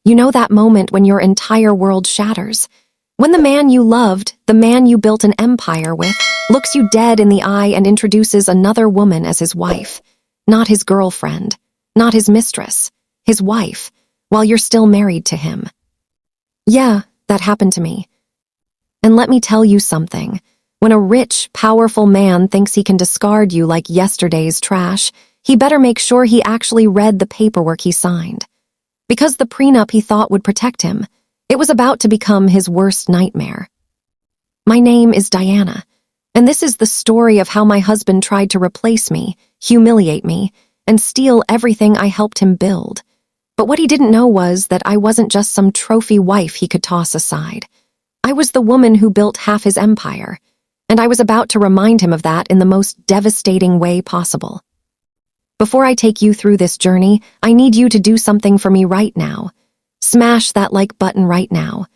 You know that moment when your entire world shatters? When the man you loved, the man you built an empire with, looks you dead in the eye and introduces another woman as his wife. Not his girlfriend, not his mistress, his wife, while you're still married to him. Yeah, that happened to me. And let me tell you something. When a rich, powerful man thinks he can discard you like yesterday's trash, he better make sure he actually read the paperwork he signed. Because the prenup he thought would protect him, it was about to become his worst nightmare. My name is Diana, and this is the story of how my husband tried to replace me, humiliate me, and steal everything I helped him build. But what he didn't know was that I wasn't just some trophy wife he could toss aside. I was the woman who built half his empire, and I was about to remind him of that in the most devastating way possible. Before I take you through this journey, I need you to do something for me right now. Smash that like button right now.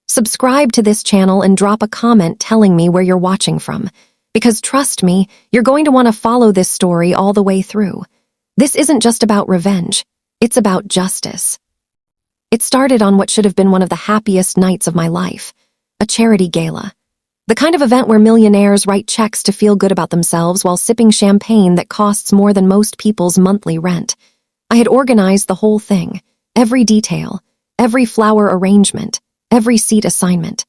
Subscribe to this channel and drop a comment telling me where you're watching from, because trust me, you're going to want to follow this story all the way through. This isn't just about revenge, it's about justice. It started on what should have been one of the happiest nights of my life, a charity gala. The kind of event where millionaires write checks to feel good about themselves while sipping champagne that costs more than most people's monthly rent. I had organized the whole thing, every detail, every flower arrangement, every seat assignment.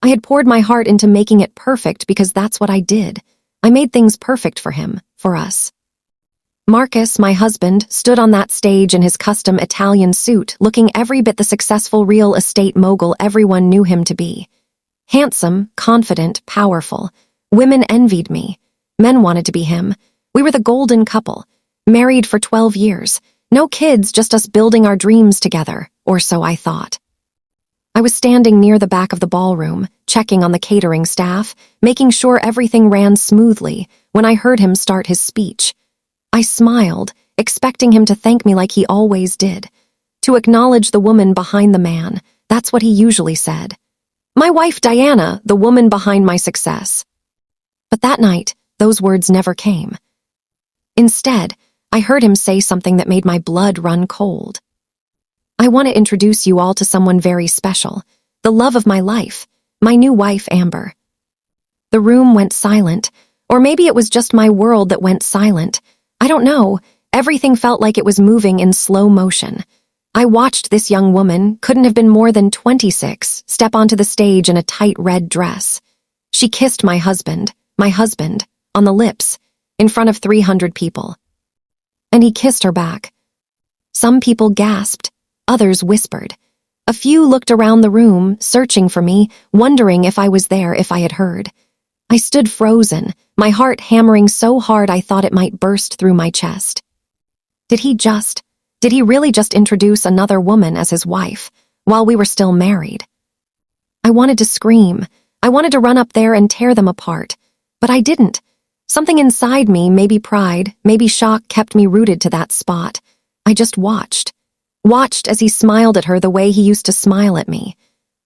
I had poured my heart into making it perfect because that's what I did. I made things perfect for him, for us. Marcus, my husband, stood on that stage in his custom Italian suit, looking every bit the successful real estate mogul everyone knew him to be. Handsome, confident, powerful. Women envied me. Men wanted to be him. We were the golden couple, married for 12 years. No kids, just us building our dreams together, or so I thought. I was standing near the back of the ballroom, checking on the catering staff, making sure everything ran smoothly, when I heard him start his speech. I smiled, expecting him to thank me like he always did. To acknowledge the woman behind the man, that's what he usually said. My wife Diana, the woman behind my success. But that night, those words never came. Instead, I heard him say something that made my blood run cold. I want to introduce you all to someone very special, the love of my life, my new wife, Amber. The room went silent, or maybe it was just my world that went silent. I don't know, everything felt like it was moving in slow motion. I watched this young woman, couldn't have been more than 26, step onto the stage in a tight red dress. She kissed my husband, on the lips, in front of 300 people. And he kissed her back. Some people gasped, others whispered. A few looked around the room, searching for me, wondering if I was there, if I had heard. I stood frozen, my heart hammering so hard I thought it might burst through my chest. Did he really just introduce another woman as his wife, while we were still married? I wanted to scream. I wanted to run up there and tear them apart. But I didn't. Something inside me, maybe pride, maybe shock, kept me rooted to that spot. I just watched. Watched as he smiled at her the way he used to smile at me.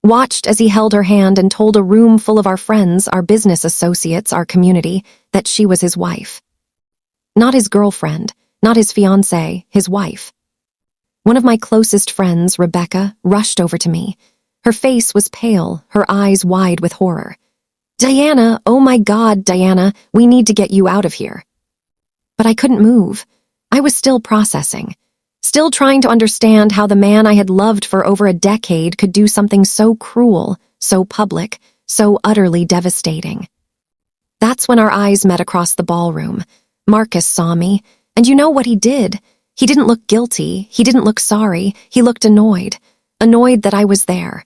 Watched as he held her hand and told a room full of our friends, our business associates, our community, that she was his wife. Not his girlfriend, not his fiancée, his wife. One of my closest friends, Rebecca, rushed over to me. Her face was pale, her eyes wide with horror. Diana, oh my God, Diana, we need to get you out of here. But I couldn't move. I was still processing. Still trying to understand how the man I had loved for over a decade could do something so cruel, so public, so utterly devastating. That's when our eyes met across the ballroom. Marcus saw me, and you know what he did? He didn't look guilty, he didn't look sorry, he looked annoyed. Annoyed that I was there.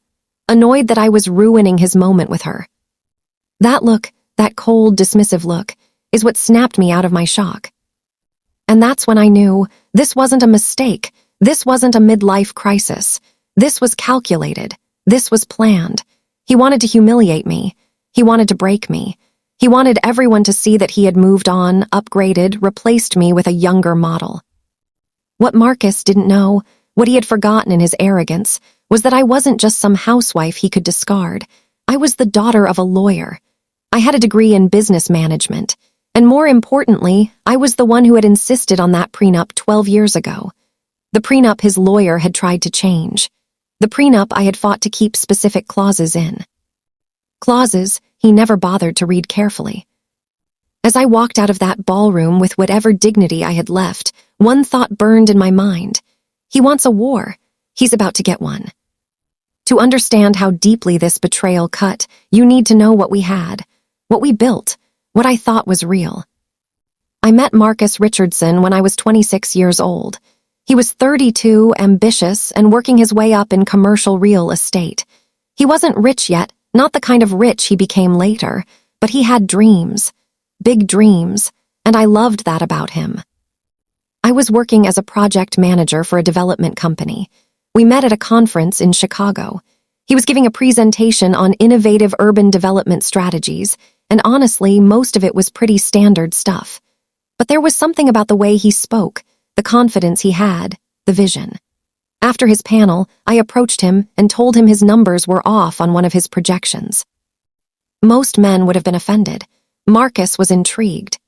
Annoyed that I was ruining his moment with her. That look, that cold, dismissive look, is what snapped me out of my shock. And that's when I knew this wasn't a mistake, this wasn't a midlife crisis. This was calculated, this was planned. He wanted to humiliate me, he wanted to break me. He wanted everyone to see that he had moved on, upgraded, replaced me with a younger model. What Marcus didn't know, what he had forgotten in his arrogance, was that I wasn't just some housewife he could discard. I was the daughter of a lawyer. I had a degree in business management, and more importantly, I was the one who had insisted on that prenup 12 years ago. The prenup his lawyer had tried to change. The prenup I had fought to keep specific clauses in. Clauses he never bothered to read carefully. As I walked out of that ballroom with whatever dignity I had left, one thought burned in my mind. He wants a war. He's about to get one. To understand how deeply this betrayal cut, you need to know what we had, what we built, what I thought was real. I met Marcus Richardson when I was 26 years old. He was 32, ambitious, and working his way up in commercial real estate. He wasn't rich yet, not the kind of rich he became later, but he had dreams, big dreams, and I loved that about him. I was working as a project manager for a development company. We met at a conference in Chicago. He was giving a presentation on innovative urban development strategies, and honestly, most of it was pretty standard stuff. But there was something about the way he spoke, the confidence he had, the vision. After his panel, I approached him and told him his numbers were off on one of his projections. Most men would have been offended. Marcus was intrigued.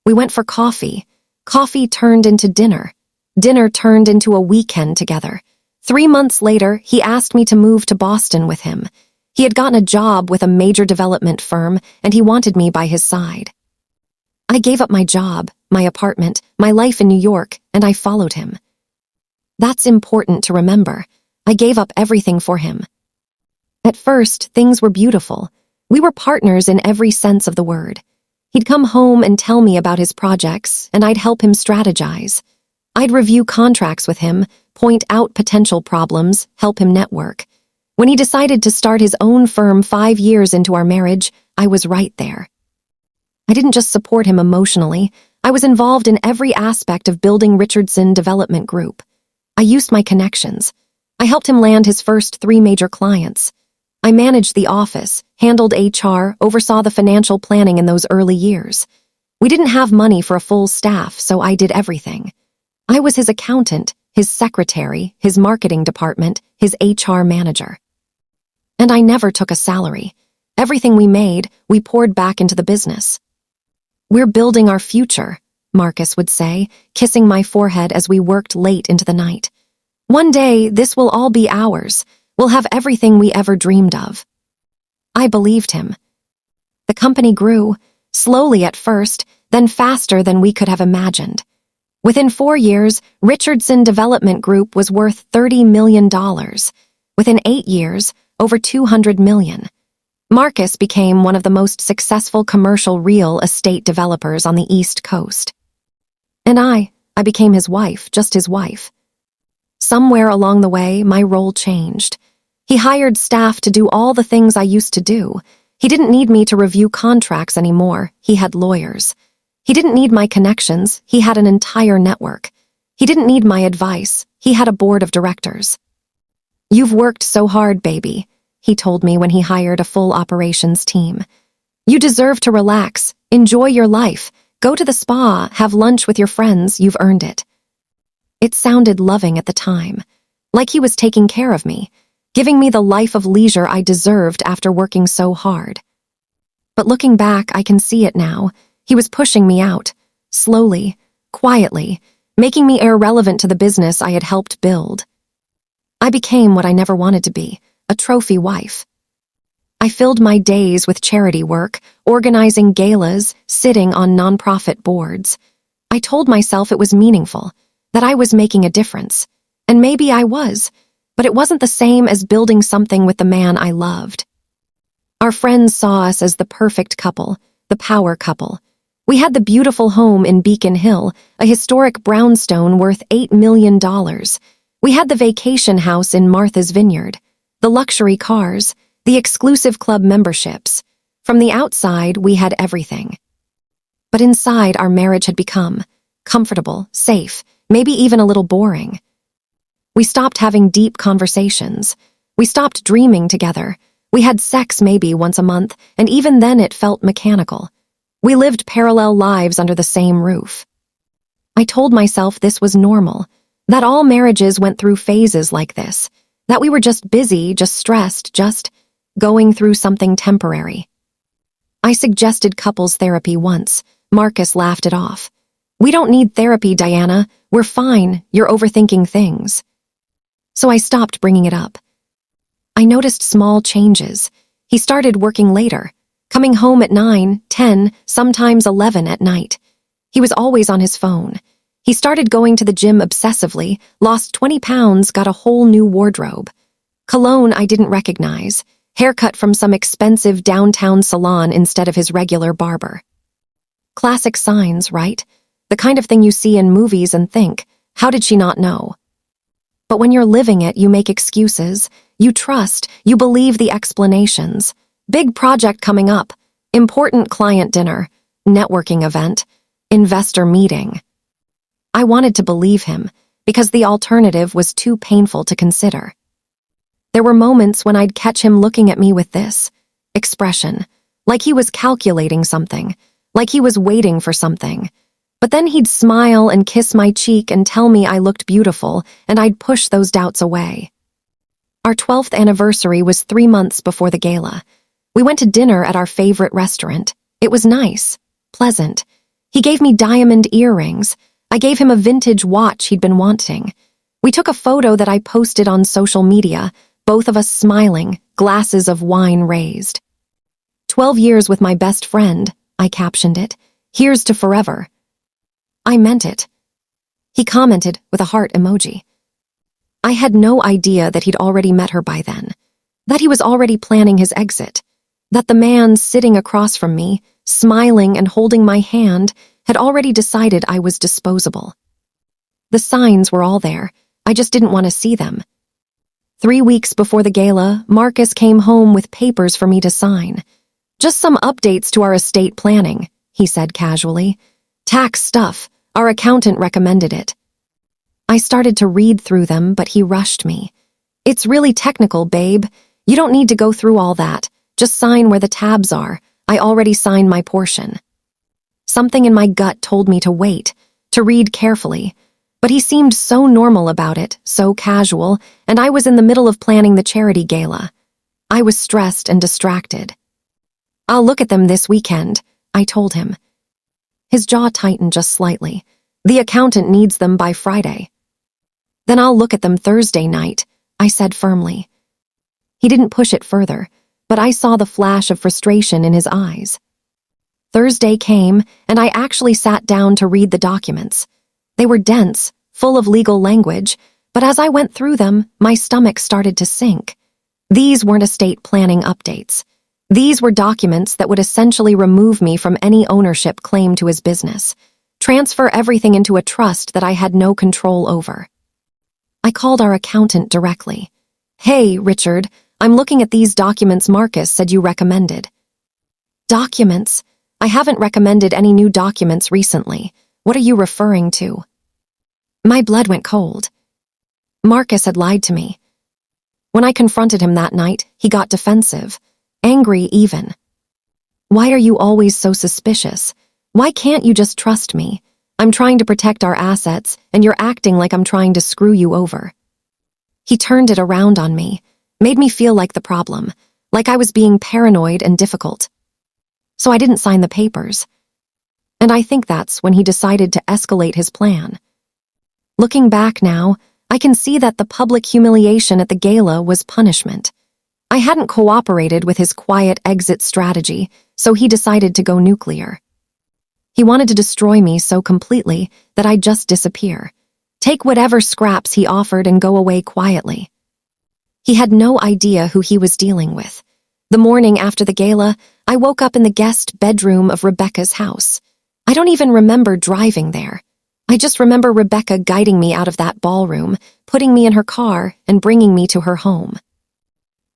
We went for coffee. Coffee turned into dinner. Dinner turned into a weekend together. 3 months later, he asked me to move to Boston with him. He had gotten a job with a major development firm, and he wanted me by his side. I gave up my job, my apartment, my life in New York, and I followed him. That's important to remember. I gave up everything for him. At first, things were beautiful. We were partners in every sense of the word. He'd come home and tell me about his projects, and I'd help him strategize. I'd review contracts with him, point out potential problems, help him network. When he decided to start his own firm 5 years into our marriage, I was right there. I didn't just support him emotionally, I was involved in every aspect of building Richardson Development Group. I used my connections. I helped him land his first 3 major clients. I managed the office, handled HR, oversaw the financial planning in those early years. We didn't have money for a full staff, so I did everything. I was his accountant, his secretary, his marketing department, his HR manager. And I never took a salary. Everything we made, we poured back into the business. "We're building our future," Marcus would say, kissing my forehead as we worked late into the night. "One day, this will all be ours. We'll have everything we ever dreamed of." I believed him. The company grew, slowly at first, then faster than we could have imagined. Within 4 years, Richardson Development Group was worth $30 million. Within 8 years, over $200 million. Marcus became one of the most successful commercial real estate developers on the East Coast. And I became his wife, just his wife. Somewhere along the way, my role changed. He hired staff to do all the things I used to do. He didn't need me to review contracts anymore. He had lawyers. He didn't need my connections. He had an entire network. He didn't need my advice. He had a board of directors. "You've worked so hard, baby," he told me when he hired a full operations team. "You deserve to relax, enjoy your life, go to the spa, have lunch with your friends, you've earned it." It sounded loving at the time, like he was taking care of me, giving me the life of leisure I deserved after working so hard. But looking back, I can see it now. He was pushing me out, slowly, quietly, making me irrelevant to the business I had helped build. I became what I never wanted to be, a trophy wife. I filled my days with charity work, organizing galas, sitting on nonprofit boards. I told myself it was meaningful, that I was making a difference. And maybe I was, but it wasn't the same as building something with the man I loved. Our friends saw us as the perfect couple, the power couple. We had the beautiful home in Beacon Hill, a historic brownstone worth $8 million. We had the vacation house in Martha's Vineyard, the luxury cars, the exclusive club memberships. From the outside, we had everything. But inside, our marriage had become comfortable, safe, maybe even a little boring. We stopped having deep conversations. We stopped dreaming together. We had sex maybe once a month, and even then it felt mechanical. We lived parallel lives under the same roof. I told myself this was normal, that all marriages went through phases like this, that we were just busy, just stressed, just going through something temporary. I suggested couples therapy once. Marcus laughed it off. "We don't need therapy, Diana. We're fine. You're overthinking things." so I stopped bringing it up. I noticed small changes. He started working later, coming home at 9, 10, sometimes 11 at night. He was always on his phone. He started going to the gym obsessively, lost 20 pounds, got a whole new wardrobe. Cologne I didn't recognize, haircut from some expensive downtown salon instead of his regular barber. Classic signs, right? The kind of thing you see in movies and think, how did she not know? But when you're living it, you make excuses, you trust, you believe the explanations. Big project coming up, important client dinner, networking event, investor meeting. I wanted to believe him because the alternative was too painful to consider. There were moments when I'd catch him looking at me with this expression, like he was calculating something, like he was waiting for something. But then he'd smile and kiss my cheek and tell me I looked beautiful, and I'd push those doubts away. Our 12th anniversary was 3 months before the gala. We went to dinner at our favorite restaurant. It was nice, pleasant. He gave me diamond earrings. I gave him a vintage watch he'd been wanting. We took a photo that I posted on social media, both of us smiling, glasses of wine raised. 12 years with my best friend, I captioned it. Here's to forever. I meant it. He commented with a heart emoji. I had no idea that he'd already met her by then, that he was already planning his exit, that the man sitting across from me, smiling and holding my hand, had already decided I was disposable. The signs were all there. I just didn't want to see them. 3 weeks before the gala, Marcus came home with papers for me to sign. Just some updates to our estate planning, he said casually. Tax stuff. Our accountant recommended it. I started to read through them, but he rushed me. It's really technical, babe. You don't need to go through all that. Just sign where the tabs are. I already signed my portion. Something in my gut told me to wait, to read carefully. But he seemed so normal about it, so casual, and I was in the middle of planning the charity gala. I was stressed and distracted. I'll look at them this weekend, I told him. His jaw tightened just slightly. The accountant needs them by Friday. Then I'll look at them Thursday night, I said firmly. He didn't push it further, but I saw the flash of frustration in his eyes. Thursday came, and I actually sat down to read the documents. They were dense, full of legal language, but as I went through them, my stomach started to sink. These weren't estate planning updates. These were documents that would essentially remove me from any ownership claim to his business, transfer everything into a trust that I had no control over. I called our accountant directly. Hey, Richard, I'm looking at these documents Marcus said you recommended. Documents? I haven't recommended any new documents recently. What are you referring to? My blood went cold. Marcus had lied to me. When I confronted him that night, he got defensive, angry even. Why are you always so suspicious? Why can't you just trust me? I'm trying to protect our assets, and you're acting like I'm trying to screw you over. He turned it around on me, made me feel like the problem, like I was being paranoid and difficult. So I didn't sign the papers. And I think that's when he decided to escalate his plan. Looking back now, I can see that the public humiliation at the gala was punishment. I hadn't cooperated with his quiet exit strategy, so he decided to go nuclear. He wanted to destroy me so completely that I'd just disappear, take whatever scraps he offered and go away quietly. He had no idea who he was dealing with. The morning after the gala, I woke up in the guest bedroom of Rebecca's house. I don't even remember driving there. I just remember Rebecca guiding me out of that ballroom, putting me in her car, and bringing me to her home.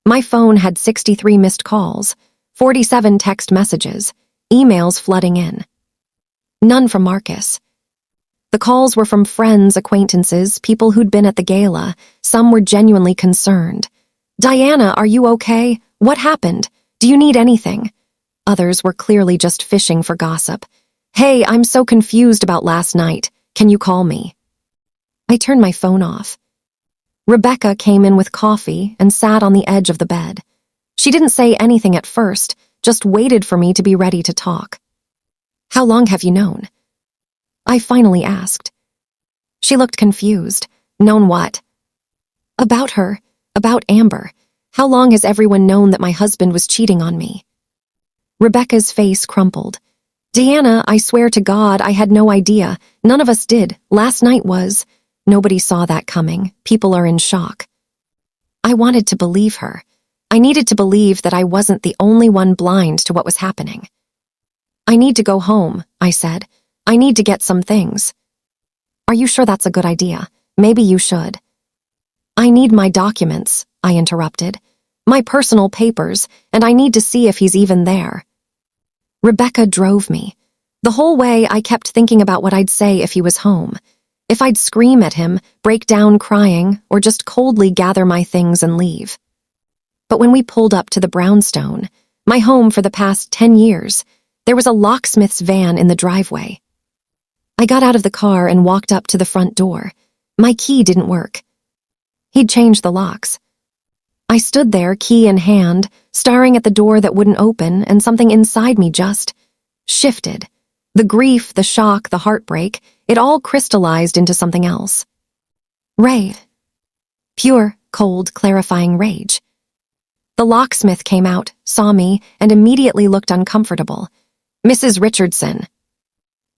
My phone had 63 missed calls, 47 text messages, emails flooding in. None from Marcus. The calls were from friends, acquaintances, people who'd been at the gala. Some were genuinely concerned. Diana, are you okay? What happened? Do you need anything? Others were clearly just fishing for gossip. Hey, I'm so confused about last night. Can you call me? I turned my phone off. Rebecca came in with coffee and sat on the edge of the bed. She didn't say anything at first, just waited for me to be ready to talk. How long have you known? I finally asked. She looked confused. Known what? About her, about Amber. How long has everyone known that my husband was cheating on me? Rebecca's face crumpled. Deanna, I swear to God, I had no idea. None of us did. Last night was. Nobody saw that coming. People are in shock. I wanted to believe her. I needed to believe that I wasn't the only one blind to what was happening. I need to go home, I said. I need to get some things. Are you sure that's a good idea? Maybe you should. I need my documents, I interrupted. My personal papers, and I need to see if he's even there. Rebecca drove me. The whole way I kept thinking about what I'd say if he was home. If I'd scream at him, break down crying, or just coldly gather my things and leave. But when we pulled up to the brownstone, my home for the past 10 years, there was a locksmith's van in the driveway. I got out of the car and walked up to the front door. My key didn't work. He'd changed the locks. I stood there, key in hand, staring at the door that wouldn't open, and something inside me just shifted. The grief, the shock, the heartbreak, it all crystallized into something else. Rage. Pure, cold, clarifying rage. The locksmith came out, saw me, and immediately looked uncomfortable. Mrs. Richardson.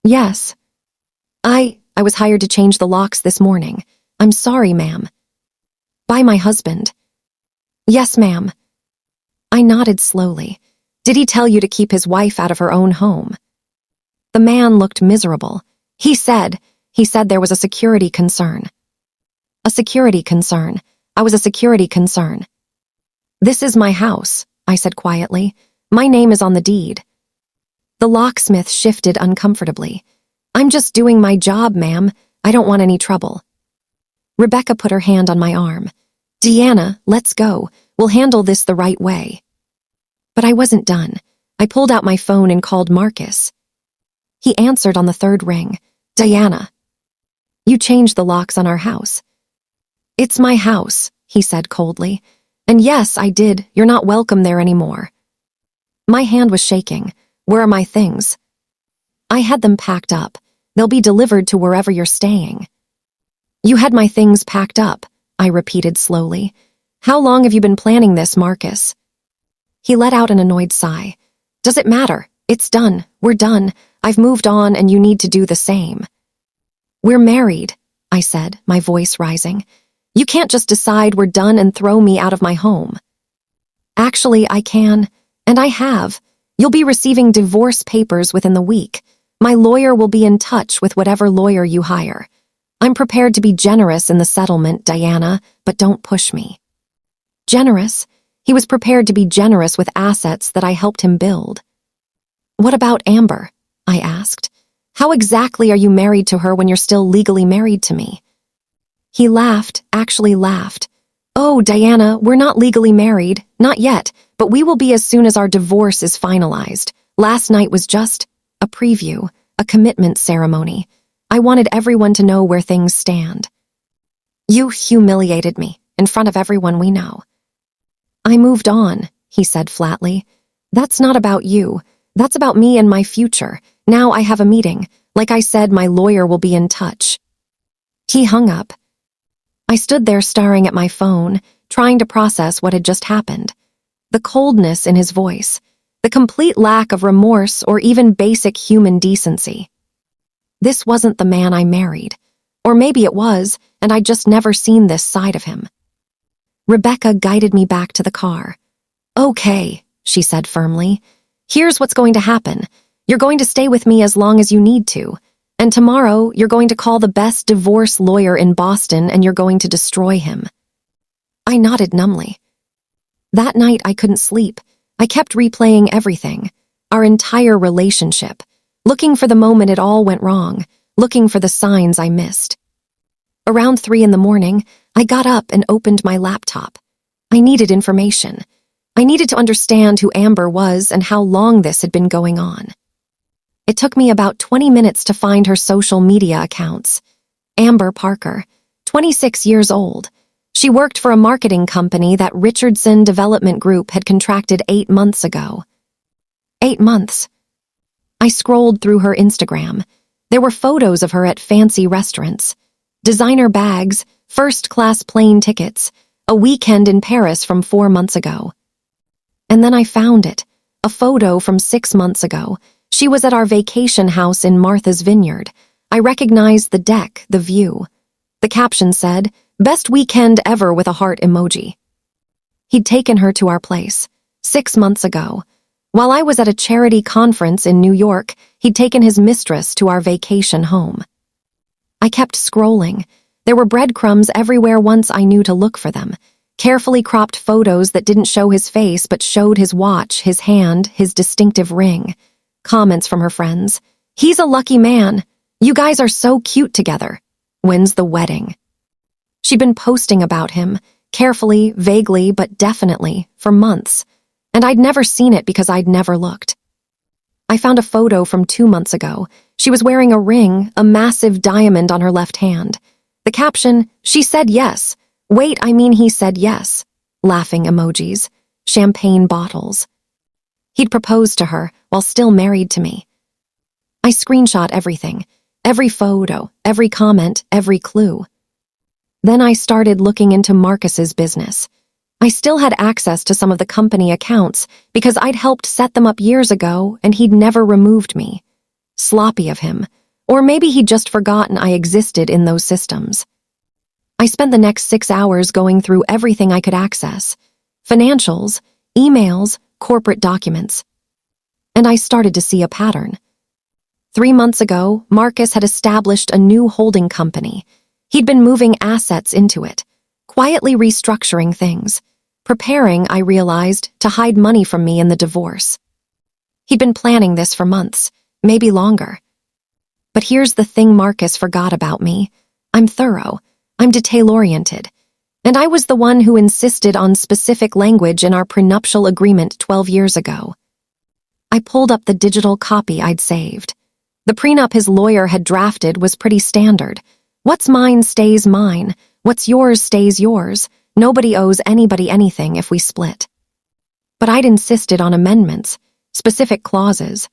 Yes. I was hired to change the locks this morning. I'm sorry, ma'am. By my husband. Yes, ma'am. I nodded slowly. Did he tell you to keep his wife out of her own home? The man looked miserable. He said there was a security concern. A security concern. I was a security concern. This is my house, I said quietly. My name is on the deed. The locksmith shifted uncomfortably. I'm just doing my job, ma'am. I don't want any trouble. Rebecca put her hand on my arm. Deanna, let's go. We'll handle this the right way. But I wasn't done. I pulled out my phone and called Marcus. He answered on the third ring. Diana. You changed the locks on our house. It's my house, he said coldly. And yes, I did. You're not welcome there anymore. My hand was shaking. Where are my things? I had them packed up. They'll be delivered to wherever you're staying. You had my things packed up, I repeated slowly. How long have you been planning this, Marcus? He let out an annoyed sigh. Does it matter? It's done. We're done. I've moved on and you need to do the same. We're married, I said, my voice rising. You can't just decide we're done and throw me out of my home. Actually, I can, and I have. You'll be receiving divorce papers within the week. My lawyer will be in touch with whatever lawyer you hire. I'm prepared to be generous in the settlement, Diana, but don't push me. Generous? He was prepared to be generous with assets that I helped him build. What about Amber? I asked. How exactly are you married to her when you're still legally married to me? He laughed, actually laughed. Oh, Diana, we're not legally married, not yet, but we will be as soon as our divorce is finalized. Last night was just a preview, a commitment ceremony. I wanted everyone to know where things stand. You humiliated me in front of everyone we know. I moved on, he said flatly. That's not about you. That's about me and my future. Now I have a meeting. Like I said, my lawyer will be in touch. He hung up. I stood there staring at my phone, trying to process what had just happened. The coldness in his voice, the complete lack of remorse or even basic human decency. This wasn't the man I married. Or maybe it was, and I'd just never seen this side of him. Rebecca guided me back to the car. Okay, she said firmly. Here's what's going to happen. You're going to stay with me as long as you need to. And tomorrow, you're going to call the best divorce lawyer in Boston and you're going to destroy him. I nodded numbly. That night, I couldn't sleep. I kept replaying everything. Our entire relationship. Looking for the moment it all went wrong. Looking for the signs I missed. Around 3 a.m, I got up and opened my laptop. I needed information. I needed to understand who Amber was and how long this had been going on. It took me about 20 minutes to find her social media accounts. Amber Parker, 26 years old. She worked for a marketing company that Richardson Development Group had contracted 8 months ago. 8 months. I scrolled through her Instagram. There were photos of her at fancy restaurants. Designer bags, first-class plane tickets, a weekend in Paris from 4 months ago. And then I found it, a photo from 6 months ago. She was at our vacation house in Martha's Vineyard. I recognized the deck, the view. The caption said, "Best weekend ever," with a heart emoji. He'd taken her to our place, 6 months ago. While I was at a charity conference in New York, he'd taken his mistress to our vacation home. I kept scrolling. There were breadcrumbs everywhere once I knew to look for them. Carefully cropped photos that didn't show his face but showed his watch, his hand, his distinctive ring. Comments from her friends. "He's a lucky man. You guys are so cute together. When's the wedding?" She'd been posting about him, carefully, vaguely, but definitely, for months. And I'd never seen it because I'd never looked. I found a photo from 2 months ago. She was wearing a ring, a massive diamond on her left hand. The caption, "She said yes. Wait, I mean he said yes." Laughing emojis, champagne bottles. He'd proposed to her while still married to me. I screenshot everything, every photo, every comment, every clue. Then I started looking into Marcus's business. I still had access to some of the company accounts because I'd helped set them up years ago and he'd never removed me. Sloppy of him. Or maybe he'd just forgotten I existed in those systems. I spent the next 6 hours going through everything I could access. Financials, emails, corporate documents. And I started to see a pattern. 3 months ago, Marcus had established a new holding company. He'd been moving assets into it, quietly restructuring things, preparing, I realized, to hide money from me in the divorce. He'd been planning this for months, maybe longer. But here's the thing Marcus forgot about me. I'm thorough. I'm detail-oriented. And I was the one who insisted on specific language in our prenuptial agreement 12 years ago. I pulled up the digital copy I'd saved. The prenup his lawyer had drafted was pretty standard. What's mine stays mine. What's yours stays yours. Nobody owes anybody anything if we split. But I'd insisted on amendments, specific clauses.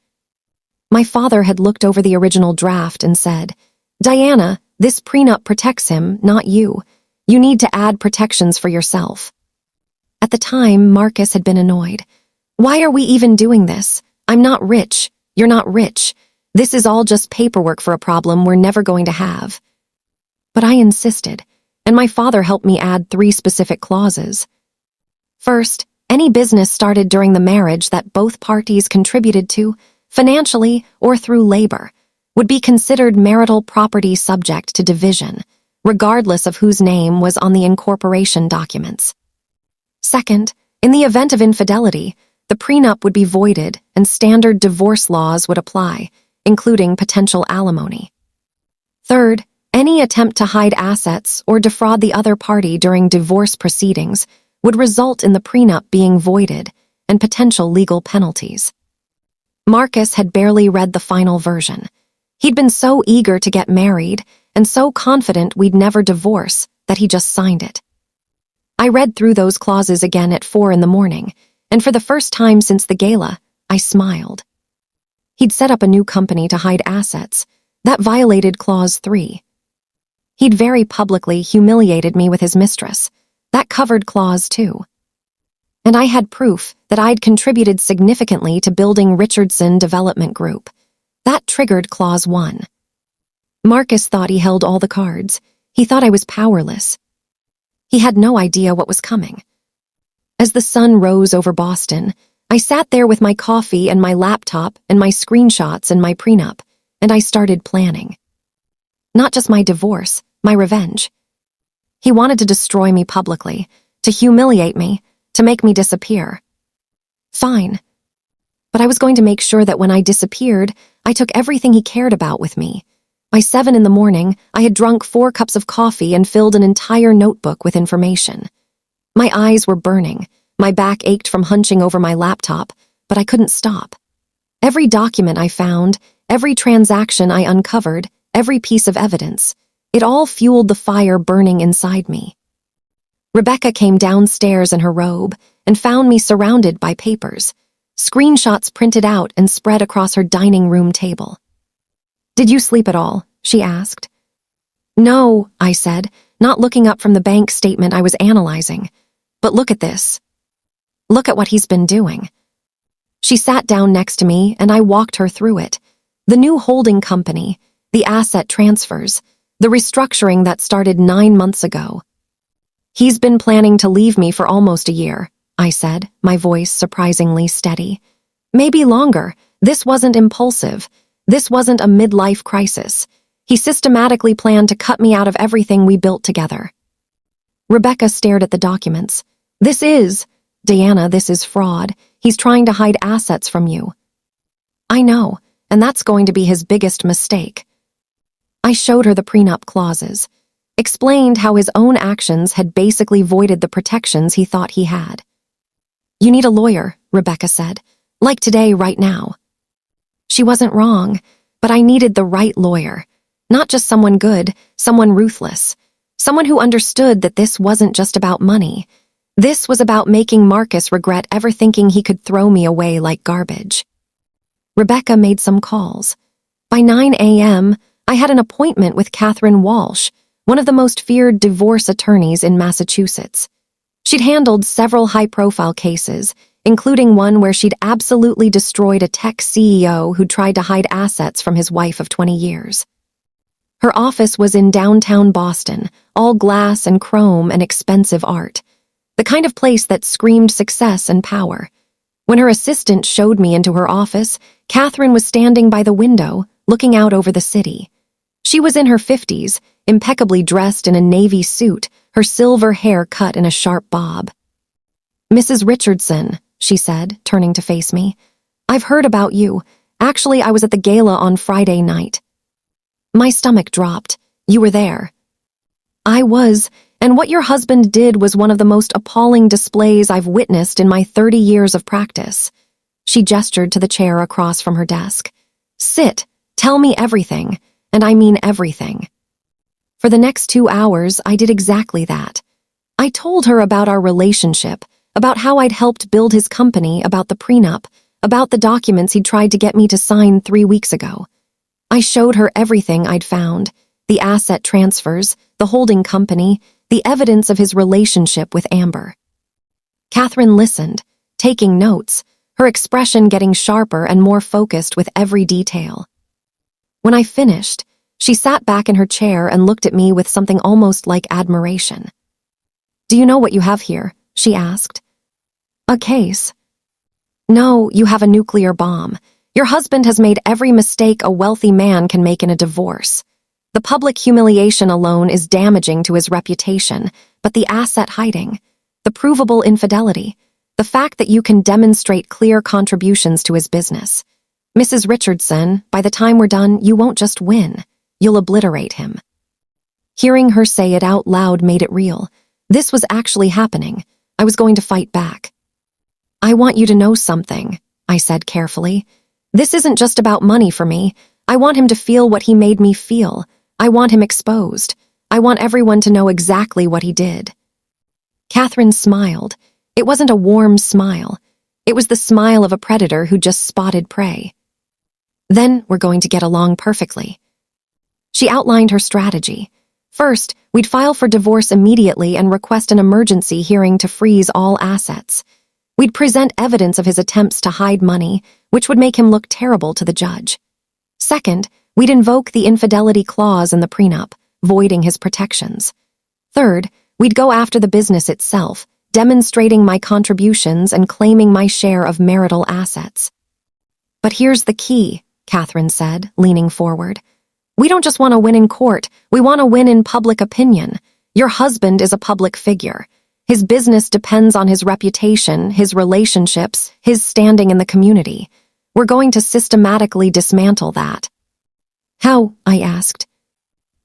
My father had looked over the original draft and said, "Diana, this prenup protects him, not you. You need to add protections for yourself." At the time, Marcus had been annoyed. "Why are we even doing this? I'm not rich. You're not rich. This is all just paperwork for a problem we're never going to have." But I insisted, and my father helped me add 3 specific clauses. First, any business started during the marriage that both parties contributed to, financially or through labor, would be considered marital property subject to division, regardless of whose name was on the incorporation documents. Second, in the event of infidelity, the prenup would be voided and standard divorce laws would apply, including potential alimony. Third, any attempt to hide assets or defraud the other party during divorce proceedings would result in the prenup being voided and potential legal penalties. Marcus had barely read the final version. He'd been so eager to get married and so confident we'd never divorce that he just signed it. I read through those clauses again at 4 in the morning, and for the first time since the gala, I smiled. He'd set up a new company to hide assets. That violated Clause 3. He'd very publicly humiliated me with his mistress. That covered Clause 2. And I had proof that I'd contributed significantly to building Richardson Development Group. That triggered Clause 1. Marcus thought he held all the cards. He thought I was powerless. He had no idea what was coming. As the sun rose over Boston, I sat there with my coffee and my laptop and my screenshots and my prenup, and I started planning. Not just my divorce, my revenge. He wanted to destroy me publicly, to humiliate me, to make me disappear. Fine. But I was going to make sure that when I disappeared, I took everything he cared about with me. By 7 in the morning, I had drunk 4 cups of coffee and filled an entire notebook with information. My eyes were burning, my back ached from hunching over my laptop, but I couldn't stop. Every document I found, every transaction I uncovered, every piece of evidence, it all fueled the fire burning inside me. Rebecca came downstairs in her robe and found me surrounded by papers, screenshots printed out and spread across her dining room table. "Did you sleep at all?" she asked. "No," I said, not looking up from the bank statement I was analyzing. But look at this. Look at what he's been doing. She sat down next to me and I walked her through it. The new holding company, the asset transfers, the restructuring that started 9 months ago. He's been planning to leave me for almost a year, I said, my voice surprisingly steady. Maybe longer. This wasn't impulsive. This wasn't a midlife crisis. He systematically planned to cut me out of everything we built together. Rebecca stared at the documents. Diana, this is fraud. He's trying to hide assets from you. I know, and that's going to be his biggest mistake. I showed her the prenup clauses, explained how his own actions had basically voided the protections he thought he had. You need a lawyer, Rebecca said, like today, right now. She wasn't wrong, but I needed the right lawyer. Not just someone good, someone ruthless. Someone who understood that this wasn't just about money. This was about making Marcus regret ever thinking he could throw me away like garbage. Rebecca made some calls. By 9 a.m., I had an appointment with Catherine Walsh, one of the most feared divorce attorneys in Massachusetts. She'd handled several high-profile cases, including one where she'd absolutely destroyed a tech CEO who tried to hide assets from his wife of 20 years. Her office was in downtown Boston, all glass and chrome and expensive art. The kind of place that screamed success and power. When her assistant showed me into her office, Catherine was standing by the window, looking out over the city. She was in her 50s, impeccably dressed in a navy suit, her silver hair cut in a sharp bob. Mrs. Richardson, she said, turning to face me. I've heard about you. Actually, I was at the gala on Friday night. My stomach dropped. You were there. I was, and what your husband did was one of the most appalling displays I've witnessed in my 30 years of practice. She gestured to the chair across from her desk. Sit, tell me everything, and I mean everything. For the next 2 hours, I did exactly that. I told her about our relationship, about how I'd helped build his company, about the prenup, about the documents he'd tried to get me to sign 3 weeks ago. I showed her everything I'd found, the asset transfers, the holding company, the evidence of his relationship with Amber. Catherine listened, taking notes, her expression getting sharper and more focused with every detail. When I finished, she sat back in her chair and looked at me with something almost like admiration. Do you know what you have here? She asked. A case. No, you have a nuclear bomb. Your husband has made every mistake a wealthy man can make in a divorce. The public humiliation alone is damaging to his reputation, but the asset hiding, the provable infidelity, the fact that you can demonstrate clear contributions to his business. Mrs. Richardson, by the time we're done, you won't just win, you'll obliterate him. Hearing her say it out loud made it real. This was actually happening. I was going to fight back. I want you to know something, I said carefully. This isn't just about money for me. I want him to feel what he made me feel. I want him exposed. I want everyone to know exactly what he did. Catherine smiled. It wasn't a warm smile. It was the smile of a predator who just spotted prey. Then we're going to get along perfectly. She outlined her strategy. First, we'd file for divorce immediately and request an emergency hearing to freeze all assets. We'd present evidence of his attempts to hide money, which would make him look terrible to the judge. Second, we'd invoke the infidelity clause in the prenup, voiding his protections. Third, we'd go after the business itself, demonstrating my contributions and claiming my share of marital assets. But here's the key, Catherine said, leaning forward. We don't just want to win in court, we want to win in public opinion. Your husband is a public figure. His business depends on his reputation, his relationships, his standing in the community. We're going to systematically dismantle that. How? I asked.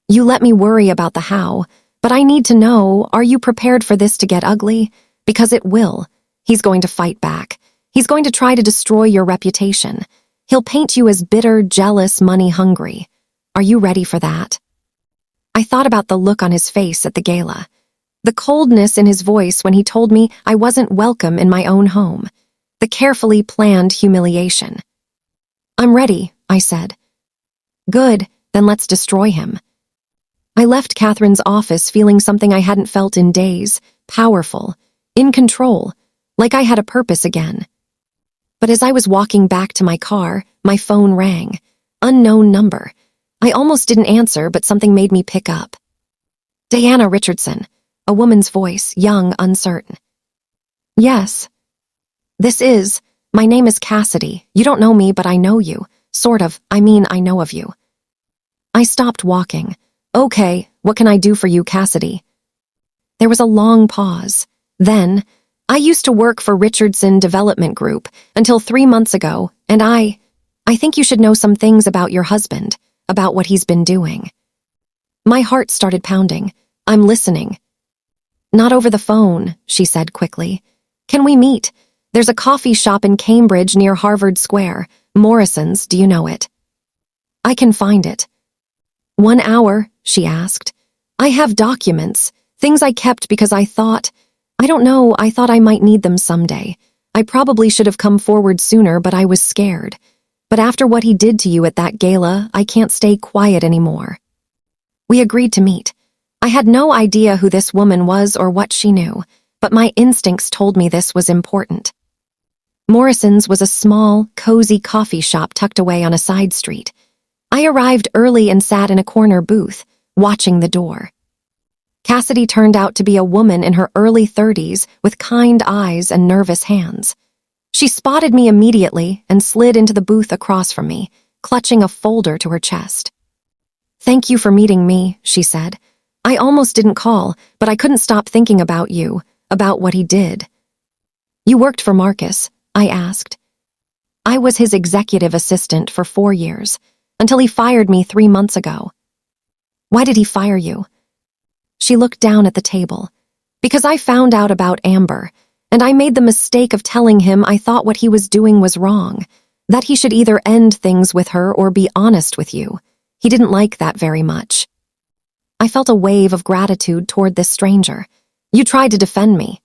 You let me worry about the how, but I need to know, are you prepared for this to get ugly? Because it will. He's going to fight back. He's going to try to destroy your reputation. He'll paint you as bitter, jealous, money-hungry. Are you ready for that? I thought about the look on his face at the gala. The coldness in his voice when he told me I wasn't welcome in my own home. The carefully planned humiliation. I'm ready, I said. Good, then let's destroy him. I left Catherine's office feeling something I hadn't felt in days, powerful, in control, like I had a purpose again. But as I was walking back to my car, my phone rang. Unknown number. I almost didn't answer, but something made me pick up. Diana Richardson, a woman's voice, young, uncertain. Yes. My name is Cassidy. You don't know me, but I know you. Sort of, I know of you. I stopped walking. Okay, what can I do for you, Cassidy? There was a long pause. Then, I used to work for Richardson Development Group until 3 months ago, and I think you should know some things about your husband, about what he's been doing. My heart started pounding. I'm listening. Not over the phone, she said quickly. Can we meet? There's a coffee shop in Cambridge near Harvard Square. Morrison's, do you know it? I can find it. 1 hour, she asked. I have documents, things I kept because I thought I might need them someday. I probably should have come forward sooner, but I was scared. But after what he did to you at that gala, I can't stay quiet anymore. We agreed to meet. I had no idea who this woman was or what she knew, but my instincts told me this was important. Morrison's was a small, cozy coffee shop tucked away on a side street. I arrived early and sat in a corner booth, watching the door. Cassidy turned out to be a woman in her early 30s with kind eyes and nervous hands. She spotted me immediately and slid into the booth across from me, clutching a folder to her chest. Thank you for meeting me, she said. I almost didn't call, but I couldn't stop thinking about you, about what he did. You worked for Marcus, I asked. I was his executive assistant for 4 years, until he fired me 3 months ago. Why did he fire you? She looked down at the table. Because I found out about Amber, and I made the mistake of telling him I thought what he was doing was wrong, that he should either end things with her or be honest with you. He didn't like that very much. I felt a wave of gratitude toward this stranger. You tried to defend me.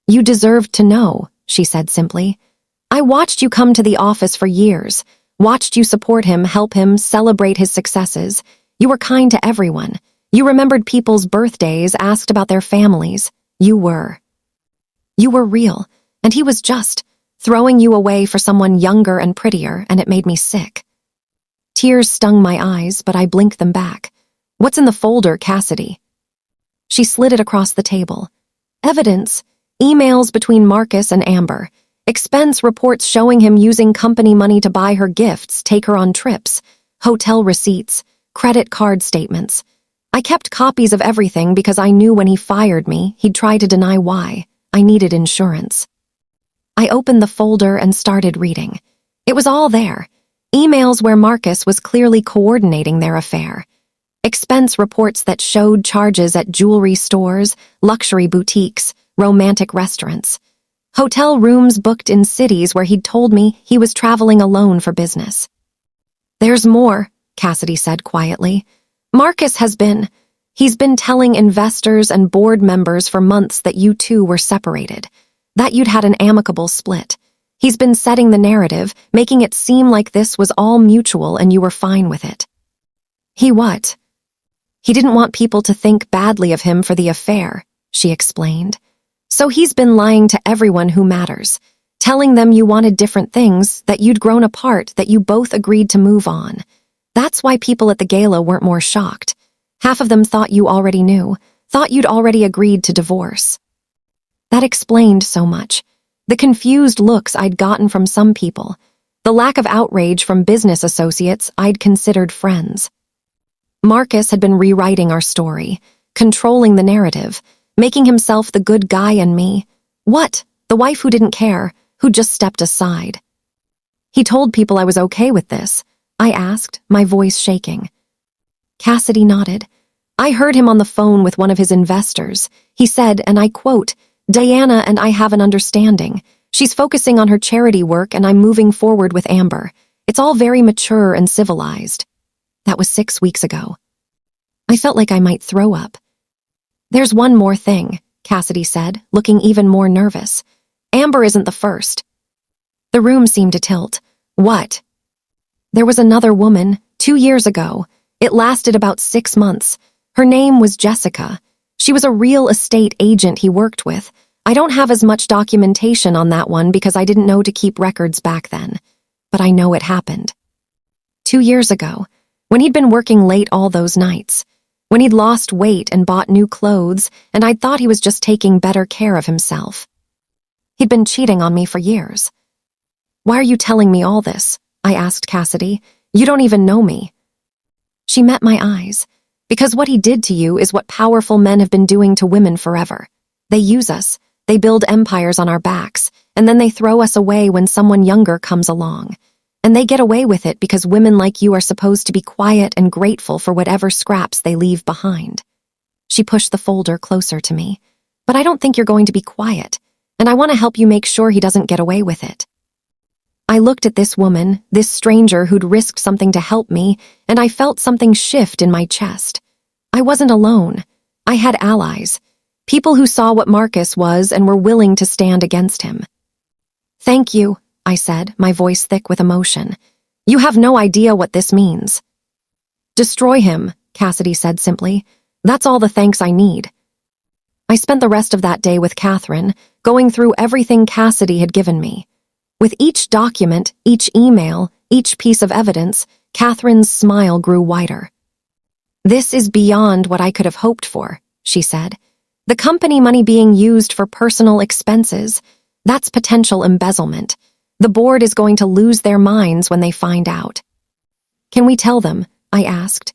You deserved to know, she said simply. I watched you come to the office for years, watched you support him, help him, celebrate his successes. You were kind to everyone. You remembered people's birthdays, asked about their families. You were real, and he was just throwing you away for someone younger and prettier, and it made me sick. Tears stung my eyes, but I blinked them back. What's in the folder, Cassidy? She slid it across the table. Evidence, emails between Marcus and Amber, expense reports showing him using company money to buy her gifts, take her on trips, hotel receipts, credit card statements. I kept copies of everything because I knew when he fired me, he'd try to deny why. I needed insurance. I opened the folder and started reading. It was all there. Emails where Marcus was clearly coordinating their affair. Expense reports that showed charges at jewelry stores, luxury boutiques, romantic restaurants. Hotel rooms booked in cities where he'd told me he was traveling alone for business. There's more, Cassidy said quietly. He's been telling investors and board members for months that you two were separated, that you'd had an amicable split. He's been setting the narrative, making it seem like this was all mutual and you were fine with it. He what? He didn't want people to think badly of him for the affair, she explained. So he's been lying to everyone who matters, telling them you wanted different things, that you'd grown apart, that you both agreed to move on. That's why people at the gala weren't more shocked. Half of them thought you already knew, thought you'd already agreed to divorce. That explained so much. The confused looks I'd gotten from some people, the lack of outrage from business associates I'd considered friends. Marcus had been rewriting our story, controlling the narrative, making himself the good guy and me. What? The wife who didn't care, who just stepped aside. He told people I was okay with this. I asked, my voice shaking. Cassidy nodded. I heard him on the phone with one of his investors. He said, and I quote, Diana and I have an understanding. She's focusing on her charity work and I'm moving forward with Amber. It's all very mature and civilized. That was 6 weeks ago. I felt like I might throw up. There's one more thing, Cassidy said, looking even more nervous. Amber isn't the first. The room seemed to tilt. What? There was another woman, 2 years ago. It lasted about 6 months. Her name was Jessica. She was a real estate agent he worked with. I don't have as much documentation on that one because I didn't know to keep records back then. But I know it happened. 2 years ago, when he'd been working late all those nights, when he'd lost weight and bought new clothes, and I'd thought he was just taking better care of himself. He'd been cheating on me for years. "Why are you telling me all this?" I asked Cassidy. "You don't even know me." She met my eyes. "Because what he did to you is what powerful men have been doing to women forever. They use us, they build empires on our backs, and then they throw us away when someone younger comes along. And they get away with it because women like you are supposed to be quiet and grateful for whatever scraps they leave behind." She pushed the folder closer to me. "But I don't think you're going to be quiet, and I want to help you make sure he doesn't get away with it." I looked at this woman, this stranger who'd risked something to help me, and I felt something shift in my chest. I wasn't alone. I had allies. People who saw what Marcus was and were willing to stand against him. "Thank you," I said, my voice thick with emotion. "You have no idea what this means." "Destroy him," Cassidy said simply. "That's all the thanks I need." I spent the rest of that day with Catherine, going through everything Cassidy had given me. With each document, each email, each piece of evidence, Catherine's smile grew wider. "This is beyond what I could have hoped for," she said. "The company money being used for personal expenses, that's potential embezzlement. The board is going to lose their minds when they find out." "Can we tell them?" I asked.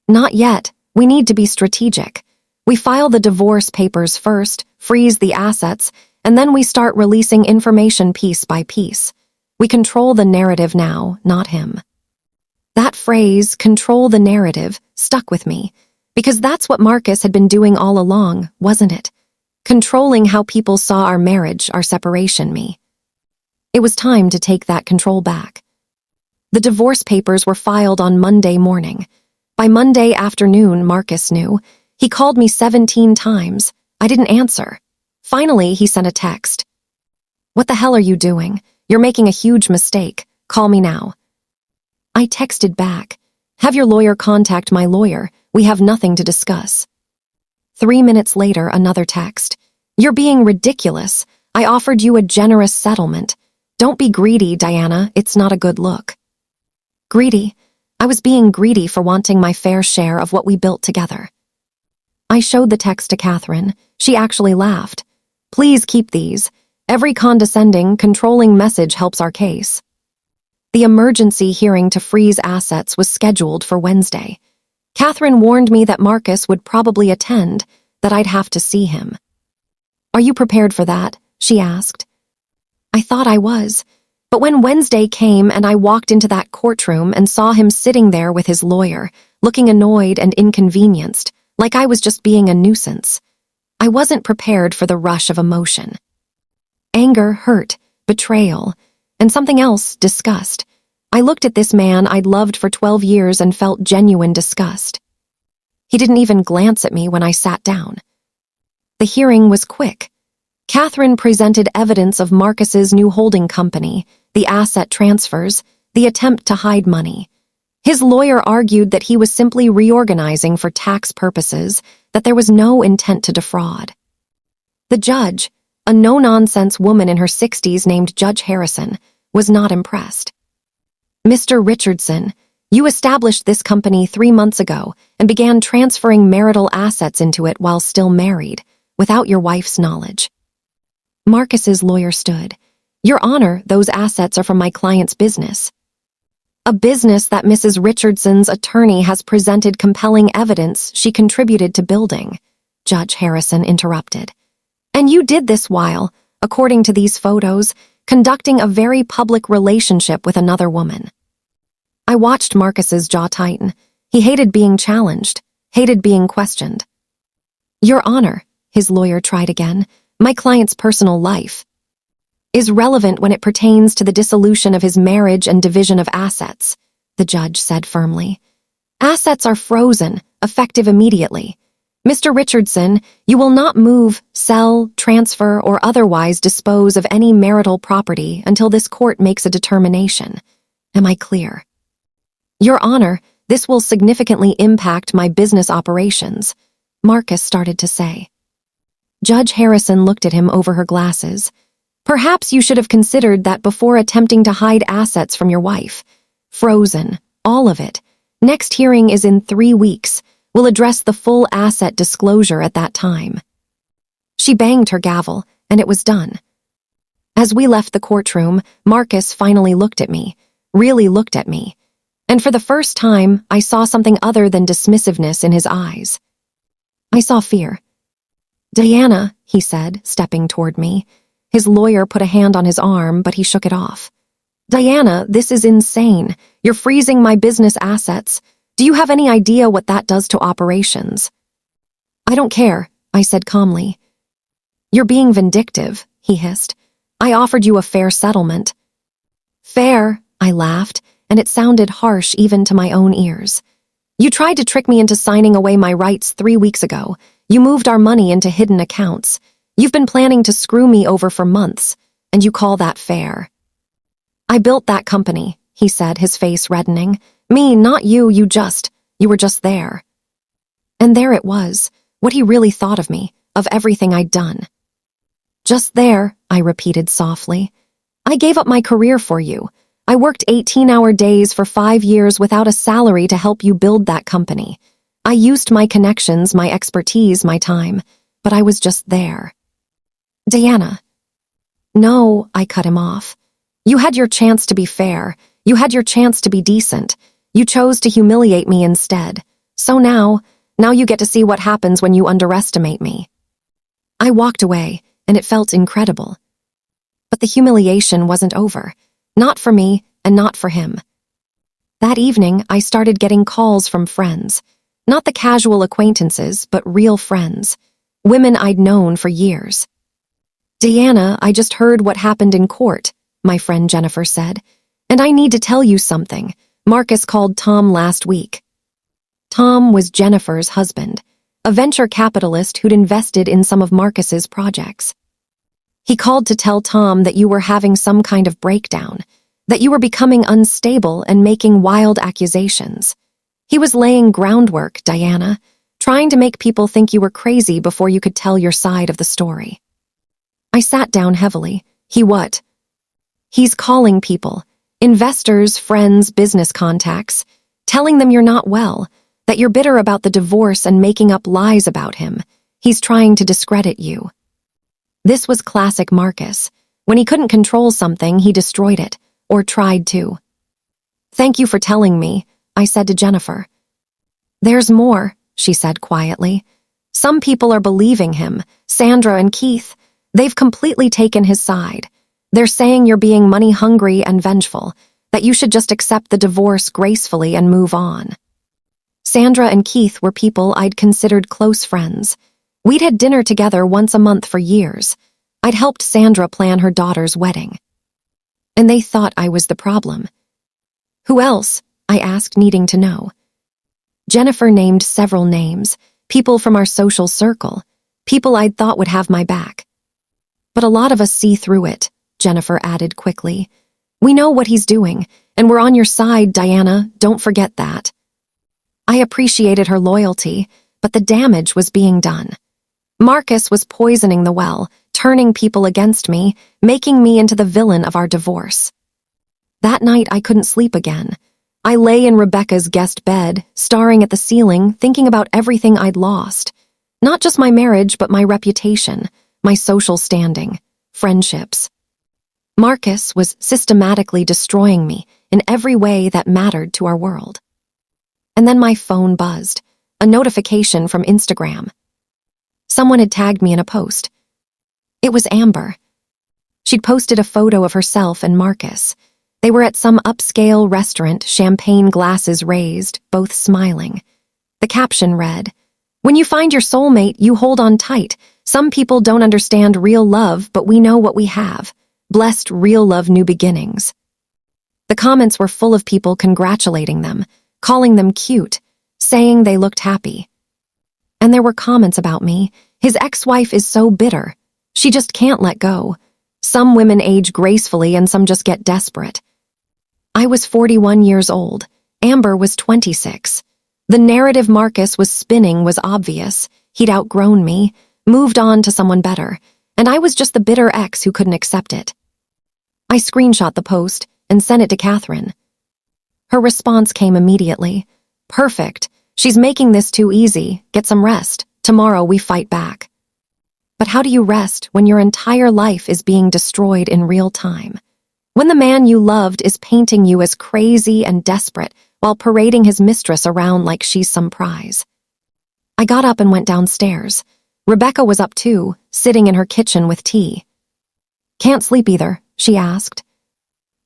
"Not yet. We need to be strategic. We file the divorce papers first, freeze the assets, and then we start releasing information piece by piece. We control the narrative now, not him." That phrase, "control the narrative," stuck with me, because that's what Marcus had been doing all along, wasn't it? Controlling how people saw our marriage, our separation, me. It was time to take that control back. The divorce papers were filed on Monday morning. By Monday afternoon, Marcus knew. He called me 17 times. I didn't answer. Finally, he sent a text. "What the hell are you doing? You're making a huge mistake. Call me now." I texted back, "Have your lawyer contact my lawyer. We have nothing to discuss." 3 minutes later, another text. "You're being ridiculous. I offered you a generous settlement. Don't be greedy, Diana. It's not a good look." Greedy? I was being greedy for wanting my fair share of what we built together. I showed the text to Catherine. She actually laughed. "Please keep these. Every condescending, controlling message helps our case." The emergency hearing to freeze assets was scheduled for Wednesday. Catherine warned me that Marcus would probably attend, that I'd have to see him. "Are you prepared for that?" she asked. I thought I was, but when Wednesday came and I walked into that courtroom and saw him sitting there with his lawyer, looking annoyed and inconvenienced, like I was just being a nuisance, I wasn't prepared for the rush of emotion. Anger, hurt, betrayal, and something else, disgust. I looked at this man I'd loved for 12 years and felt genuine disgust. He didn't even glance at me when I sat down. The hearing was quick. Catherine presented evidence of Marcus's new holding company, the asset transfers, the attempt to hide money. His lawyer argued that he was simply reorganizing for tax purposes, that there was no intent to defraud. The judge, a no-nonsense woman in her 60s named Judge Harrison, was not impressed. "Mr. Richardson, you established this company 3 months ago and began transferring marital assets into it while still married, without your wife's knowledge." Marcus's lawyer stood. "Your Honor, those assets are from my client's business." "A business that Mrs. Richardson's attorney has presented compelling evidence she contributed to building," Judge Harrison interrupted. "And you did this while, according to these photos, conducting a very public relationship with another woman." I watched Marcus's jaw tighten. He hated being challenged, hated being questioned. "Your Honor," his lawyer tried again, "my client's personal life is relevant when it pertains to the dissolution of his marriage and division of assets," the judge said firmly. "Assets are frozen, effective immediately. Mr. Richardson, you will not move, sell, transfer, or otherwise dispose of any marital property until this court makes a determination. Am I clear?" "Your Honor, This will significantly impact my business operations, Marcus started to say. Judge Harrison looked at him over her glasses. Perhaps you should have considered that before attempting to hide assets from your wife. Frozen, all of it. Next hearing is in 3 weeks. We'll address the full asset disclosure at that time. She banged her gavel, and it was done. As we left the courtroom, Marcus finally looked at me, really looked at me. And for the first time, I saw something other than dismissiveness in his eyes. I saw fear. Diana, he said, stepping toward me. His lawyer put a hand on his arm, but he shook it off. Diana, this is insane. You're freezing my business assets. Do you have any idea what that does to operations? I don't care, I said calmly. You're being vindictive, he hissed. I offered you a fair settlement. Fair, I laughed, and it sounded harsh even to my own ears. You tried to trick me into signing away my rights 3 weeks ago. You moved our money into hidden accounts. You've been planning to screw me over for months, and you call that fair. I built that company, he said, his face reddening. Me, not you, you were just there. And there it was, what he really thought of me, of everything I'd done. Just there, I repeated softly. I gave up my career for you. I worked 18-hour days for 5 years without a salary to help you build that company. I used my connections, my expertise, my time, but I was just there. Diana. No, I cut him off. You had your chance to be fair. You had your chance to be decent. You chose to humiliate me instead. So now you get to see what happens when you underestimate me. I walked away, and it felt incredible. But the humiliation wasn't over. Not for me, and not for him. That evening, I started getting calls from friends. Not the casual acquaintances, but real friends. Women I'd known for years. Diana, I just heard what happened in court, my friend Jennifer said. And I need to tell you something. Marcus called Tom last week. Tom was Jennifer's husband, a venture capitalist who'd invested in some of Marcus's projects. He called to tell Tom that you were having some kind of breakdown, that you were becoming unstable and making wild accusations. He was laying groundwork, Diana, trying to make people think you were crazy before you could tell your side of the story. I sat down heavily. He what? He's calling people, investors, friends, business contacts, telling them you're not well, that you're bitter about the divorce and making up lies about him. He's trying to discredit you. This was classic Marcus. When he couldn't control something, he destroyed it, or tried to. Thank you for telling me, I said to Jennifer. There's more, she said quietly. Some people are believing him, Sandra and Keith. They've completely taken his side. They're saying you're being money-hungry and vengeful, that you should just accept the divorce gracefully and move on. Sandra and Keith were people I'd considered close friends. We'd had dinner together once a month for years. I'd helped Sandra plan her daughter's wedding. And they thought I was the problem. Who else? I asked, needing to know. Jennifer named several names, people from our social circle, people I'd thought would have my back. But a lot of us see through it, Jennifer added quickly. We know what he's doing, and we're on your side, Diana, don't forget that. I appreciated her loyalty, but the damage was being done. Marcus was poisoning the well, turning people against me, making me into the villain of our divorce. That night I couldn't sleep again. I lay in Rebecca's guest bed, staring at the ceiling, thinking about everything I'd lost. Not just my marriage, but my reputation, my social standing, friendships. Marcus was systematically destroying me in every way that mattered to our world. And then my phone buzzed, a notification from Instagram. Someone had tagged me in a post. It was Amber. She'd posted a photo of herself and Marcus. They were at some upscale restaurant, champagne glasses raised, both smiling. The caption read, "When you find your soulmate, you hold on tight. Some people don't understand real love, but we know what we have. Blessed real love new beginnings." The comments were full of people congratulating them, calling them cute, saying they looked happy. And there were comments about me. His ex-wife is so bitter. She just can't let go. Some women age gracefully and some just get desperate. I was 41 years old, Amber was 26. The narrative Marcus was spinning was obvious. He'd outgrown me, moved on to someone better, and I was just the bitter ex who couldn't accept it. I screenshot the post and sent it to Catherine. Her response came immediately. Perfect. She's making this too easy. Get some rest. Tomorrow we fight back. But how do you rest when your entire life is being destroyed in real time? When the man you loved is painting you as crazy and desperate while parading his mistress around like she's some prize. I got up and went downstairs. Rebecca was up too, sitting in her kitchen with tea. Can't sleep either, she asked.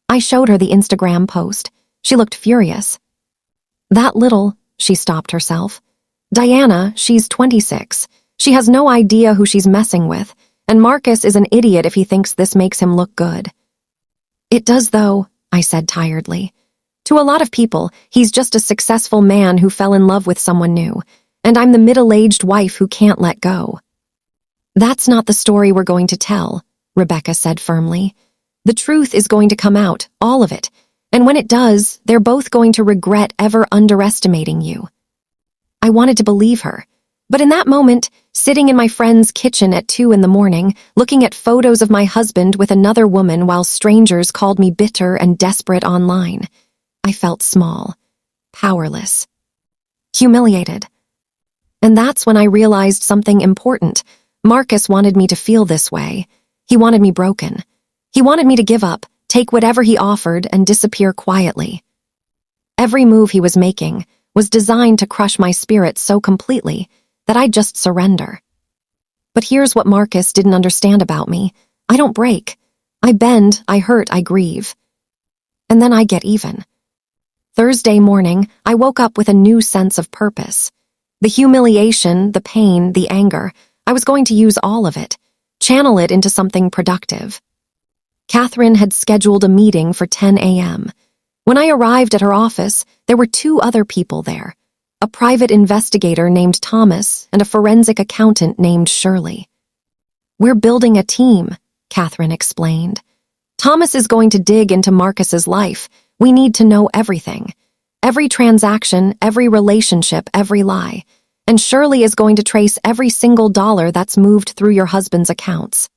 I showed her the Instagram post. She looked furious. That little, she stopped herself. Diana, she's 26. She has no idea who she's messing with, and Marcus is an idiot if he thinks this makes him look good. It does though, I said tiredly. To a lot of people, he's just a successful man who fell in love with someone new, and I'm the middle-aged wife who can't let go. That's not the story we're going to tell, Rebecca said firmly. The truth is going to come out, all of it, and when it does, they're both going to regret ever underestimating you. I wanted to believe her, but in that moment, sitting in my friend's kitchen at 2 a.m, looking at photos of my husband with another woman while strangers called me bitter and desperate online, I felt small, powerless, humiliated. And that's when I realized something important. Marcus wanted me to feel this way. He wanted me broken. He wanted me to give up, take whatever he offered, and disappear quietly. Every move he was making was designed to crush my spirit so completely that I'd just surrender. But here's what Marcus didn't understand about me. I don't break. I bend, I hurt, I grieve. And then I get even. Thursday morning, I woke up with a new sense of purpose. The humiliation, the pain, the anger, I was going to use all of it, channel it into something productive. Catherine had scheduled a meeting for 10 a.m. When I arrived at her office, there were 2 other people there, a private investigator named Thomas and a forensic accountant named Shirley. We're building a team, Catherine explained. Thomas is going to dig into Marcus's life. We need to know everything. Every transaction, every relationship, every lie. And Shirley is going to trace every single dollar that's moved through your husband's accounts.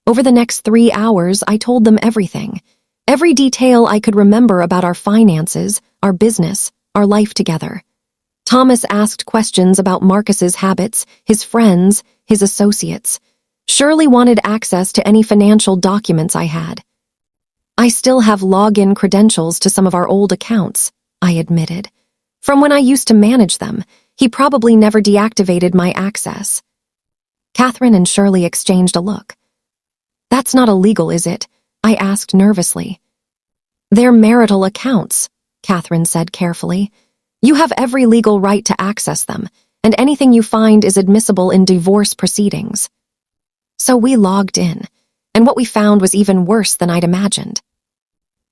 Over the next 3 hours, I told them everything. Every detail I could remember about our finances, our business, our life together. Thomas asked questions about Marcus's habits, his friends, his associates. Shirley wanted access to any financial documents I had. I still have login credentials to some of our old accounts, I admitted. From when I used to manage them, he probably never deactivated my access. Catherine and Shirley exchanged a look. That's not illegal, is it? I asked nervously. They're marital accounts, Catherine said carefully. You have every legal right to access them, and anything you find is admissible in divorce proceedings. So we logged in, and what we found was even worse than I'd imagined.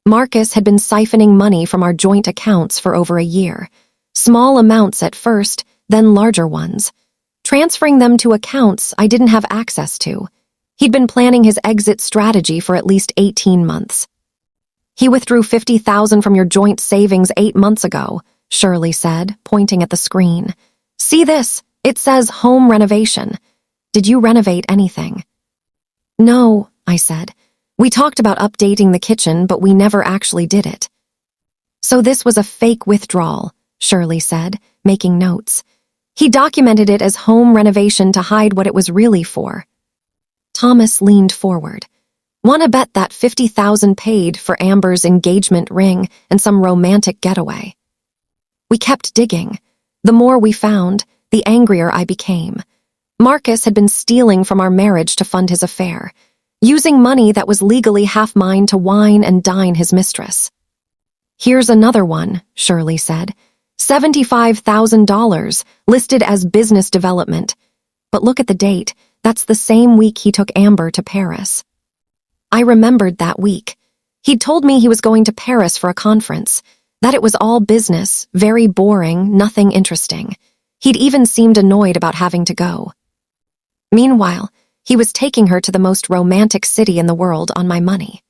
Marcus had been siphoning money from our joint accounts for over a year. Small amounts at first, then larger ones. Transferring them to accounts I didn't have access to. He'd been planning his exit strategy for at least 18 months. He withdrew $50,000 from your joint savings 8 months ago, Shirley said, pointing at the screen. See this? It says home renovation. Did you renovate anything? No, I said. We talked about updating the kitchen, but we never actually did it. So this was a fake withdrawal, Shirley said, making notes. He documented it as home renovation to hide what it was really for. Thomas leaned forward. Wanna bet that $50,000 paid for Amber's engagement ring and some romantic getaway? We kept digging. The more we found, the angrier I became. Marcus had been stealing from our marriage to fund his affair, using money that was legally half mine to wine and dine his mistress. Here's another one, Shirley said. $75,000, listed as business development. But look at the date. That's the same week he took Amber to Paris. I remembered that week. He'd told me he was going to Paris for a conference, that it was all business, very boring, nothing interesting. He'd even seemed annoyed about having to go. Meanwhile, he was taking her to the most romantic city in the world on my money.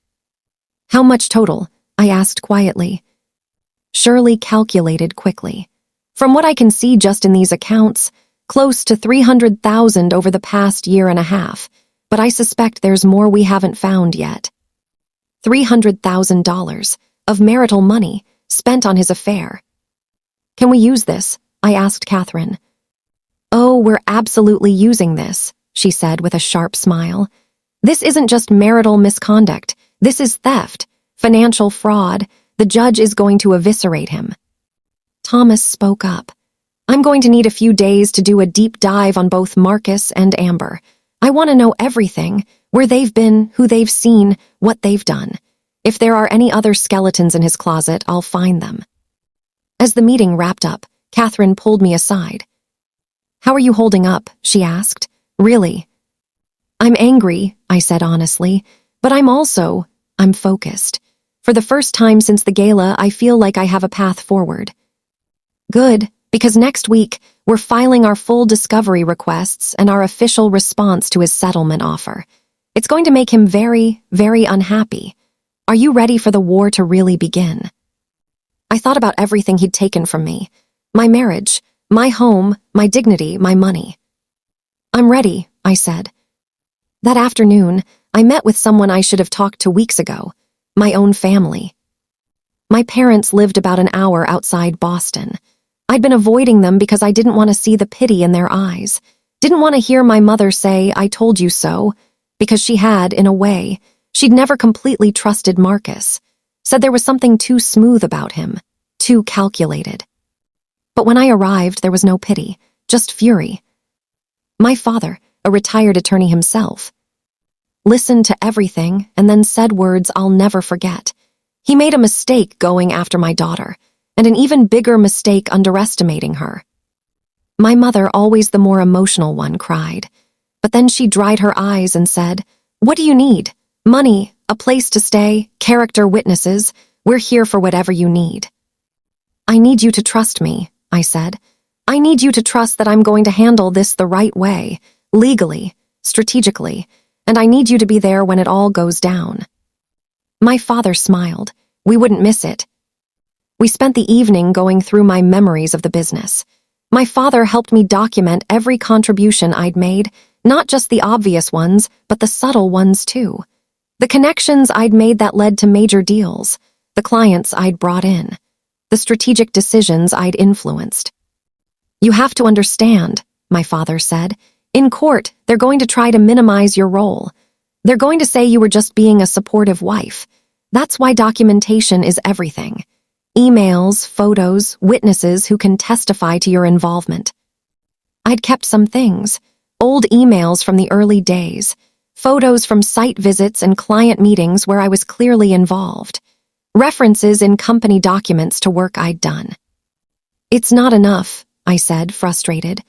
How much total? I asked quietly. Shirley calculated quickly. From what I can see just in these accounts, close to 300,000 over the past year and a half, but I suspect there's more we haven't found yet. $300,000 of marital money spent on his affair. Can we use this? I asked Catherine. Oh, we're absolutely using this, she said with a sharp smile. This isn't just marital misconduct. This is theft, financial fraud. The judge is going to eviscerate him. Thomas spoke up. I'm going to need a few days to do a deep dive on both Marcus and Amber. I want to know everything, where they've been, who they've seen, what they've done. If there are any other skeletons in his closet, I'll find them. As the meeting wrapped up, Catherine pulled me aside. How are you holding up? She asked. Really? I'm angry, I said honestly, but I'm focused. For the first time since the gala, I feel like I have a path forward. Good, because next week, we're filing our full discovery requests and our official response to his settlement offer. It's going to make him very, very unhappy. Are you ready for the war to really begin? I thought about everything he'd taken from me. My marriage, my home, my dignity, my money. I'm ready, I said. That afternoon, I met with someone I should have talked to weeks ago, my own family. My parents lived about an hour outside Boston. I'd been avoiding them because I didn't want to see the pity in their eyes, didn't want to hear my mother say, I told you so, because she had, in a way, she'd never completely trusted Marcus, said there was something too smooth about him, too calculated. But when I arrived, there was no pity, just fury. My father, a retired attorney himself, listened to everything and then said words I'll never forget. He made a mistake going after my daughter, and an even bigger mistake underestimating her. My mother, always the more emotional one, cried. But then she dried her eyes and said, What do you need? Money, a place to stay, character witnesses. We're here for whatever you need. I need you to trust me, I said. I need you to trust that I'm going to handle this the right way, legally, strategically, and I need you to be there when it all goes down. My father smiled. We wouldn't miss it. We spent the evening going through my memories of the business. My father helped me document every contribution I'd made, not just the obvious ones, but the subtle ones too. The connections I'd made that led to major deals, the clients I'd brought in, the strategic decisions I'd influenced. You have to understand, my father said. In court, they're going to try to minimize your role. They're going to say you were just being a supportive wife. That's why documentation is everything. Emails, photos, witnesses who can testify to your involvement. I'd kept some things, old emails from the early days, photos from site visits and client meetings where I was clearly involved, references in company documents to work I'd done. It's not enough, I said, frustrated.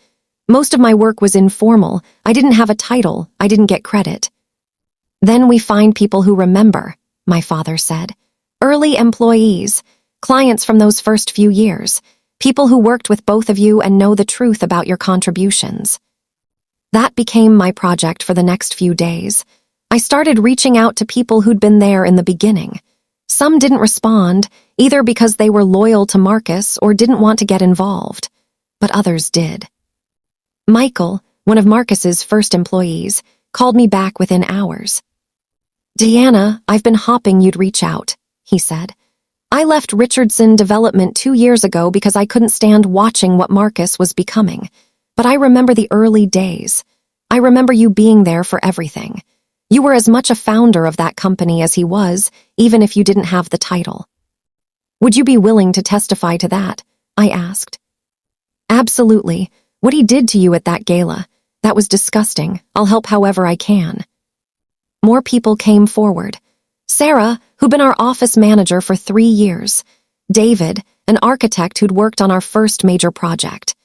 Most of my work was informal. I didn't have a title. I didn't get credit. Then we find people who remember, my father said. Early employees, clients from those first few years, people who worked with both of you and know the truth about your contributions. That became my project for the next few days. I started reaching out to people who'd been there in the beginning. Some didn't respond, either because they were loyal to Marcus or didn't want to get involved, but others did. Michael, one of Marcus's first employees, called me back within hours. Deanna, I've been hoping you'd reach out, he said. I left Richardson Development 2 years ago because I couldn't stand watching what Marcus was becoming. But I remember the early days. I remember you being there for everything. You were as much a founder of that company as he was, even if you didn't have the title. Would you be willing to testify to that? I asked. Absolutely. What he did to you at that gala, that was disgusting. I'll help however I can. More people came forward. Sarah, who'd been our office manager for 3 years. David, an architect who'd worked on our first major project.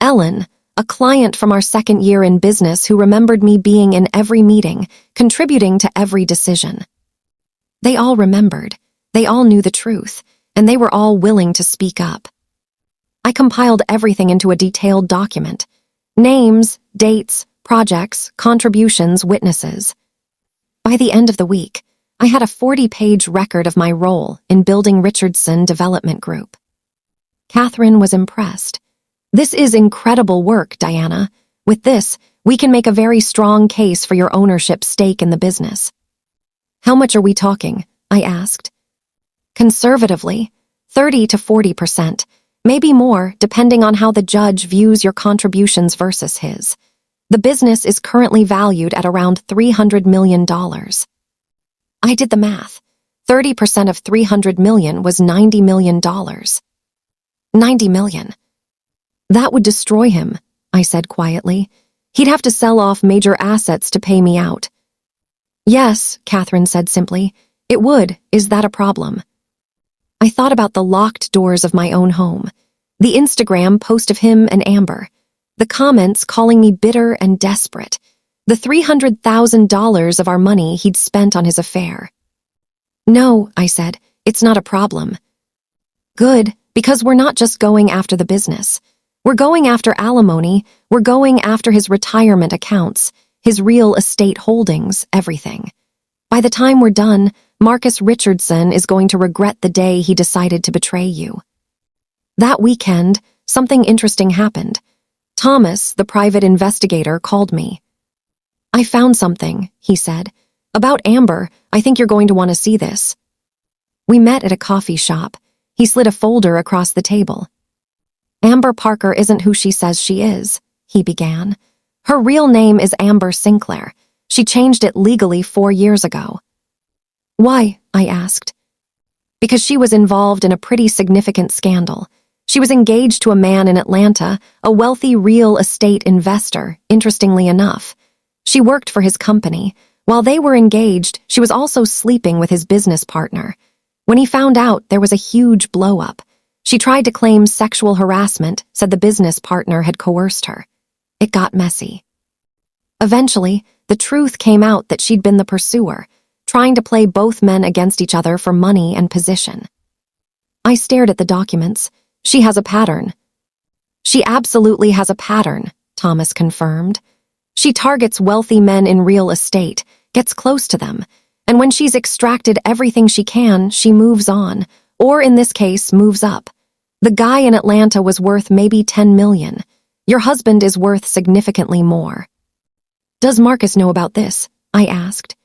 Ellen, a client from our second year in business who remembered me being in every meeting, contributing to every decision. They all remembered. They all knew the truth, and they were all willing to speak up. I compiled everything into a detailed document. Names, dates, projects, contributions, witnesses. By the end of the week, I had a 40-page record of my role in building Richardson Development Group. Catherine was impressed. "This is incredible work, Diana. With this, we can make a very strong case for your ownership stake in the business." "How much are we talking?" I asked. "Conservatively, 30 to 40%, maybe more depending on how the judge views your contributions versus his. The business is currently valued at around $300 million. I did the math. 30% of $300 million was $90 million. $90 million. That would destroy him, I said quietly. He'd have to sell off major assets to pay me out. Yes, Catherine said simply. It would. Is that a problem? I thought about the locked doors of my own home, the Instagram post of him and Amber, the comments calling me bitter and desperate, the $300,000 of our money he'd spent on his affair. No, I said, it's not a problem. Good, because we're not just going after the business. We're going after alimony, we're going after his retirement accounts, his real estate holdings, everything. By the time we're done, Marcus Richardson is going to regret the day he decided to betray you. That weekend, something interesting happened. Thomas, the private investigator, called me. I found something, he said. About Amber, I think you're going to want to see this. We met at a coffee shop. He slid a folder across the table. Amber Parker isn't who she says she is, he began. Her real name is Amber Sinclair. She changed it legally 4 years ago. Why? I asked. Because she was involved in a pretty significant scandal. She was engaged to a man in Atlanta, a wealthy real estate investor, interestingly enough. She worked for his company. While they were engaged, she was also sleeping with his business partner. When he found out, there was a huge blow-up. She tried to claim sexual harassment, said the business partner had coerced her. It got messy. Eventually, the truth came out that she'd been the pursuer, trying to play both men against each other for money and position. I stared at the documents. She has a pattern. She absolutely has a pattern, Thomas confirmed. She targets wealthy men in real estate, gets close to them, and when she's extracted everything she can, she moves on, or in this case, moves up. The guy in Atlanta was worth maybe $10 million. Your husband is worth significantly more. Does Marcus know about this? I asked.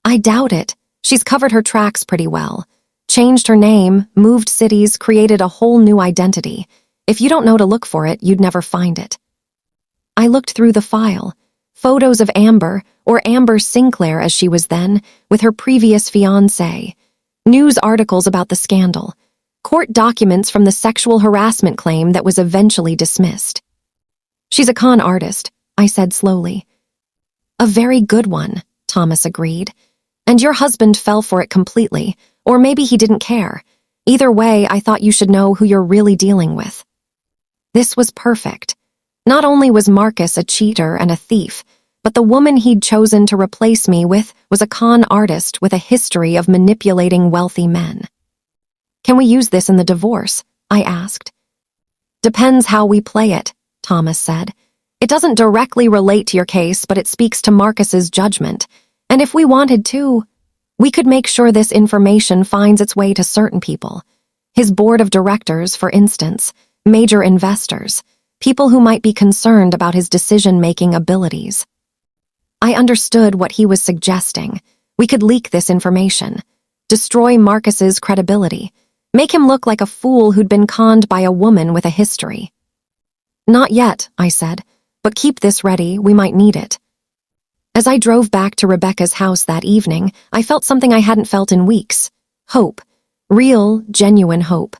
I doubt it. She's covered her tracks pretty well. Changed her name, moved cities, created a whole new identity. If you don't know to look for it, you'd never find it. I looked through the file. Photos of Amber, or Amber Sinclair as she was then, with her previous fiancé. News articles about the scandal. Court documents from the sexual harassment claim that was eventually dismissed. She's a con artist, I said slowly. A very good one, Thomas agreed. And your husband fell for it completely, or maybe he didn't care. Either way, I thought you should know who you're really dealing with. This was perfect. Not only was Marcus a cheater and a thief, but the woman he'd chosen to replace me with was a con artist with a history of manipulating wealthy men. Can we use this in the divorce? I asked. Depends how we play it, Thomas said. It doesn't directly relate to your case, but it speaks to Marcus's judgment. And if we wanted to, we could make sure this information finds its way to certain people. His board of directors, for instance, major investors, people who might be concerned about his decision-making abilities. I understood what he was suggesting. We could leak this information, destroy Marcus's credibility, make him look like a fool who'd been conned by a woman with a history. Not yet, I said, but keep this ready, we might need it. As I drove back to Rebecca's house that evening, I felt something I hadn't felt in weeks. Hope. Real, genuine hope.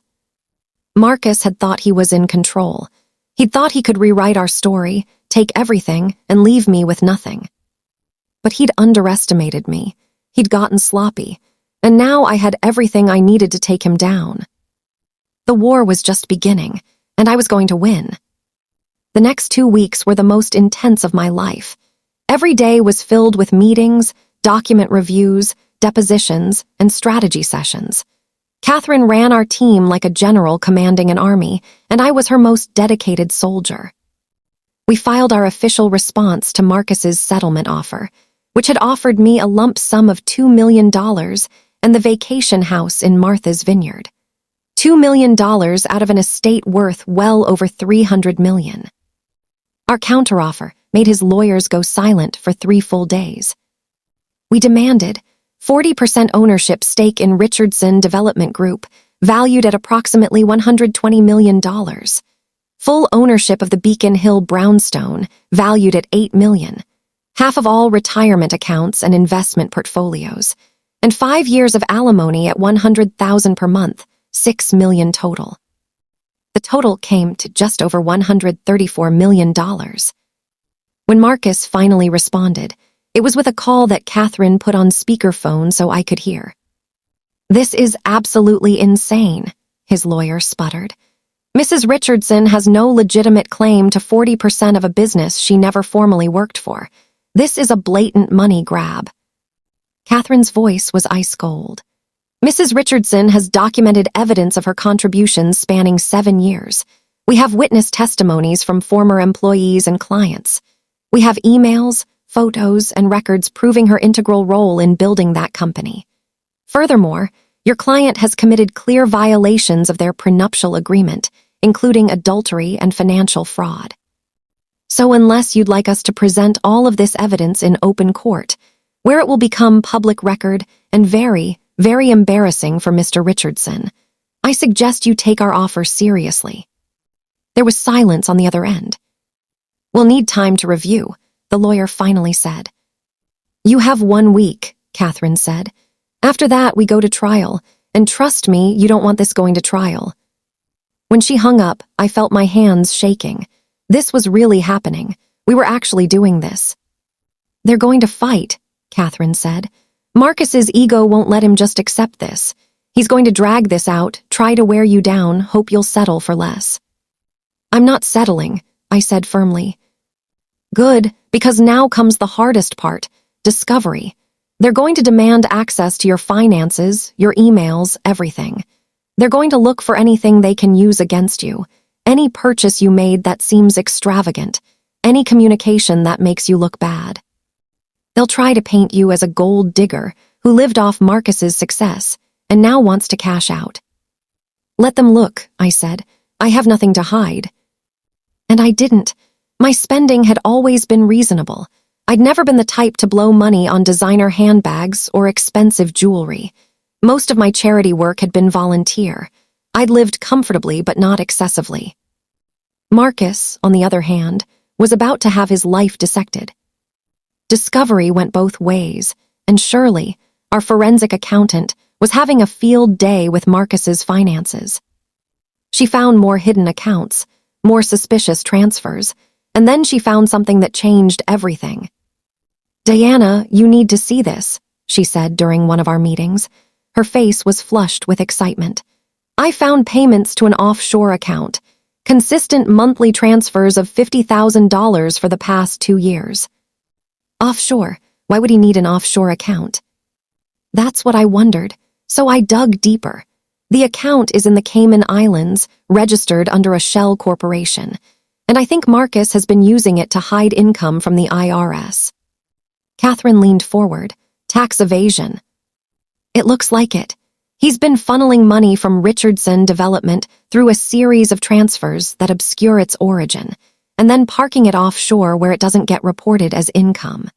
Marcus had thought he was in control. He'd thought he could rewrite our story, take everything, and leave me with nothing. But he'd underestimated me. He'd gotten sloppy. And now I had everything I needed to take him down. The war was just beginning, and I was going to win. The next 2 weeks were the most intense of my life. Every day was filled with meetings, document reviews, depositions, and strategy sessions. Catherine ran our team like a general commanding an army, and I was her most dedicated soldier. We filed our official response to Marcus's settlement offer, which had offered me a lump sum of $2 million and the vacation house in Martha's Vineyard. $2 million out of an estate worth well over $300 million. Our counteroffer made his lawyers go silent for 3 full days. We demanded 40% ownership stake in Richardson Development Group, valued at approximately $120 million. Full ownership of the Beacon Hill brownstone, valued at $8 million. Half of all retirement accounts and investment portfolios. And 5 years of alimony at $100,000 per month, $6 million total. The total came to just over $134 million. When Marcus finally responded, it was with a call that Catherine put on speakerphone so I could hear. "This is absolutely insane," his lawyer sputtered. "Mrs. Richardson has no legitimate claim to 40% of a business she never formally worked for. This is a blatant money grab." Catherine's voice was ice cold. "Mrs. Richardson has documented evidence of her contributions spanning 7 years. We have witness testimonies from former employees and clients. We have emails, photos, and records proving her integral role in building that company. Furthermore, your client has committed clear violations of their prenuptial agreement, including adultery and financial fraud. So unless you'd like us to present all of this evidence in open court, where it will become public record and very, very embarrassing for Mr. Richardson, I suggest you take our offer seriously." There was silence on the other end. "We'll need time to review," the lawyer finally said. "You have 1 week," Catherine said. "After that, we go to trial, and trust me, you don't want this going to trial." When she hung up, I felt my hands shaking. This was really happening. We were actually doing this. "They're going to fight," Catherine said. "Marcus's ego won't let him just accept this. He's going to drag this out, try to wear you down, hope you'll settle for less." "I'm not settling," I said firmly. "Good, because now comes the hardest part, discovery. They're going to demand access to your finances, your emails, everything. They're going to look for anything they can use against you, any purchase you made that seems extravagant, any communication that makes you look bad. They'll try to paint you as a gold digger who lived off Marcus's success and now wants to cash out." "Let them look," I said. "I have nothing to hide." And I didn't. My spending had always been reasonable. I'd never been the type to blow money on designer handbags or expensive jewelry. Most of my charity work had been volunteer. I'd lived comfortably but not excessively. Marcus, on the other hand, was about to have his life dissected. Discovery went both ways, and Shirley, our forensic accountant, was having a field day with Marcus's finances. She found more hidden accounts, more suspicious transfers, and then she found something that changed everything. "Diana, you need to see this," she said during one of our meetings. Her face was flushed with excitement. "I found payments to an offshore account, consistent monthly transfers of $50,000 for the past 2 years. Offshore? Why would he need an offshore account? That's what I wondered, so I dug deeper. The account is in the Cayman Islands, registered under a shell corporation, and I think Marcus has been using it to hide income from the IRS. Catherine leaned forward. Tax evasion. It looks like it. He's been funneling money from Richardson Development through a series of transfers that obscure its origin, and then parking it offshore where it doesn't get reported as income.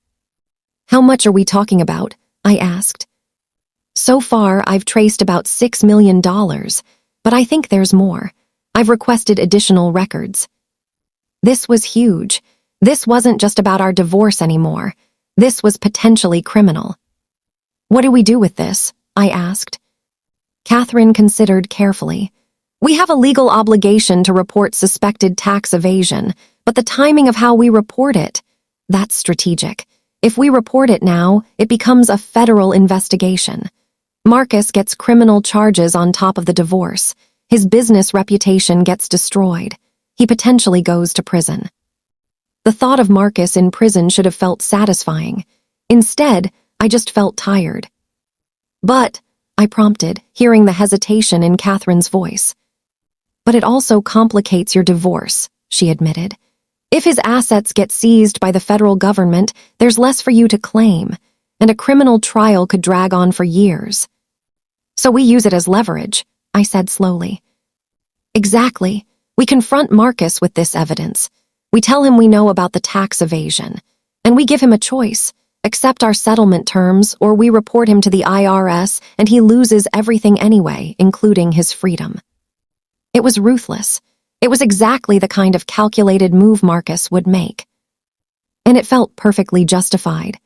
How much are we talking about? I asked. So far, I've traced about $6 million, but I think there's more. I've requested additional records. This was huge. This wasn't just about our divorce anymore. This was potentially criminal. What do we do with this? I asked. Catherine considered carefully. We have a legal obligation to report suspected tax evasion, but the timing of how we report it, that's strategic. If we report it now, it becomes a federal investigation. Marcus gets criminal charges on top of the divorce. His business reputation gets destroyed. He potentially goes to prison. The thought of Marcus in prison should have felt satisfying. Instead, I just felt tired. But, I prompted, hearing the hesitation in Catherine's voice. But it also complicates your divorce, she admitted. If his assets get seized by the federal government, there's less for you to claim, and a criminal trial could drag on for years. So we use it as leverage, I said slowly. Exactly. We confront Marcus with this evidence. We tell him we know about the tax evasion. And we give him a choice. Accept our settlement terms, or we report him to the IRS and he loses everything anyway, including his freedom. It was ruthless. It was exactly the kind of calculated move Marcus would make. And it felt perfectly justified.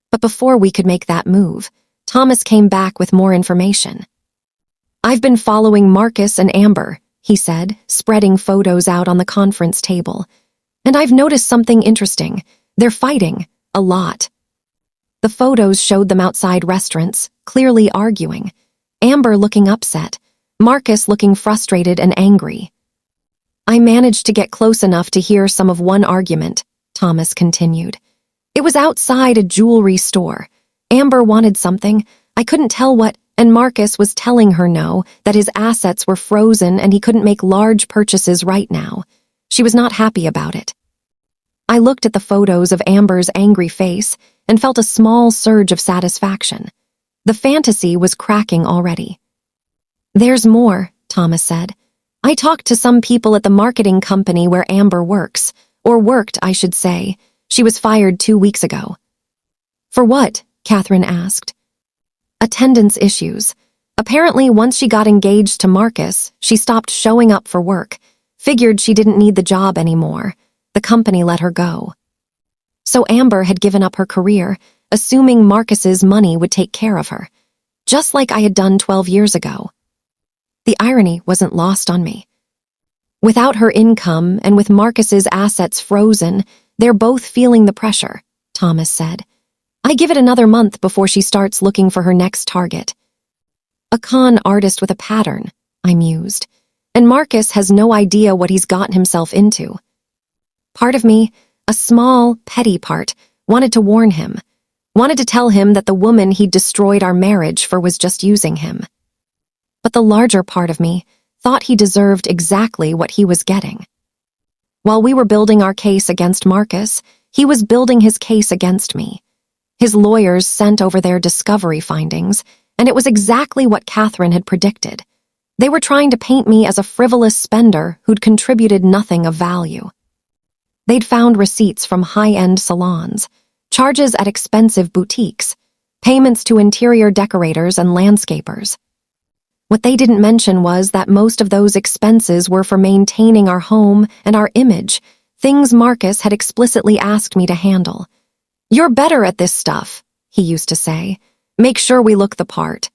But before we could make that move, Thomas came back with more information. I've been following Marcus and Amber, he said, spreading photos out on the conference table. And I've noticed something interesting. They're fighting. A lot. The photos showed them outside restaurants, clearly arguing. Amber looking upset. Marcus looking frustrated and angry. I managed to get close enough to hear some of one argument, Thomas continued. It was outside a jewelry store. Amber wanted something. I couldn't tell what, and Marcus was telling her no, that his assets were frozen and he couldn't make large purchases right now. She was not happy about it. I looked at the photos of Amber's angry face and felt a small surge of satisfaction. The fantasy was cracking already. There's more, Thomas said. I talked to some people at the marketing company where Amber works, or worked, I should say. She was fired 2 weeks ago. For what? Catherine asked. Attendance issues. Apparently, once she got engaged to Marcus, she stopped showing up for work, figured she didn't need the job anymore. The company let her go. So Amber had given up her career, assuming Marcus's money would take care of her, just like I had done 12 years ago. The irony wasn't lost on me. Without her income and with Marcus's assets frozen, they're both feeling the pressure, Thomas said. I give it another month before she starts looking for her next target. A con artist with a pattern, I mused, and Marcus has no idea what he's gotten himself into. Part of me, a small, petty part, wanted to warn him, wanted to tell him that the woman he'd destroyed our marriage for was just using him. But the larger part of me thought he deserved exactly what he was getting. While we were building our case against Marcus, he was building his case against me. His lawyers sent over their discovery findings, and it was exactly what Catherine had predicted. They were trying to paint me as a frivolous spender who'd contributed nothing of value. They'd found receipts from high-end salons, charges at expensive boutiques, payments to interior decorators and landscapers. What they didn't mention was that most of those expenses were for maintaining our home and our image, things Marcus had explicitly asked me to handle. You're better at this stuff, he used to say. Make sure we look the part.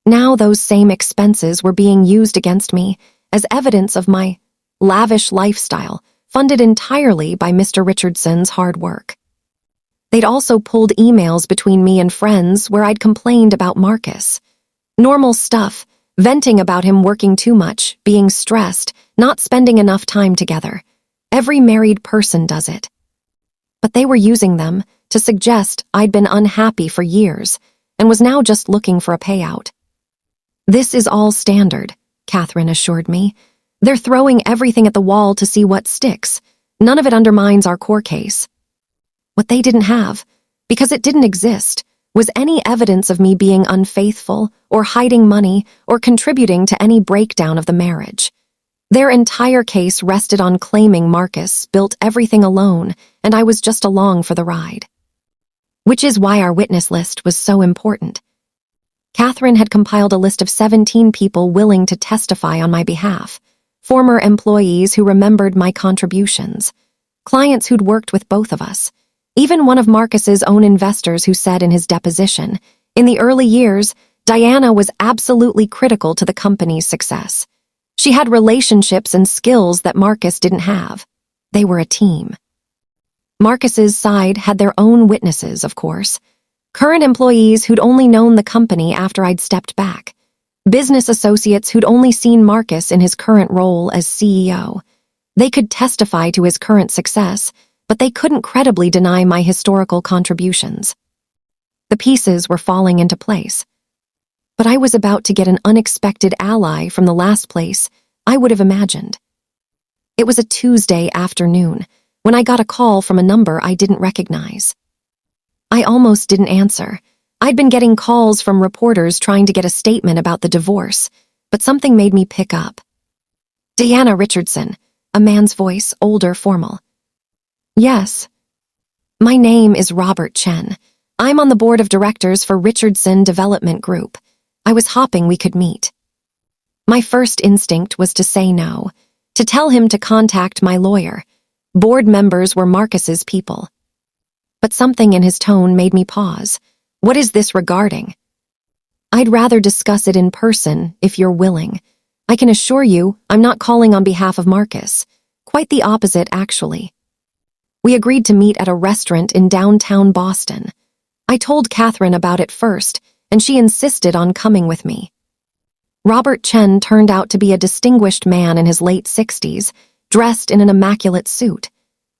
Now those same expenses were being used against me as evidence of my lavish lifestyle, funded entirely by Mr. Richardson's hard work. They'd also pulled emails between me and friends where I'd complained about Marcus. Normal stuff, venting about him working too much, being stressed, not spending enough time together. Every married person does it. But they were using them to suggest I'd been unhappy for years and was now just looking for a payout. This is all standard, Catherine assured me. They're throwing everything at the wall to see what sticks. None of it undermines our core case. What they didn't have, because it didn't exist, was any evidence of me being unfaithful or hiding money or contributing to any breakdown of the marriage. Their entire case rested on claiming Marcus built everything alone and I was just along for the ride. Which is why our witness list was so important. Catherine had compiled a list of 17 people willing to testify on my behalf, former employees who remembered my contributions, clients who'd worked with both of us, even one of Marcus's own investors who said in his deposition, in the early years, Diana was absolutely critical to the company's success. She had relationships and skills that Marcus didn't have. They were a team. Marcus's side had their own witnesses, of course. Current employees who'd only known the company after I'd stepped back. Business associates who'd only seen Marcus in his current role as CEO. They could testify to his current success, but they couldn't credibly deny my historical contributions. The pieces were falling into place. But I was about to get an unexpected ally from the last place I would have imagined. It was a Tuesday afternoon when I got a call from a number I didn't recognize. I almost didn't answer. I'd been getting calls from reporters trying to get a statement about the divorce, but something made me pick up. Diana Richardson, a man's voice, older, formal. Yes. My name is Robert Chen. I'm on the board of directors for Richardson Development Group. I was hoping we could meet. My first instinct was to say no, to tell him to contact my lawyer. Board members were Marcus's people. But something in his tone made me pause. What is this regarding? I'd rather discuss it in person, if you're willing. I can assure you, I'm not calling on behalf of Marcus. Quite the opposite, actually. We agreed to meet at a restaurant in downtown Boston. I told Catherine about it first, and she insisted on coming with me. Robert Chen turned out to be a distinguished man in his late 60s, dressed in an immaculate suit.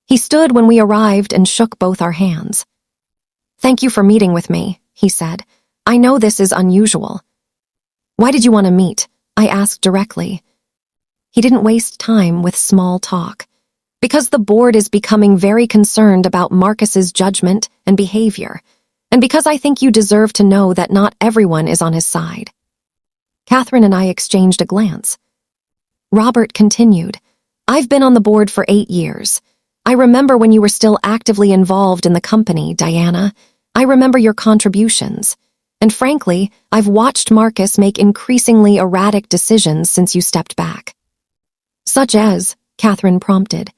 He stood when we arrived and shook both our hands. Thank you for meeting with me, he said. I know this is unusual. Why did you want to meet? I asked directly. He didn't waste time with small talk. Because the board is becoming very concerned about Marcus's judgment and behavior, and because I think you deserve to know that not everyone is on his side. Catherine and I exchanged a glance. Robert continued, I've been on the board for 8 years. I remember when you were still actively involved in the company, Diana. I remember your contributions. And frankly, I've watched Marcus make increasingly erratic decisions since you stepped back. Such as, Catherine prompted.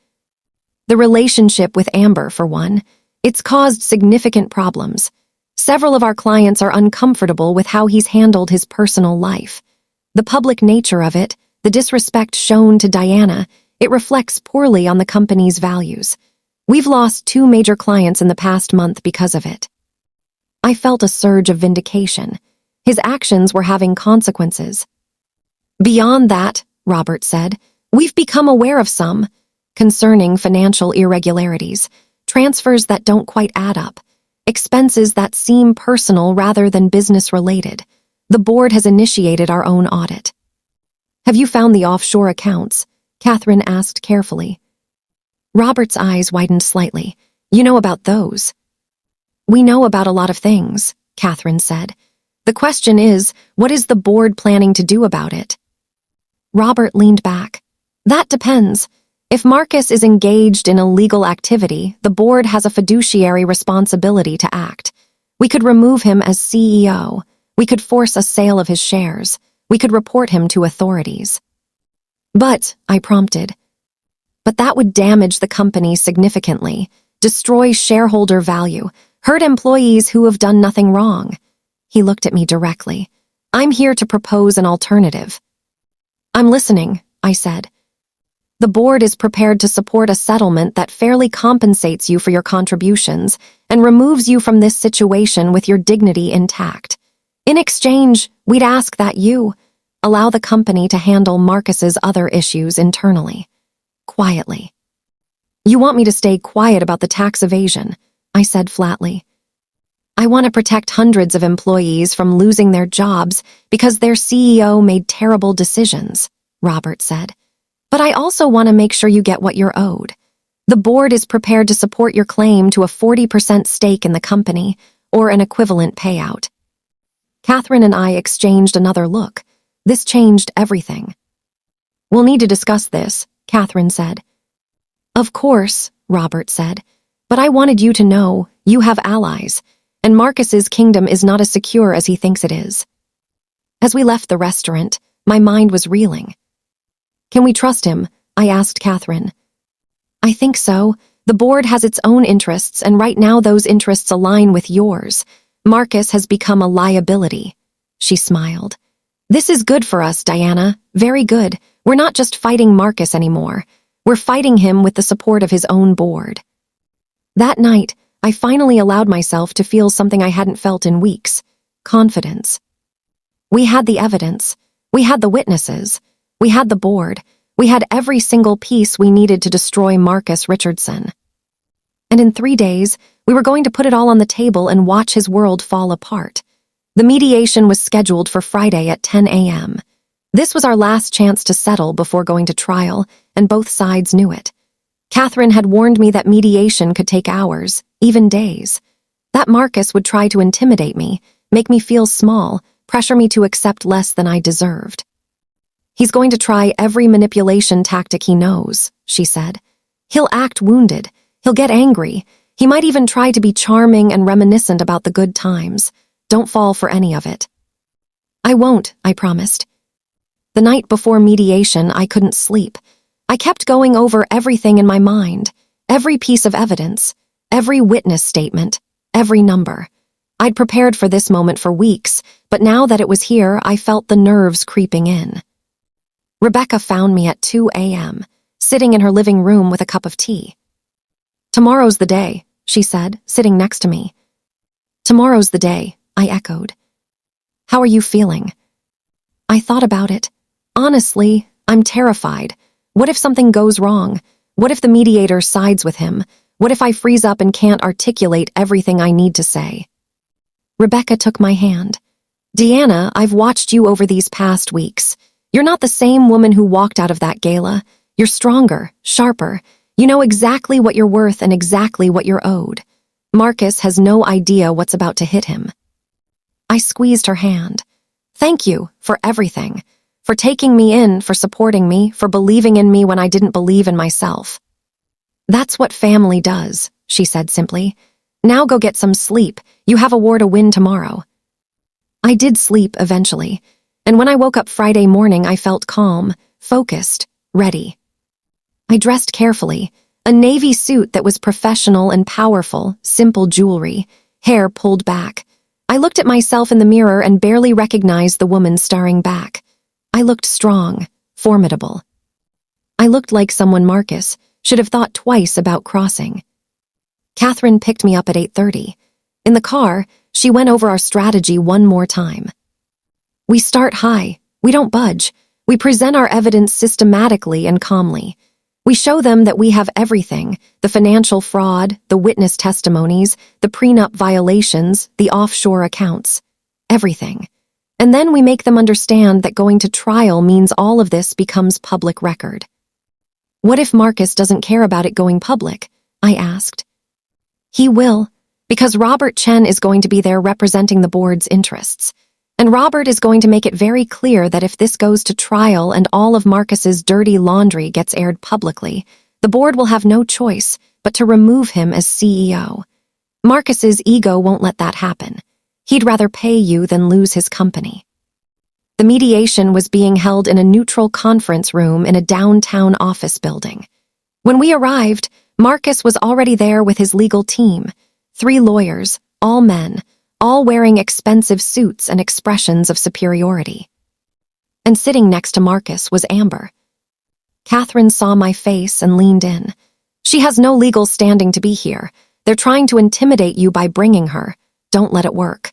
The relationship with Amber, for one. It's caused significant problems. Several of our clients are uncomfortable with how he's handled his personal life. The public nature of it, the disrespect shown to Diana, it reflects poorly on the company's values. We've lost 2 major clients in the past month because of it. I felt a surge of vindication. His actions were having consequences. Beyond that, Robert said, we've become aware of some concerning financial irregularities, transfers that don't quite add up, expenses that seem personal rather than business-related. The board has initiated our own audit. Have you found the offshore accounts? Catherine asked carefully. Robert's eyes widened slightly. You know about those? We know about a lot of things, Catherine said. The question is, what is the board planning to do about it? Robert leaned back. That depends. If Marcus is engaged in illegal activity, the board has a fiduciary responsibility to act. We could remove him as CEO. We could force a sale of his shares. We could report him to authorities. But, I prompted. But that would damage the company significantly, destroy shareholder value, hurt employees who have done nothing wrong. He looked at me directly. I'm here to propose an alternative. I'm listening, I said. The board is prepared to support a settlement that fairly compensates you for your contributions and removes you from this situation with your dignity intact. In exchange, we'd ask that you allow the company to handle Marcus's other issues internally, quietly. You want me to stay quiet about the tax evasion, I said flatly. I want to protect hundreds of employees from losing their jobs because their CEO made terrible decisions, Robert said. But I also want to make sure you get what you're owed. The board is prepared to support your claim to a 40% stake in the company or an equivalent payout. Catherine and I exchanged another look. This changed everything. We'll need to discuss this, Catherine said. Of course, Robert said, but I wanted you to know you have allies, and Marcus's kingdom is not as secure as he thinks it is. As we left the restaurant, my mind was reeling. Can we trust him? I asked Catherine. I think so. The board has its own interests, and right now those interests align with yours. Marcus has become a liability. She smiled. This is good for us, Diana. Very good. We're not just fighting Marcus anymore. We're fighting him with the support of his own board. That night, I finally allowed myself to feel something I hadn't felt in weeks. Confidence. We had the evidence. We had the witnesses. We had the board. We had every single piece we needed to destroy Marcus Richardson. And in 3 days, we were going to put it all on the table and watch his world fall apart. The mediation was scheduled for Friday at 10 a.m. This was our last chance to settle before going to trial, and both sides knew it. Catherine had warned me that mediation could take hours, even days. That Marcus would try to intimidate me, make me feel small, pressure me to accept less than I deserved. He's going to try every manipulation tactic he knows, she said. He'll act wounded. He'll get angry. He might even try to be charming and reminiscent about the good times. Don't fall for any of it. I won't, I promised. The night before mediation, I couldn't sleep. I kept going over everything in my mind, every piece of evidence, every witness statement, every number. I'd prepared for this moment for weeks, but now that it was here, I felt the nerves creeping in. Rebecca found me at 2 a.m., sitting in her living room with a cup of tea. Tomorrow's the day, she said, sitting next to me. Tomorrow's the day, I echoed. How are you feeling? I thought about it. Honestly, I'm terrified. What if something goes wrong? What if the mediator sides with him? What if I freeze up and can't articulate everything I need to say? Rebecca took my hand. Deanna, I've watched you over these past weeks. You're not the same woman who walked out of that gala. You're stronger, sharper. You know exactly what you're worth and exactly what you're owed. Marcus has no idea what's about to hit him. I squeezed her hand. Thank you for everything. For taking me in, for supporting me, for believing in me when I didn't believe in myself. That's what family does, she said simply. Now go get some sleep. You have a war to win tomorrow. I did sleep eventually, and when I woke up Friday morning, I felt calm, focused, ready. I dressed carefully, a navy suit that was professional and powerful, simple jewelry, hair pulled back. I looked at myself in the mirror and barely recognized the woman staring back. I looked strong, formidable. I looked like someone Marcus should have thought twice about crossing. Catherine picked me up at 8:30. In the car, she went over our strategy one more time. We start high. We don't budge. We present our evidence systematically and calmly. We show them that we have everything, the financial fraud, the witness testimonies, the prenup violations, the offshore accounts. Everything. And then we make them understand that going to trial means all of this becomes public record. What if Marcus doesn't care about it going public? I asked. He will, because Robert Chen is going to be there representing the board's interests. And Robert is going to make it very clear that if this goes to trial and all of Marcus's dirty laundry gets aired publicly, the board will have no choice but to remove him as CEO. Marcus's ego won't let that happen. He'd rather pay you than lose his company. The mediation was being held in a neutral conference room in a downtown office building. When we arrived, Marcus was already there with his legal team, 3 lawyers, all men, all wearing expensive suits and expressions of superiority. And sitting next to Marcus was Amber. Catherine saw my face and leaned in. She has no legal standing to be here. They're trying to intimidate you by bringing her. Don't let it work.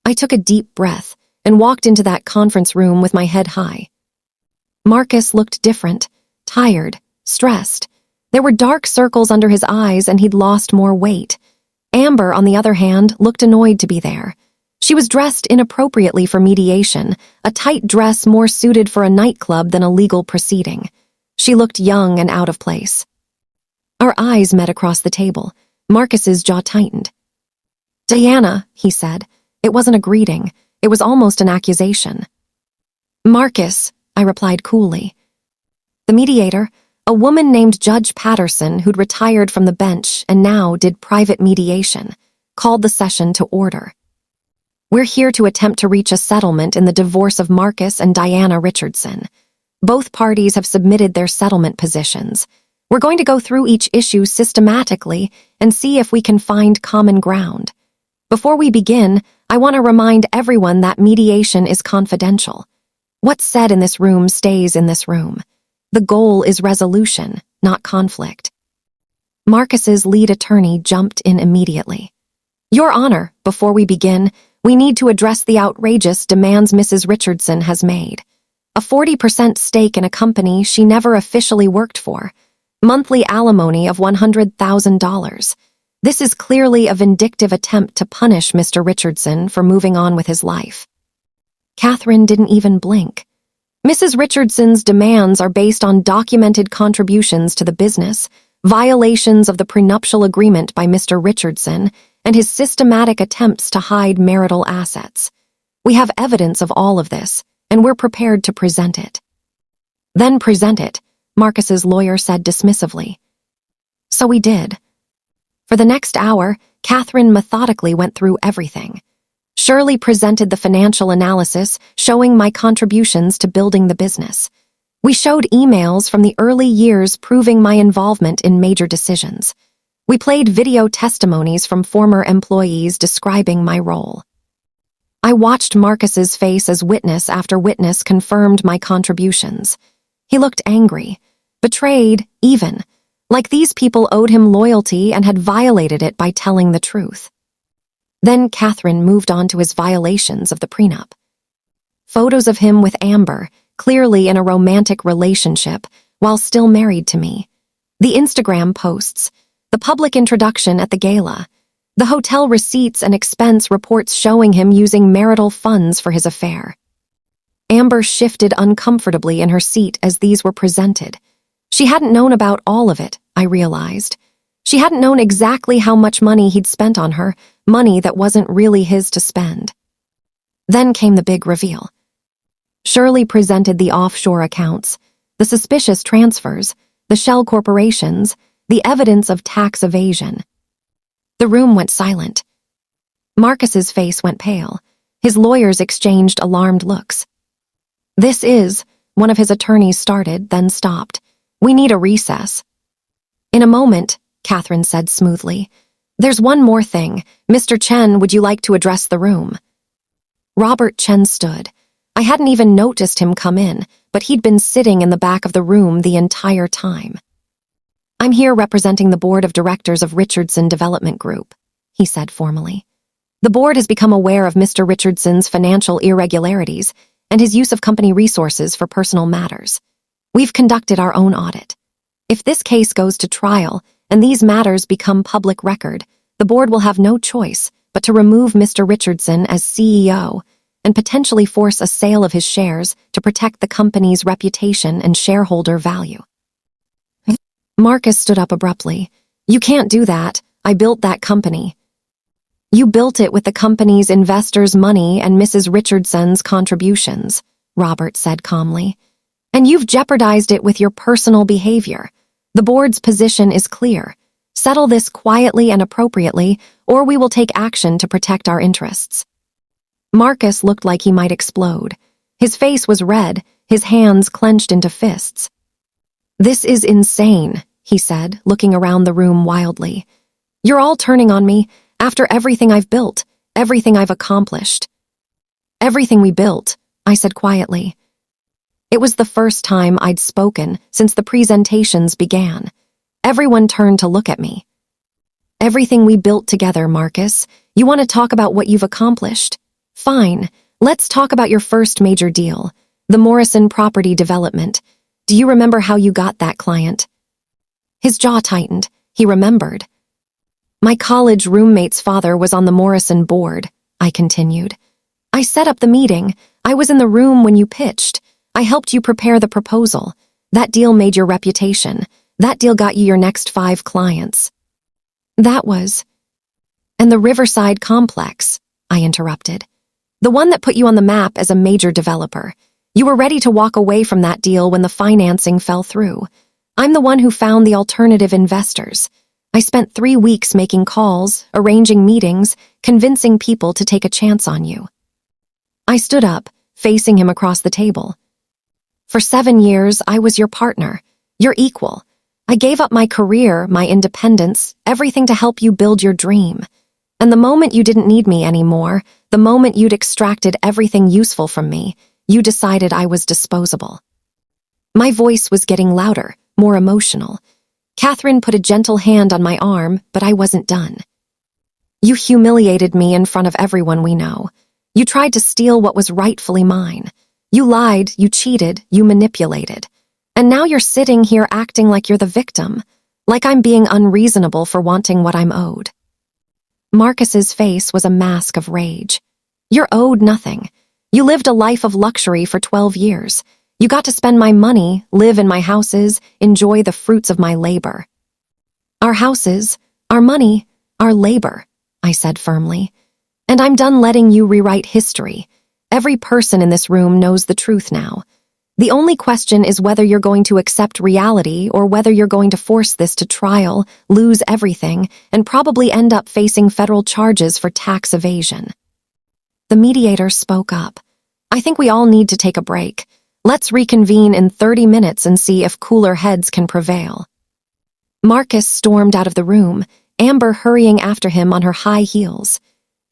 I took a deep breath and walked into that conference room with my head high. Marcus looked different, tired, stressed. There were dark circles under his eyes and he'd lost more weight. Amber, on the other hand, looked annoyed to be there. She was dressed inappropriately for mediation, a tight dress more suited for a nightclub than a legal proceeding. She looked young and out of place. Our eyes met across the table. Marcus's jaw tightened. Diana, he said. It wasn't a greeting. It was almost an accusation. Marcus, I replied coolly. The mediator, a woman named Judge Patterson who'd retired from the bench and now did private mediation, called the session to order. We're here to attempt to reach a settlement in the divorce of Marcus and Diana Richardson. Both parties have submitted their settlement positions. We're going to go through each issue systematically and see if we can find common ground. Before we begin, I want to remind everyone that mediation is confidential. What's said in this room stays in this room. The goal is resolution, not conflict. Marcus's lead attorney jumped in immediately. Your Honor, before we begin, we need to address the outrageous demands Mrs. Richardson has made. A 40% stake in a company she never officially worked for. Monthly alimony of $100,000. This is clearly a vindictive attempt to punish Mr. Richardson for moving on with his life. Catherine didn't even blink. Mrs. Richardson's demands are based on documented contributions to the business, violations of the prenuptial agreement by Mr. Richardson, and his systematic attempts to hide marital assets. We have evidence of all of this, and we're prepared to present it. Then present it, Marcus's lawyer said dismissively. So we did. For the next hour, Catherine methodically went through everything. Shirley presented the financial analysis showing my contributions to building the business. We showed emails from the early years proving my involvement in major decisions. We played video testimonies from former employees describing my role. I watched Marcus's face as witness after witness confirmed my contributions. He looked angry, betrayed, even, like these people owed him loyalty and had violated it by telling the truth. Then Catherine moved on to his violations of the prenup. Photos of him with Amber, clearly in a romantic relationship, while still married to me. The Instagram posts, the public introduction at the gala, the hotel receipts and expense reports showing him using marital funds for his affair. Amber shifted uncomfortably in her seat as these were presented. She hadn't known about all of it, I realized. She hadn't known exactly how much money he'd spent on her, money that wasn't really his to spend. Then came the big reveal. Shirley presented the offshore accounts, the suspicious transfers, the shell corporations, the evidence of tax evasion. The room went silent. Marcus's face went pale. His lawyers exchanged alarmed looks. "This is," one of his attorneys started, then stopped. "We need a recess." "In a moment," Catherine said smoothly. "There's one more thing. Mr. Chen, would you like to address the room?" Robert Chen stood. I hadn't even noticed him come in, but he'd been sitting in the back of the room the entire time. "I'm here representing the board of directors of Richardson Development Group," he said formally. "The board has become aware of Mr. Richardson's financial irregularities and his use of company resources for personal matters. We've conducted our own audit. If this case goes to trial and these matters become public record, the board will have no choice but to remove Mr. Richardson as CEO and potentially force a sale of his shares to protect the company's reputation and shareholder value." Marcus stood up abruptly. "You can't do that. I built that company." "You built it with the company's investors' money and Mrs. Richardson's contributions," Robert said calmly. "And you've jeopardized it with your personal behavior. The board's position is clear. Settle this quietly and appropriately, or we will take action to protect our interests." Marcus looked like he might explode. His face was red, his hands clenched into fists. "This is insane," he said, looking around the room wildly. "You're all turning on me after everything I've built, everything I've accomplished." "Everything we built," I said quietly. It was the first time I'd spoken since the presentations began. Everyone turned to look at me. "Everything we built together, Marcus. You want to talk about what you've accomplished? Fine, let's talk about your first major deal, the Morrison property development. Do you remember how you got that client?" His jaw tightened. He remembered. "My college roommate's father was on the Morrison board," I continued. "I set up the meeting. I was in the room when you pitched. I helped you prepare the proposal. That deal made your reputation. That deal got you your next 5 clients." "That was—" "And the Riverside complex," I interrupted. "The one that put you on the map as a major developer. You were ready to walk away from that deal when the financing fell through. I'm the one who found the alternative investors. I spent 3 weeks making calls, arranging meetings, convincing people to take a chance on you." I stood up, facing him across the table. "For 7 years, I was your partner, your equal. I gave up my career, my independence, everything to help you build your dream. And the moment you didn't need me anymore, the moment you'd extracted everything useful from me, you decided I was disposable." My voice was getting louder, more emotional. Catherine put a gentle hand on my arm, but I wasn't done. "You humiliated me in front of everyone we know. You tried to steal what was rightfully mine. You lied, you cheated, you manipulated. And now you're sitting here acting like you're the victim, like I'm being unreasonable for wanting what I'm owed." Marcus's face was a mask of rage. "You're owed nothing. You lived a life of luxury for 12 years. You got to spend my money, live in my houses, enjoy the fruits of my labor." "Our houses, our money, our labor," I said firmly. "And I'm done letting you rewrite history. Every person in this room knows the truth now. The only question is whether you're going to accept reality or whether you're going to force this to trial, lose everything, and probably end up facing federal charges for tax evasion. The mediator spoke up. I think we all need to take a break. Let's reconvene in 30 minutes and see if cooler heads can prevail. Marcus stormed out of the room, Amber hurrying after him on her high heels.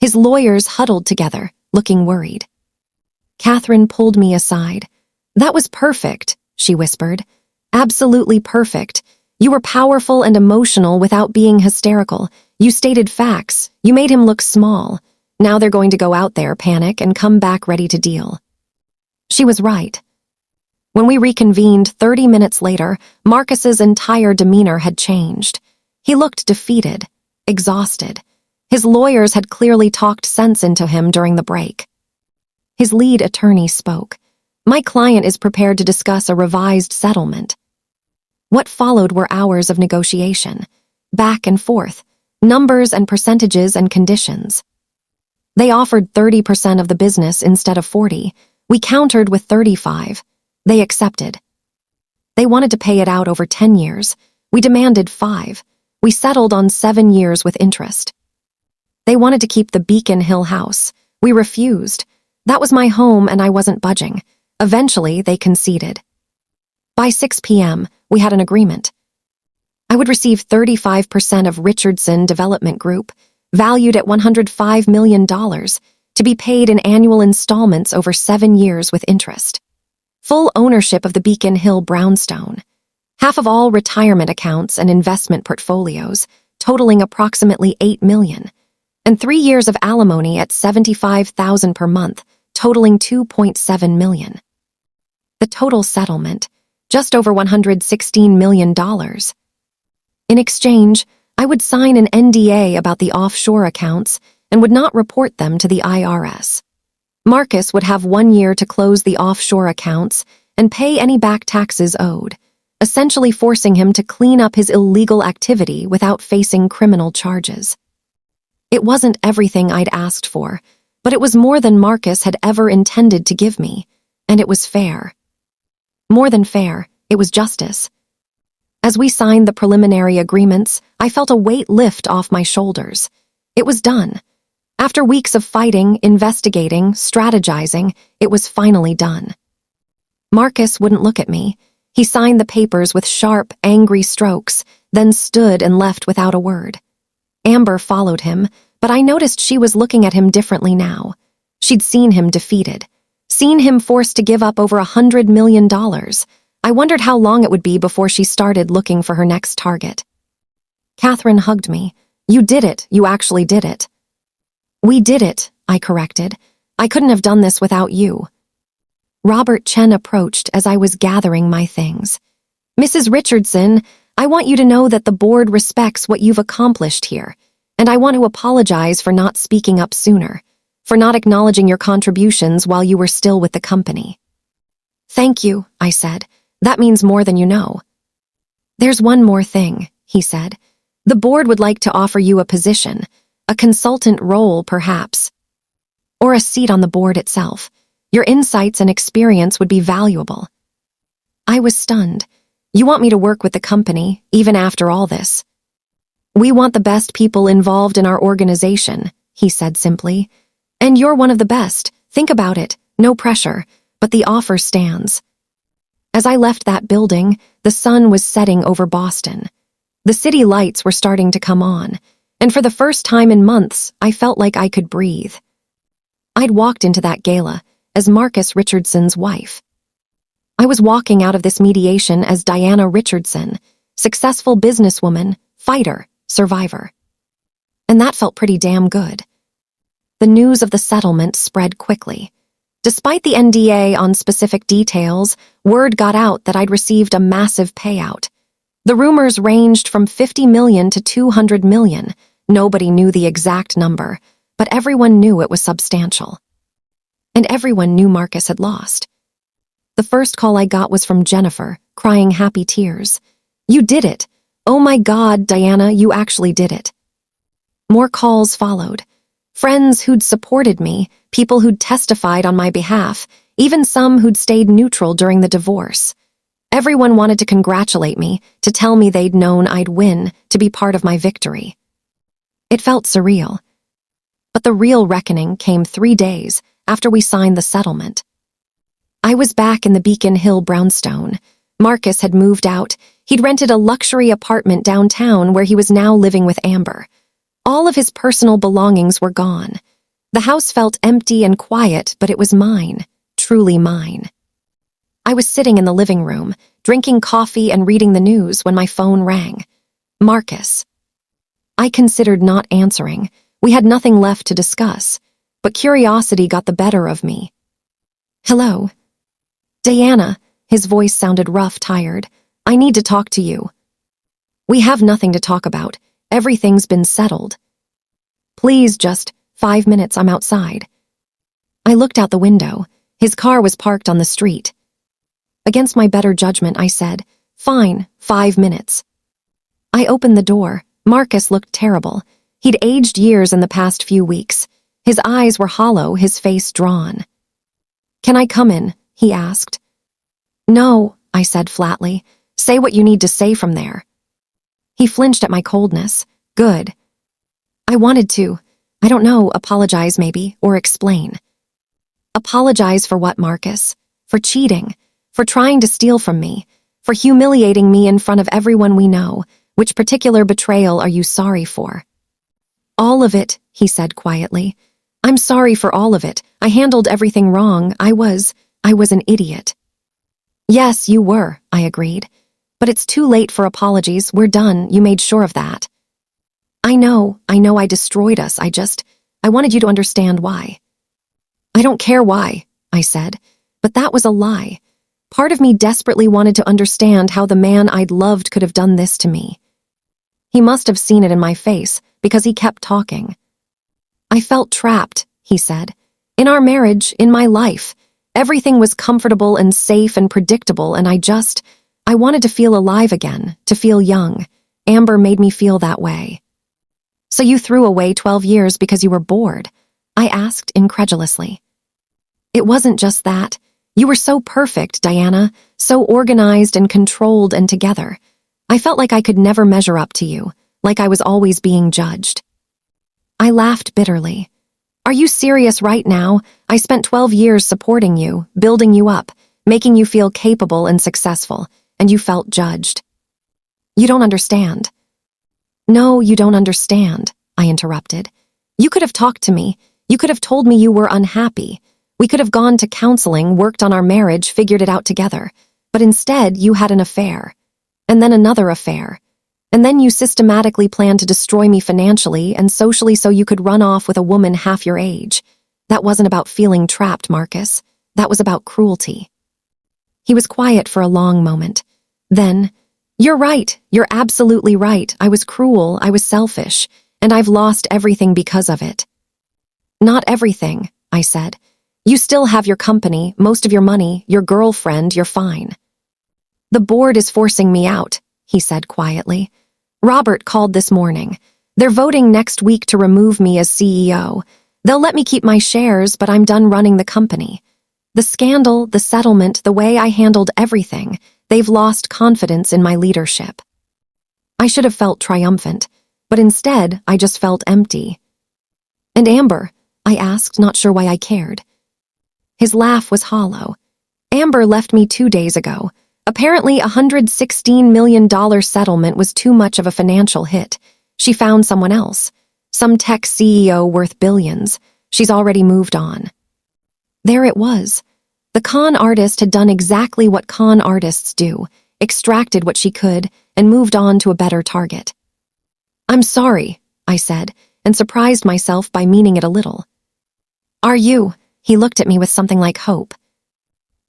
His lawyers huddled together, looking worried. Catherine pulled me aside. That was perfect, she whispered. Absolutely perfect. You were powerful and emotional without being hysterical. You stated facts. You made him look small. Now they're going to go out there, panic, and come back ready to deal. She was right. When we reconvened 30 minutes later, Marcus's entire demeanor had changed. He looked defeated, exhausted. His lawyers had clearly talked sense into him during the break. His lead attorney spoke. My client is prepared to discuss a revised settlement. What followed were hours of negotiation, back and forth, numbers and percentages and conditions. They offered 30% of the business instead of 40%. We countered with 35%. They accepted. They wanted to pay it out over 10 years. We demanded 5. We settled on 7 years with interest. They wanted to keep the Beacon Hill house. We refused. That was my home and I wasn't budging. Eventually, they conceded. By 6 p.m., we had an agreement. I would receive 35% of Richardson Development Group, valued at $105 million, to be paid in annual installments over 7 years with interest. Full ownership of the Beacon Hill brownstone. Half of all retirement accounts and investment portfolios, totaling approximately $8 million. And 3 years of alimony at $75,000 per month, totaling $2.7 million. The total settlement, just over $116 million. In exchange, I would sign an NDA about the offshore accounts and would not report them to the IRS. Marcus would have 1 year to close the offshore accounts and pay any back taxes owed, essentially forcing him to clean up his illegal activity without facing criminal charges. It wasn't everything I'd asked for, but it was more than Marcus had ever intended to give me, and it was fair. More than fair, it was justice. As we signed the preliminary agreements, I felt a weight lift off my shoulders. It was done. After weeks of fighting, investigating, strategizing, it was finally done. Marcus wouldn't look at me. He signed the papers with sharp, angry strokes, then stood and left without a word. Amber followed him, but I noticed she was looking at him differently now. She'd seen him defeated, seen him forced to give up over $100 million. I wondered how long it would be before she started looking for her next target. Catherine hugged me. You did it. You actually did it. We did it, I corrected. I couldn't have done this without you. Robert Chen approached as I was gathering my things. Mrs. Richardson, I want you to know that the board respects what you've accomplished here, and I want to apologize for not speaking up sooner, for not acknowledging your contributions while you were still with the company. Thank you, I said. That means more than you know. There's one more thing, he said. The board would like to offer you a position, a consultant role perhaps, or a seat on the board itself. Your insights and experience would be valuable. I was stunned. You want me to work with the company, even after all this? We want the best people involved in our organization, he said simply. And you're one of the best. Think about it. No pressure, but the offer stands. As I left that building, the sun was setting over Boston. The city lights were starting to come on, and for the first time in months, I felt like I could breathe. I'd walked into that gala as Marcus Richardson's wife. I was walking out of this mediation as Diana Richardson, successful businesswoman, fighter, survivor. And that felt pretty damn good. The news of the settlement spread quickly. Despite the NDA on specific details, word got out that I'd received a massive payout. The rumors ranged from $50 million to $200 million. Nobody knew the exact number, but everyone knew it was substantial. And everyone knew Marcus had lost. The first call I got was from Jennifer, crying happy tears. You did it. Oh my God, Diana, you actually did it. More calls followed. Friends who'd supported me, people who'd testified on my behalf, even some who'd stayed neutral during the divorce. Everyone wanted to congratulate me, to tell me they'd known I'd win, to be part of my victory. It felt surreal. But the real reckoning came 3 days after we signed the settlement. I was back in the Beacon Hill brownstone. Marcus had moved out. He'd rented a luxury apartment downtown where he was now living with Amber. All of his personal belongings were gone. The house felt empty and quiet, but it was mine, truly mine. I was sitting in the living room, drinking coffee and reading the news when my phone rang. Marcus. I considered not answering. We had nothing left to discuss, but curiosity got the better of me. Hello. Diana, his voice sounded rough, tired. I need to talk to you. We have nothing to talk about. Everything's been settled. Please, just 5 minutes, I'm outside. I looked out the window. His car was parked on the street. Against my better judgment, I said, Fine, 5 minutes. I opened the door. Marcus looked terrible. He'd aged years in the past few weeks. His eyes were hollow, his face drawn. Can I come in? He asked. No, I said flatly. Say what you need to say from there. He flinched at my coldness. Good. I wanted to, I don't know, apologize maybe, or explain. Apologize for what, Marcus? For cheating, for trying to steal from me, for humiliating me in front of everyone we know. Which particular betrayal are you sorry for? All of it, he said quietly. I'm sorry for all of it. I handled everything wrong. I was an idiot. Yes, you were, I agreed. But it's too late for apologies. We're done. You made sure of that. I know I destroyed us. I wanted you to understand why. I don't care why, I said, but that was a lie. Part of me desperately wanted to understand how the man I'd loved could have done this to me. He must have seen it in my face, because he kept talking. I felt trapped, he said. In our marriage, in my life. Everything was comfortable and safe and predictable, and I wanted to feel alive again, to feel young. Amber made me feel that way. So you threw away 12 years because you were bored? I asked incredulously. It wasn't just that. You were so perfect, Diana, so organized and controlled and together. I felt like I could never measure up to you, like I was always being judged. I laughed bitterly. Are you serious right now? I spent 12 years supporting you, building you up, making you feel capable and successful, and you felt judged. You don't understand. No, you don't understand, I interrupted. You could have talked to me. You could have told me you were unhappy. We could have gone to counseling, worked on our marriage, figured it out together. But instead, you had an affair. And then another affair. And then you systematically planned to destroy me financially and socially so you could run off with a woman half your age. That wasn't about feeling trapped, Marcus. That was about cruelty. He was quiet for a long moment. Then, you're right. You're absolutely right. I was cruel. I was selfish. And I've lost everything because of it. Not everything, I said. You still have your company, most of your money, your girlfriend, you're fine. The board is forcing me out, he said quietly. Robert called this morning. They're voting next week to remove me as CEO. They'll let me keep my shares, but I'm done running the company. The scandal, the settlement, the way I handled everything, they've lost confidence in my leadership. I should have felt triumphant, but instead I just felt empty. And Amber? I asked, not sure why I cared. His laugh was hollow. Amber left me 2 days ago. Apparently, a $116 million settlement was too much of a financial hit. She found someone else. Some tech CEO worth billions. She's already moved on. There it was. The con artist had done exactly what con artists do, extracted what she could, and moved on to a better target. I'm sorry, I said, and surprised myself by meaning it a little. Are you? He looked at me with something like hope.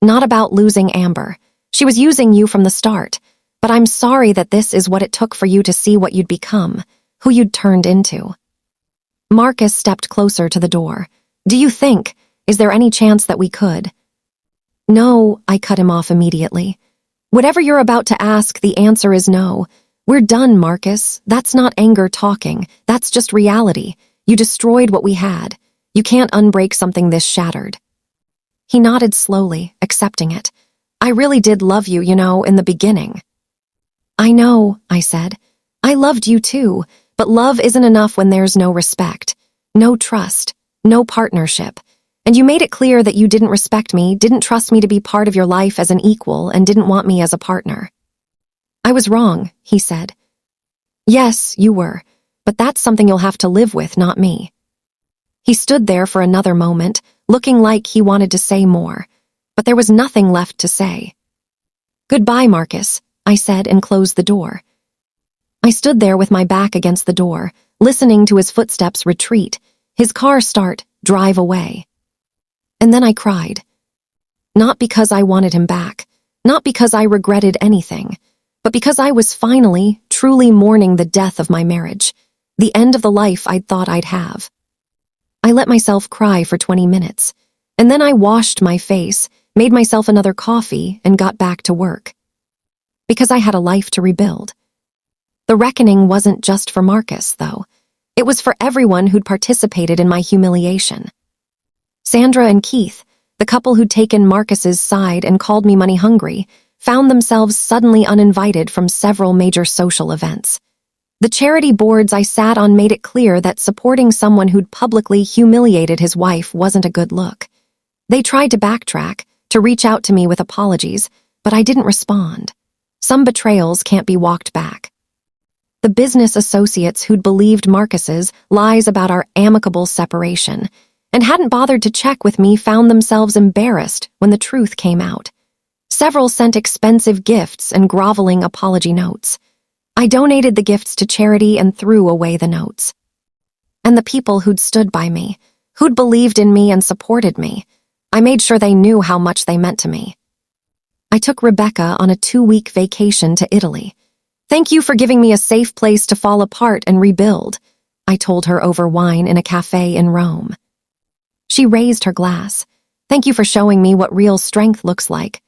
Not about losing Amber. She was using you from the start, but I'm sorry that this is what it took for you to see what you'd become, who you'd turned into. Marcus stepped closer to the door. Do you think, is there any chance that we could? No, I cut him off immediately. Whatever you're about to ask, the answer is no. We're done, Marcus. That's not anger talking. That's just reality. You destroyed what we had. You can't unbreak something this shattered. He nodded slowly, accepting it. I really did love you, in the beginning. I know, I said. I loved you too, but love isn't enough when there's no respect, no trust, no partnership. And you made it clear that you didn't respect me, didn't trust me to be part of your life as an equal, and didn't want me as a partner. I was wrong, he said. Yes, you were, but that's something you'll have to live with, not me. He stood there for another moment, looking like he wanted to say more, but there was nothing left to say. Goodbye, Marcus, I said and closed the door. I stood there with my back against the door, listening to his footsteps retreat, his car start, drive away. And then I cried. Not because I wanted him back, not because I regretted anything, but because I was finally, truly mourning the death of my marriage, the end of the life I'd thought I'd have. I let myself cry for 20 minutes, and then I washed my face, made myself another coffee, and got back to work. Because I had a life to rebuild. The reckoning wasn't just for Marcus, though. It was for everyone who'd participated in my humiliation. Sandra and Keith, the couple who'd taken Marcus's side and called me money-hungry, found themselves suddenly uninvited from several major social events. The charity boards I sat on made it clear that supporting someone who'd publicly humiliated his wife wasn't a good look. They tried to backtrack, to reach out to me with apologies, but I didn't respond. Some betrayals can't be walked back. The business associates who'd believed Marcus's lies about our amicable separation and hadn't bothered to check with me found themselves embarrassed when the truth came out. Several sent expensive gifts and groveling apology notes. I donated the gifts to charity and threw away the notes. And the people who'd stood by me, who'd believed in me and supported me, I made sure they knew how much they meant to me. I took Rebecca on a 2-week vacation to Italy. Thank you for giving me a safe place to fall apart and rebuild, I told her over wine in a cafe in Rome. She raised her glass. Thank you for showing me what real strength looks like.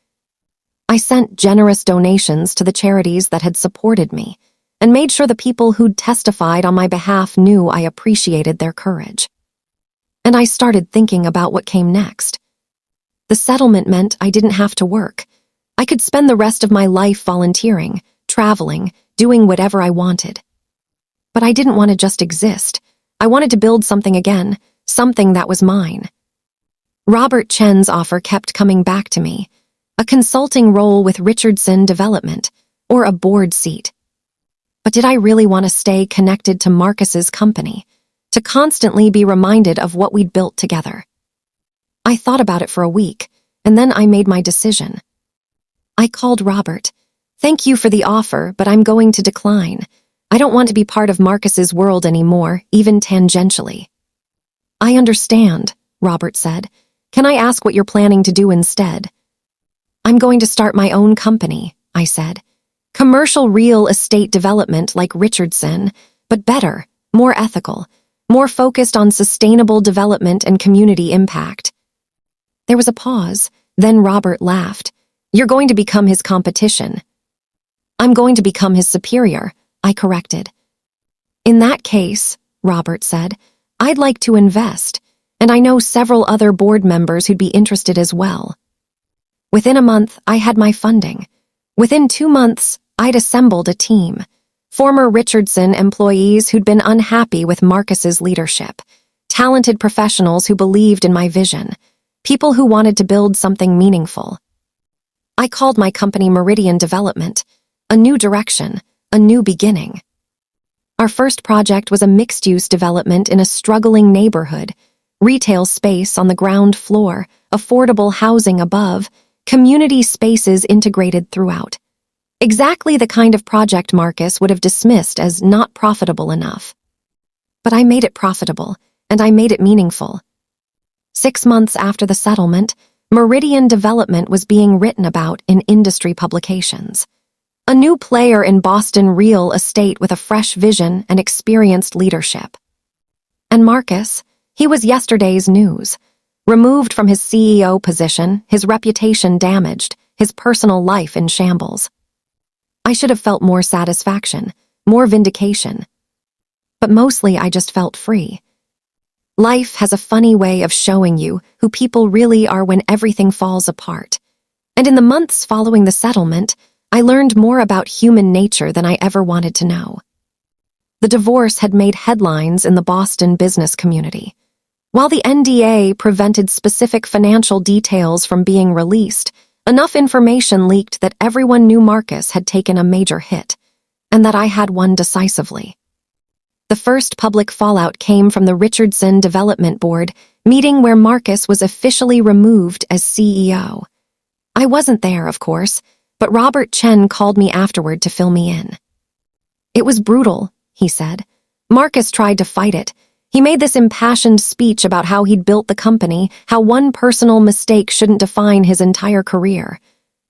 I sent generous donations to the charities that had supported me and made sure the people who'd testified on my behalf knew I appreciated their courage. And I started thinking about what came next. The settlement meant I didn't have to work. I could spend the rest of my life volunteering, traveling, doing whatever I wanted. But I didn't want to just exist. I wanted to build something again, something that was mine. Robert Chen's offer kept coming back to me. A consulting role with Richardson Development, or a board seat. But did I really want to stay connected to Marcus's company, to constantly be reminded of what we'd built together? I thought about it for a week, and then I made my decision. I called Robert. Thank you for the offer, but I'm going to decline. I don't want to be part of Marcus's world anymore, even tangentially. I understand, Robert said. Can I ask what you're planning to do instead? I'm going to start my own company, I said. Commercial real estate development like Richardson, but better, more ethical, more focused on sustainable development and community impact. There was a pause, then Robert laughed. You're going to become his competition. I'm going to become his superior, I corrected. In that case, Robert said, I'd like to invest, and I know several other board members who'd be interested as well. Within a month, I had my funding. Within 2 months, I'd assembled a team. Former Richardson employees who'd been unhappy with Marcus's leadership. Talented professionals who believed in my vision. People who wanted to build something meaningful. I called my company Meridian Development. A new direction, a new beginning. Our first project was a mixed-use development in a struggling neighborhood. Retail space on the ground floor, affordable housing above, community spaces integrated throughout. Exactly the kind of project Marcus would have dismissed as not profitable enough. But I made it profitable, and I made it meaningful. 6 months after the settlement, Meridian Development was being written about in industry publications. A new player in Boston real estate with a fresh vision and experienced leadership. And Marcus, he was yesterday's news. Removed from his CEO position, his reputation damaged, his personal life in shambles. I should have felt more satisfaction, more vindication. But mostly I just felt free. Life has a funny way of showing you who people really are when everything falls apart. And in the months following the settlement, I learned more about human nature than I ever wanted to know. The divorce had made headlines in the Boston business community. While the NDA prevented specific financial details from being released, enough information leaked that everyone knew Marcus had taken a major hit, and that I had won decisively. The first public fallout came from the Richardson Development Board meeting where Marcus was officially removed as CEO. I wasn't there, of course, but Robert Chen called me afterward to fill me in. "It was brutal," he said. "Marcus tried to fight it. He made this impassioned speech about how he'd built the company, how one personal mistake shouldn't define his entire career.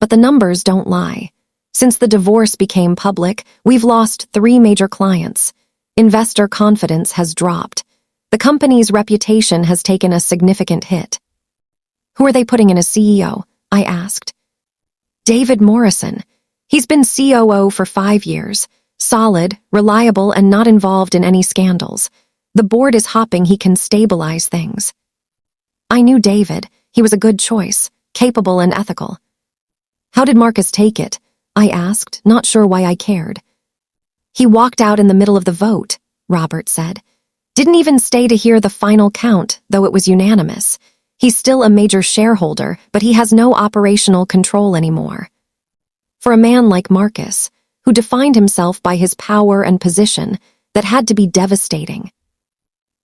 But the numbers don't lie. Since the divorce became public, we've lost 3 major clients. Investor confidence has dropped. The company's reputation has taken a significant hit." "Who are they putting in as CEO?" I asked. "David Morrison. He's been COO for 5 years. Solid, reliable, and not involved in any scandals. The board is hoping he can stabilize things." I knew David. He was a good choice, capable and ethical. "How did Marcus take it?" I asked, not sure why I cared. "He walked out in the middle of the vote," Robert said. "Didn't even stay to hear the final count, though it was unanimous. He's still a major shareholder, but he has no operational control anymore." For a man like Marcus, who defined himself by his power and position, that had to be devastating.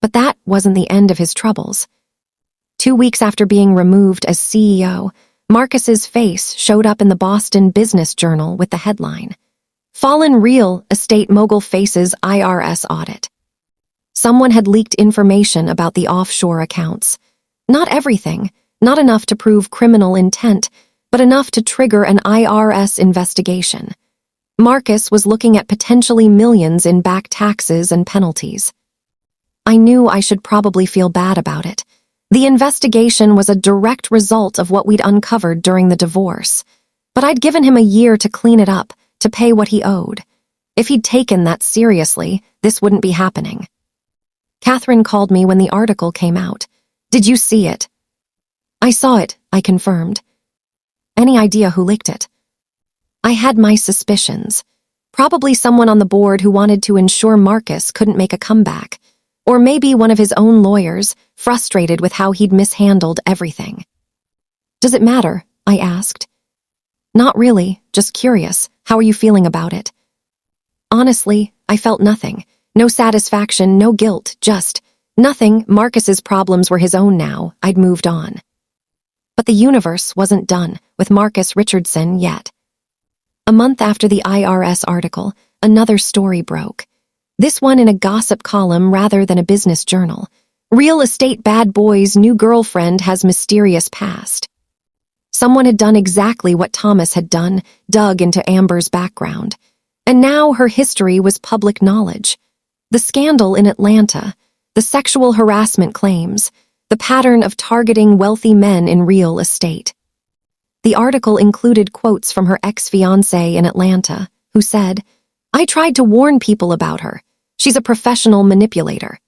But that wasn't the end of his troubles. 2 weeks after being removed as CEO, Marcus's face showed up in the Boston Business Journal with the headline, "Fallen real estate mogul faces IRS audit." Someone had leaked information about the offshore accounts. Not everything, not enough to prove criminal intent, but enough to trigger an IRS investigation. Marcus was looking at potentially millions in back taxes and penalties. I knew I should probably feel bad about it. The investigation was a direct result of what we'd uncovered during the divorce. But I'd given him a year to clean it up, to pay what he owed. If he'd taken that seriously, this wouldn't be happening. Catherine called me when the article came out. "Did you see it?" "I saw it," I confirmed. "Any idea who leaked it?" I had my suspicions. Probably someone on the board who wanted to ensure Marcus couldn't make a comeback. Or maybe one of his own lawyers, frustrated with how he'd mishandled everything. "Does it matter?" I asked. "Not really, just curious. How are you feeling about it?" Honestly, I felt nothing. No satisfaction, no guilt, just nothing. Marcus's problems were his own now. I'd moved on. But the universe wasn't done with Marcus Richardson yet. A month after the IRS article, another story broke. This one in a gossip column rather than a business journal. "Real estate bad boy's new girlfriend has mysterious past." Someone had done exactly what Thomas had done, dug into Amber's background. And now her history was public knowledge. The scandal in Atlanta, the sexual harassment claims, the pattern of targeting wealthy men in real estate. The article included quotes from her ex-fiancé in Atlanta, who said, "I tried to warn people about her. She's a professional manipulator.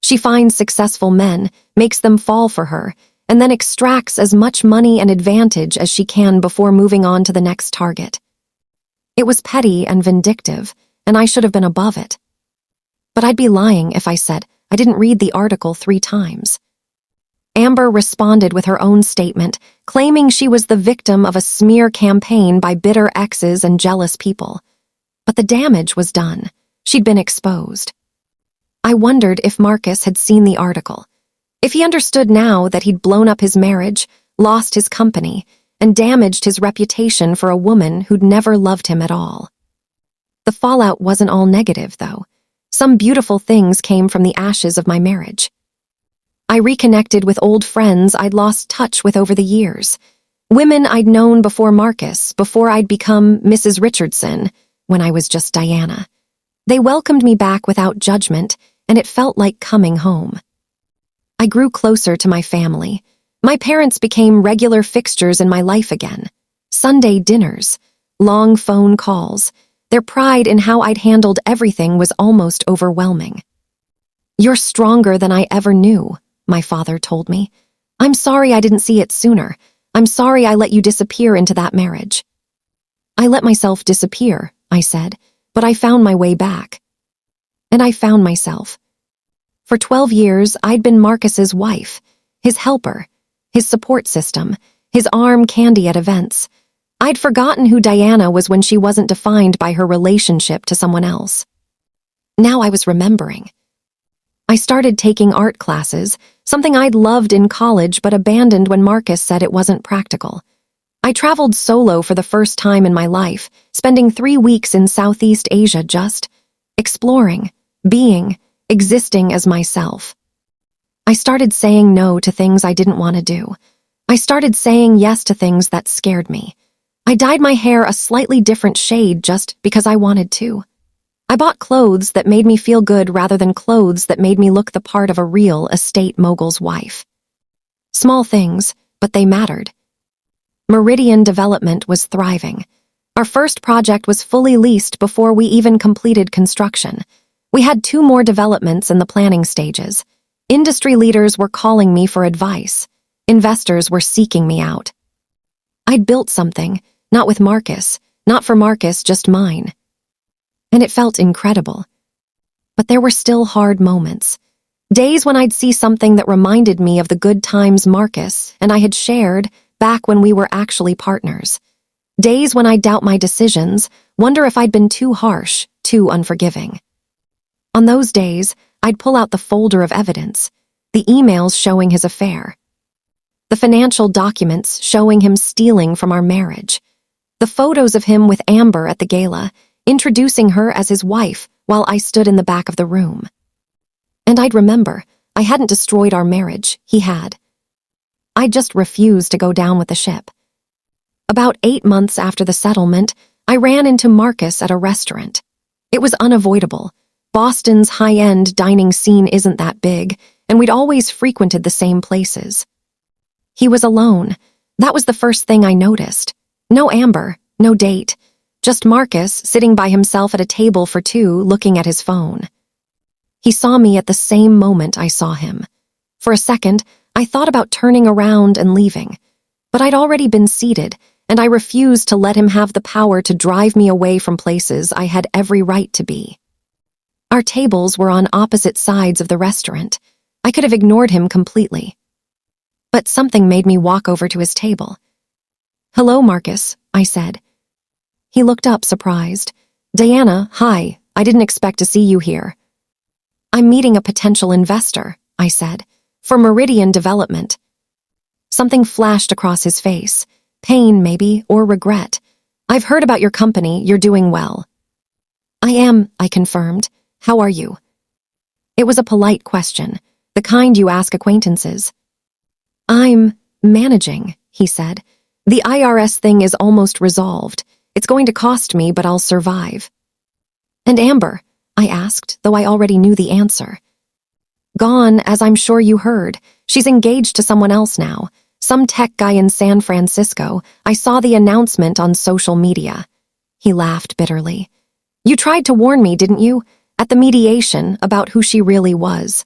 She finds successful men, makes them fall for her, and then extracts as much money and advantage as she can before moving on to the next target." It was petty and vindictive, and I should have been above it. But I'd be lying if I said I didn't read the article 3 times. Amber responded with her own statement, claiming she was the victim of a smear campaign by bitter exes and jealous people. But the damage was done. She'd been exposed. I wondered if Marcus had seen the article. If he understood now that he'd blown up his marriage, lost his company, and damaged his reputation for a woman who'd never loved him at all. The fallout wasn't all negative, though. Some beautiful things came from the ashes of my marriage. I reconnected with old friends I'd lost touch with over the years. Women I'd known before Marcus, before I'd become Mrs. Richardson, when I was just Diana. They welcomed me back without judgment, and it felt like coming home. I grew closer to my family. My parents became regular fixtures in my life again. Sunday dinners, long phone calls. Their pride in how I'd handled everything was almost overwhelming. "You're stronger than I ever knew," my father told me. "I'm sorry I didn't see it sooner. I'm sorry I let you disappear into that marriage." "I let myself disappear," I said, "but I found my way back." And I found myself. For 12 years, I'd been Marcus's wife, his helper, his support system, his arm candy at events. I'd forgotten who Diana was when she wasn't defined by her relationship to someone else. Now I was remembering. I started taking art classes, something I'd loved in college but abandoned when Marcus said it wasn't practical. I traveled solo for the first time in my life, spending 3 weeks in Southeast Asia just exploring, being, existing as myself. I started saying no to things I didn't want to do. I started saying yes to things that scared me. I dyed my hair a slightly different shade just because I wanted to. I bought clothes that made me feel good rather than clothes that made me look the part of a real estate mogul's wife. Small things, but they mattered. Meridian Development was thriving. Our first project was fully leased before we even completed construction. We had 2 more developments in the planning stages. Industry leaders were calling me for advice. Investors were seeking me out. I'd built something, not with Marcus, not for Marcus, just mine. And it felt incredible. But there were still hard moments. Days when I'd see something that reminded me of the good times Marcus and I had shared back when we were actually partners. Days when I'd doubt my decisions, wonder if I'd been too harsh, too unforgiving. On those days, I'd pull out the folder of evidence, the emails showing his affair, the financial documents showing him stealing from our marriage, the photos of him with Amber at the gala, introducing her as his wife while I stood in the back of the room. And I'd remember, I hadn't destroyed our marriage, he had. I'd just refused to go down with the ship. About 8 months after the settlement, I ran into Marcus at a restaurant. It was unavoidable. Boston's high-end dining scene isn't that big, and we'd always frequented the same places. He was alone. That was the first thing I noticed. No Amber, no date. Just Marcus sitting by himself at a table for 2 looking at his phone. He saw me at the same moment I saw him. For a second, I thought about turning around and leaving. But I'd already been seated, and I refused to let him have the power to drive me away from places I had every right to be. Our tables were on opposite sides of the restaurant. I could have ignored him completely. But something made me walk over to his table. "Hello, Marcus," I said. He looked up, surprised. "Diana, hi, I didn't expect to see you here." "I'm meeting a potential investor," I said, "for Meridian Development." Something flashed across his face. Pain, maybe, or regret. "I've heard about your company, you're doing well." "I am," I confirmed. "How are you?" It was a polite question, the kind you ask acquaintances. "I'm managing," he said. "The IRS thing is almost resolved. It's going to cost me, but I'll survive." "And Amber?" I asked, though I already knew the answer. "Gone, as I'm sure you heard. She's engaged to someone else now. Some tech guy in San Francisco. I saw the announcement on social media." He laughed bitterly. "You tried to warn me, didn't you? At the mediation, about who she really was."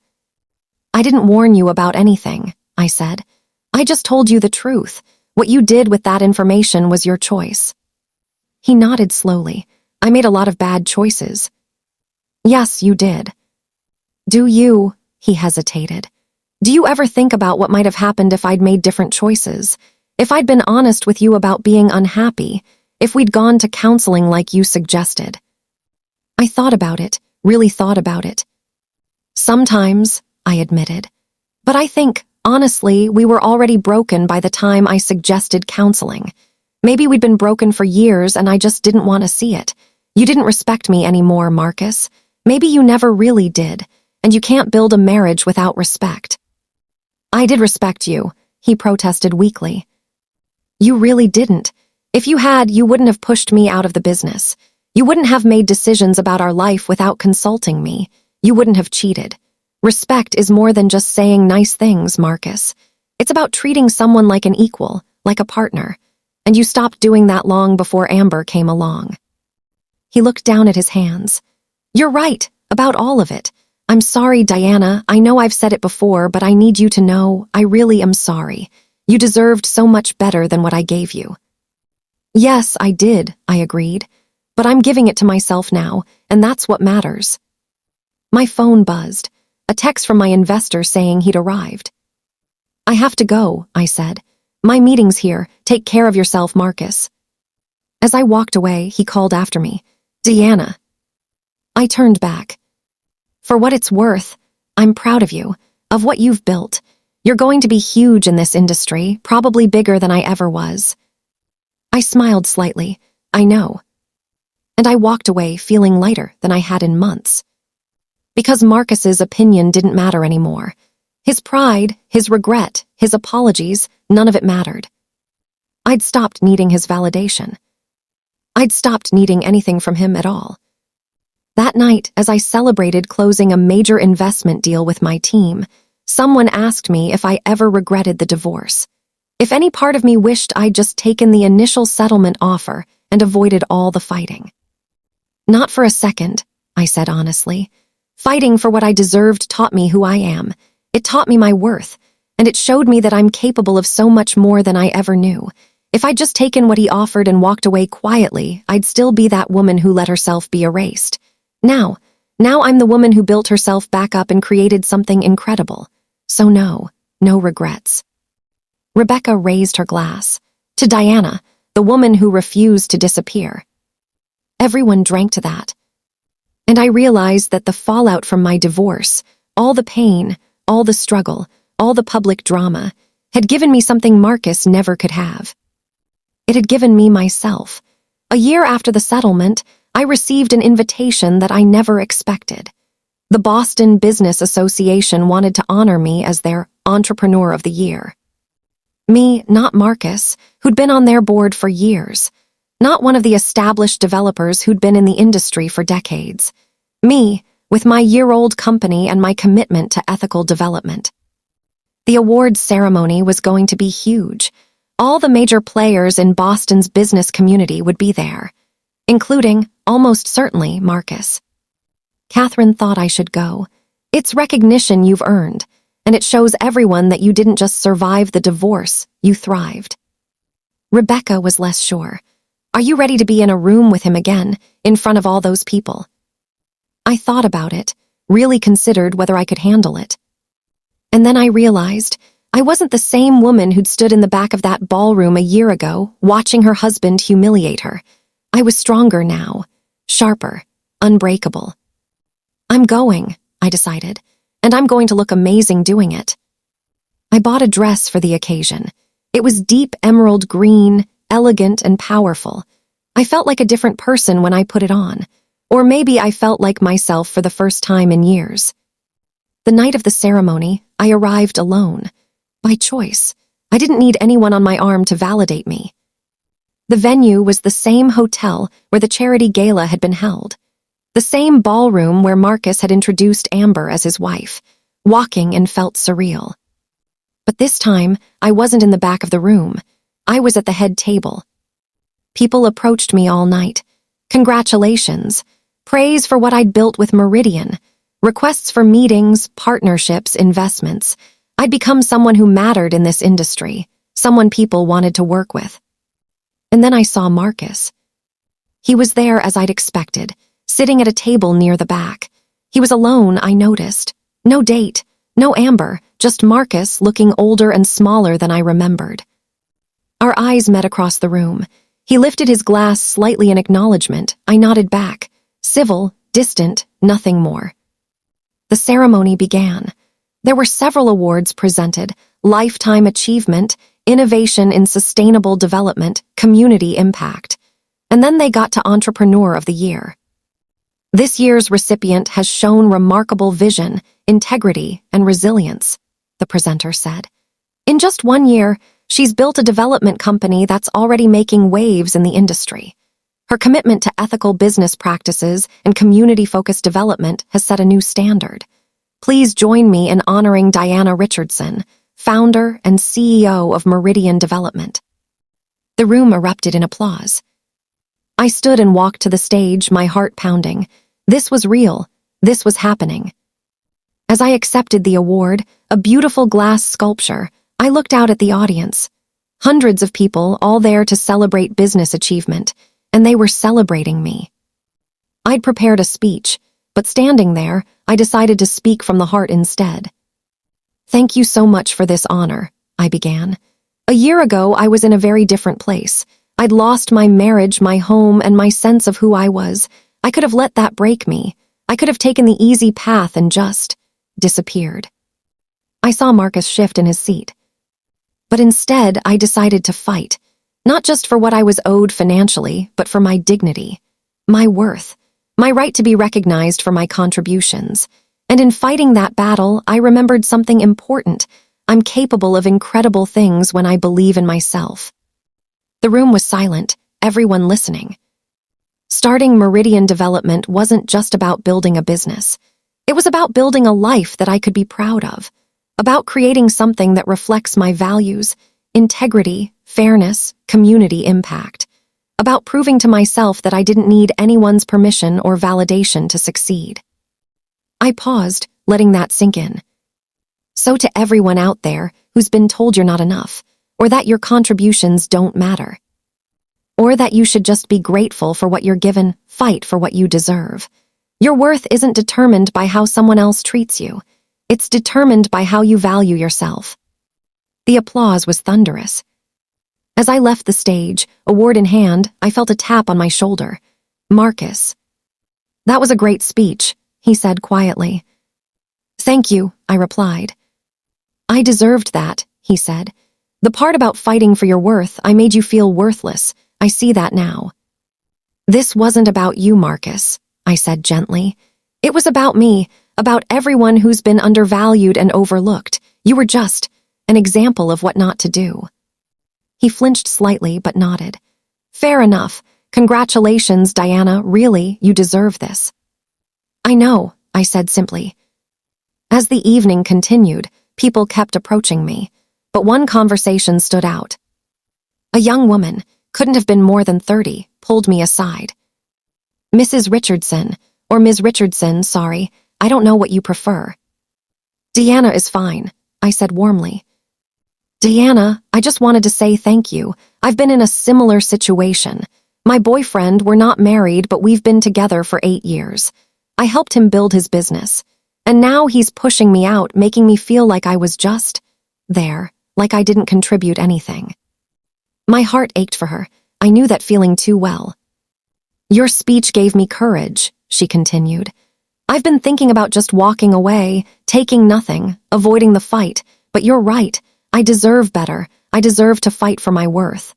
"I didn't warn you about anything," I said. "I just told you the truth. What you did with that information was your choice." He nodded slowly. "I made a lot of bad choices." "Yes, you did." "Do you?" He hesitated. "Do you ever think about what might have happened if I'd made different choices? If I'd been honest with you about being unhappy? If we'd gone to counseling like you suggested?" I thought about it, really thought about it. "Sometimes," I admitted. "But I think, honestly, we were already broken by the time I suggested counseling. Maybe we'd been broken for years and I just didn't want to see it. You didn't respect me anymore, Marcus. Maybe you never really did, and you can't build a marriage without respect." "I did respect you," he protested weakly. "You really didn't. If you had, you wouldn't have pushed me out of the business. You wouldn't have made decisions about our life without consulting me. You wouldn't have cheated. Respect is more than just saying nice things, Marcus. It's about treating someone like an equal, like a partner. And you stopped doing that long before Amber came along." He looked down at his hands. "You're right, about all of it. I'm sorry, Diana. I know I've said it before, but I need you to know I really am sorry. You deserved so much better than what I gave you. Yes, I did, I agreed. But I'm giving it to myself now, and that's what matters. My phone buzzed, a text from my investor saying he'd arrived. I have to go, I said. My meeting's here. Take care of yourself, Marcus. As I walked away, he called after me. Diana. I turned back. For what it's worth, I'm proud of you, of what you've built. You're going to be huge in this industry, probably bigger than I ever was. I smiled slightly. I know. And I walked away feeling lighter than I had in months. Because Marcus's opinion didn't matter anymore. His pride, his regret, his apologies, none of it mattered. I'd stopped needing his validation. I'd stopped needing anything from him at all. That night, as I celebrated closing a major investment deal with my team, someone asked me if I ever regretted the divorce. If any part of me wished I'd just taken the initial settlement offer and avoided all the fighting. Not for a second, I said honestly. Fighting for what I deserved taught me who I am. It taught me my worth, and it showed me that I'm capable of so much more than I ever knew. If I'd just taken what he offered and walked away quietly, I'd still be that woman who let herself be erased. Now I'm the woman who built herself back up and created something incredible. So no regrets. Rebecca raised her glass. To Diana, the woman who refused to disappear. Everyone drank to that. And I realized that the fallout from my divorce, all the pain, all the struggle, all the public drama, had given me something Marcus never could have. It had given me myself. A year after the settlement, I received an invitation that I never expected. The Boston Business Association wanted to honor me as their Entrepreneur of the Year. Me, not Marcus, who'd been on their board for years. Not one of the established developers who'd been in the industry for decades. Me, with my year-old company and my commitment to ethical development. The awards ceremony was going to be huge. All the major players in Boston's business community would be there, including, almost certainly, Marcus. Catherine thought I should go. It's recognition you've earned, and it shows everyone that you didn't just survive the divorce, you thrived. Rebecca was less sure. Are you ready to be in a room with him again, in front of all those people? I thought about it, really considered whether I could handle it. And then I realized I wasn't the same woman who'd stood in the back of that ballroom a year ago, watching her husband humiliate her. I was stronger now, sharper, unbreakable. I'm going, I decided, and I'm going to look amazing doing it. I bought a dress for the occasion. It was deep emerald green, elegant and powerful. I felt like a different person when I put it on. Or maybe I felt like myself for the first time in years. The night of the ceremony, I arrived alone. By choice. I didn't need anyone on my arm to validate me. The venue was the same hotel where the charity gala had been held. The same ballroom where Marcus had introduced Amber as his wife. Walking and felt surreal. But this time, I wasn't in the back of the room. I was at the head table. People approached me all night. Congratulations. Praise for what I'd built with Meridian. Requests for meetings, partnerships, investments. I'd become someone who mattered in this industry, someone people wanted to work with. And then I saw Marcus. He was there as I'd expected, sitting at a table near the back. He was alone, I noticed. No date, no Amber, just Marcus looking older and smaller than I remembered. Our eyes met across the room. He lifted his glass slightly in acknowledgement. I nodded back. Civil, distant, nothing more. The ceremony began. There were several awards presented: Lifetime Achievement, Innovation in Sustainable Development, Community Impact. And then they got to Entrepreneur of the Year. This year's recipient has shown remarkable vision, integrity, and resilience, the presenter said. In just 1 year, she's built a development company that's already making waves in the industry. Her commitment to ethical business practices and community-focused development has set a new standard. Please join me in honoring Diana Richardson, founder and CEO of Meridian Development. The room erupted in applause. I stood and walked to the stage, my heart pounding. This was real. This was happening. As I accepted the award, a beautiful glass sculpture, I looked out at the audience. Hundreds of people, all there to celebrate business achievement, and they were celebrating me. I'd prepared a speech, but standing there, I decided to speak from the heart instead. "Thank you so much for this honor," I began. "A year ago, I was in a very different place. I'd lost my marriage, my home, and my sense of who I was. I could have let that break me. I could have taken the easy path and just disappeared." I saw Marcus shift in his seat. But instead, I decided to fight, not just for what I was owed financially, but for my dignity, my worth, my right to be recognized for my contributions. And in fighting that battle, I remembered something important. I'm capable of incredible things when I believe in myself. The room was silent, everyone listening. Starting Meridian Development wasn't just about building a business. It was about building a life that I could be proud of, about creating something that reflects my values, integrity, fairness, community impact, about proving to myself that I didn't need anyone's permission or validation to succeed. I paused, letting that sink in. So to everyone out there who's been told you're not enough, or that your contributions don't matter, or that you should just be grateful for what you're given, fight for what you deserve. Your worth isn't determined by how someone else treats you. It's determined by how you value yourself. The applause was thunderous. As I left the stage, award in hand, I felt a tap on my shoulder. "Marcus." "That was a great speech," he said quietly. "Thank you," I replied. "I deserved that," he said. "The part about fighting for your worth, I made you feel worthless. I see that now." "This wasn't about you, Marcus," I said gently. "It was about me, about everyone who's been undervalued and overlooked. You were just an example of what not to do." He flinched slightly but nodded. "Fair enough. Congratulations, Diana. Really, you deserve this." "I know," I said simply. As the evening continued, people kept approaching me, but one conversation stood out. A young woman, couldn't have been more than 30, pulled me aside. "Mrs. Richardson, or Ms. Richardson, sorry, I don't know what you prefer." "Deanna is fine," I said warmly. "Deanna, I just wanted to say thank you. I've been in a similar situation. My boyfriend, we're not married, but we've been together for 8 years. I helped him build his business, and now he's pushing me out, making me feel like I was just there, like I didn't contribute anything." My heart ached for her. I knew that feeling too well. "Your speech gave me courage," she continued. "I've been thinking about just walking away, taking nothing, avoiding the fight, but you're right. I deserve better. I deserve to fight for my worth."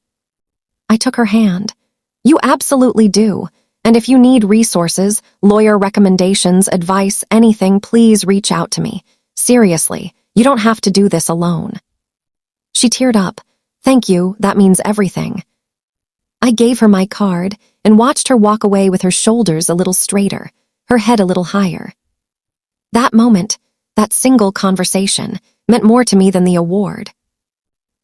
I took her hand. "You absolutely do. And if you need resources, lawyer recommendations, advice, anything, please reach out to me. Seriously, you don't have to do this alone." She teared up. "Thank you, that means everything." I gave her my card and watched her walk away with her shoulders a little straighter, her head a little higher. That moment, that single conversation, meant more to me than the award.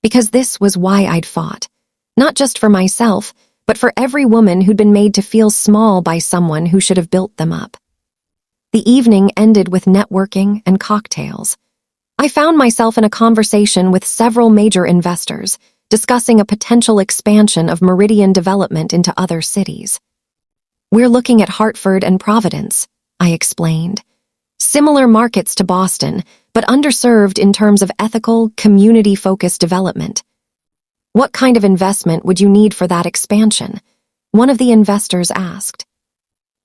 Because this was why I'd fought. Not just for myself, but for every woman who'd been made to feel small by someone who should have built them up. The evening ended with networking and cocktails. I found myself in a conversation with several major investors, discussing a potential expansion of Meridian Development into other cities. "We're looking at Hartford and Providence," I explained. "Similar markets to Boston, but underserved in terms of ethical, community-focused development." "What kind of investment would you need for that expansion?" one of the investors asked.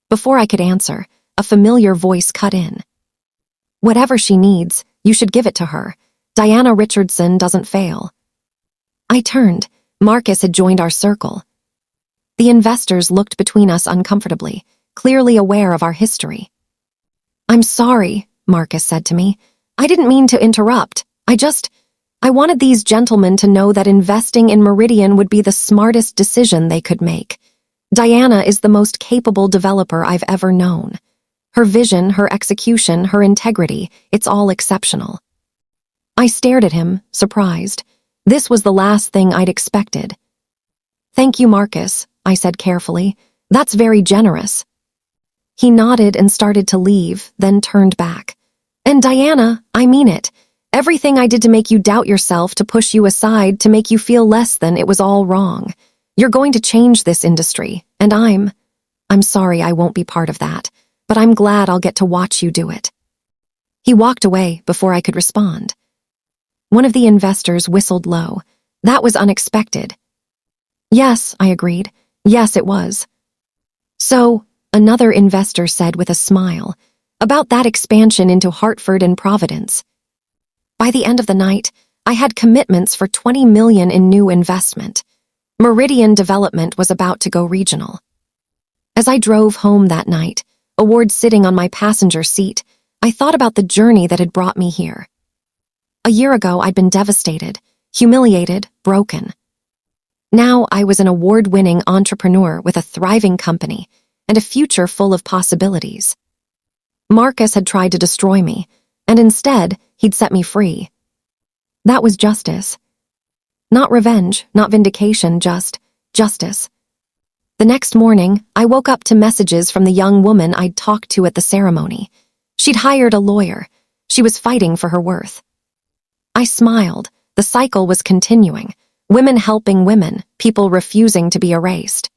Before I could answer, a familiar voice cut in. "Whatever she needs, you should give it to her. Diana Richardson doesn't fail." I turned. Marcus had joined our circle. The investors looked between us uncomfortably, clearly aware of our history. "I'm sorry," Marcus said to me. "I didn't mean to interrupt. I wanted these gentlemen to know that investing in Meridian would be the smartest decision they could make. Diana is the most capable developer I've ever known. Her vision, her execution, her integrity, it's all exceptional." I stared at him, surprised. This was the last thing I'd expected. "Thank you, Marcus," I said carefully. "That's very generous." He nodded and started to leave, then turned back. And Diana, I mean it. Everything I did to make you doubt yourself, to push you aside, to make you feel less than, it was all wrong. You're going to change this industry, and I'm sorry I won't be part of that, but I'm glad I'll get to watch you do it. He walked away before I could respond. One of the investors whistled low. That was unexpected. Yes, I agreed. Yes, it was. So, another investor said with a smile, about that expansion into Hartford and Providence. By the end of the night, I had commitments for $20 million in new investment. Meridian Development was about to go regional. As I drove home that night, Award sitting on my passenger seat, I thought about the journey that had brought me here. A year ago, I'd been devastated, humiliated, broken. Now I was an award-winning entrepreneur with a thriving company and a future full of possibilities. Marcus had tried to destroy me, and instead, he'd set me free. That was justice. Not revenge, not vindication, just justice. The next morning, I woke up to messages from the young woman I'd talked to at the ceremony. She'd hired a lawyer. She was fighting for her worth. I smiled. The cycle was continuing. Women helping women, people refusing to be erased.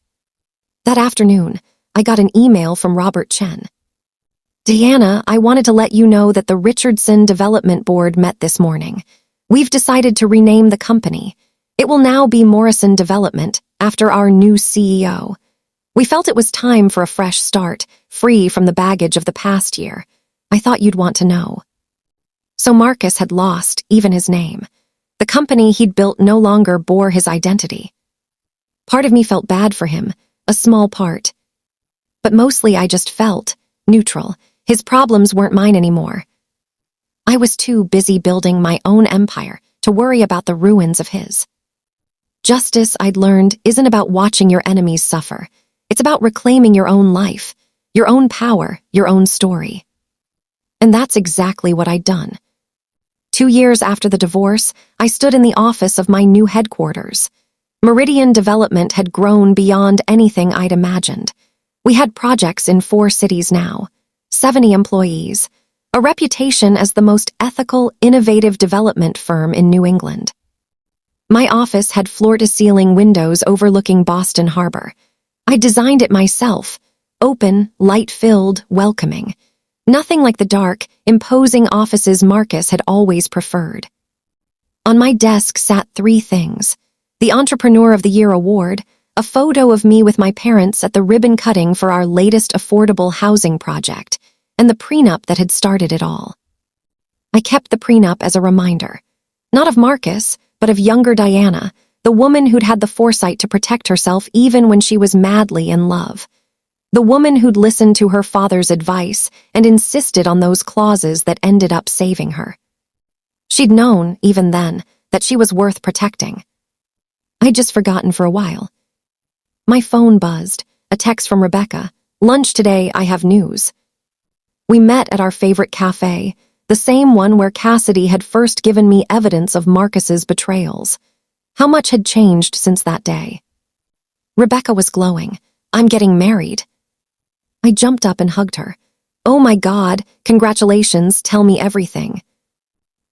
That afternoon, I got an email from Robert Chen. Diana, I wanted to let you know that the Richardson Development Board met this morning. We've decided to rename the company. It will now be Morrison Development, after our new CEO. We felt it was time for a fresh start, free from the baggage of the past year. I thought you'd want to know. So Marcus had lost even his name. The company he'd built no longer bore his identity. Part of me felt bad for him, a small part. But mostly I just felt neutral. His problems weren't mine anymore. I was too busy building my own empire to worry about the ruins of his. Justice, I'd learned, isn't about watching your enemies suffer. It's about reclaiming your own life, your own power, your own story. And that's exactly what I'd done. 2 years after the divorce, I stood in the office of my new headquarters. Meridian Development had grown beyond anything I'd imagined. We had projects in 4 cities now, 70 employees, a reputation as the most ethical, innovative development firm in New England. My office had floor-to-ceiling windows overlooking Boston Harbor. I designed it myself, open, light-filled, welcoming. Nothing like the dark, imposing offices Marcus had always preferred. On my desk sat 3 things: the Entrepreneur of the Year award, a photo of me with my parents at the ribbon cutting for our latest affordable housing project, and the prenup that had started it all. I kept the prenup as a reminder, not of Marcus, but of younger Diana, the woman who'd had the foresight to protect herself even when she was madly in love. The woman who'd listened to her father's advice and insisted on those clauses that ended up saving her. She'd known, even then, that she was worth protecting. I'd just forgotten for a while. My phone buzzed, a text from Rebecca. Lunch today, I have news. We met at our favorite cafe, the same one where Cassidy had first given me evidence of Marcus's betrayals. How much had changed since that day? Rebecca was glowing. I'm getting married. I jumped up and hugged her. Oh my God, congratulations, tell me everything.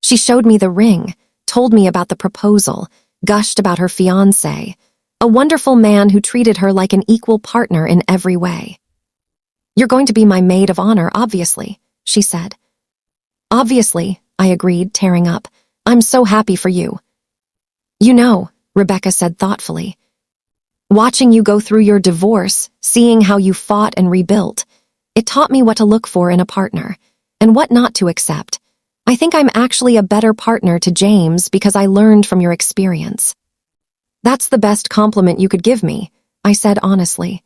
She showed me the ring, told me about the proposal, gushed about her fiancé, a wonderful man who treated her like an equal partner in every way. You're going to be my maid of honor, obviously, she said. Obviously, I agreed, tearing up. I'm so happy for you. You know, Rebecca said thoughtfully, watching you go through your divorce, seeing how you fought and rebuilt, it taught me what to look for in a partner, and what not to accept. I think I'm actually a better partner to James because I learned from your experience. That's the best compliment you could give me, I said honestly.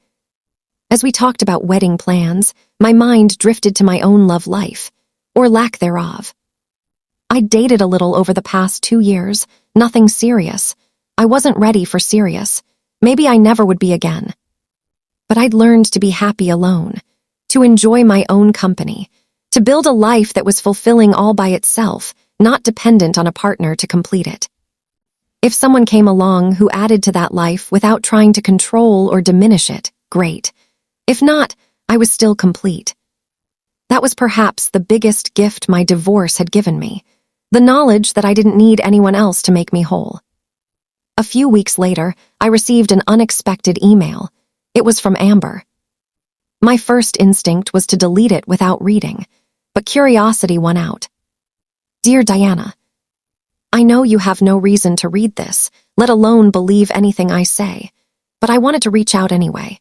As we talked about wedding plans, my mind drifted to my own love life, or lack thereof. I'd dated a little over the past 2 years, nothing serious. I wasn't ready for serious. Maybe I never would be again. But I'd learned to be happy alone, to enjoy my own company, to build a life that was fulfilling all by itself, not dependent on a partner to complete it. If someone came along who added to that life without trying to control or diminish it, great. If not, I was still complete. That was perhaps the biggest gift my divorce had given me, the knowledge that I didn't need anyone else to make me whole. A few weeks later, I received an unexpected email. It was from Amber. My first instinct was to delete it without reading, but curiosity won out. Dear Diana, I know you have no reason to read this, let alone believe anything I say, but I wanted to reach out anyway.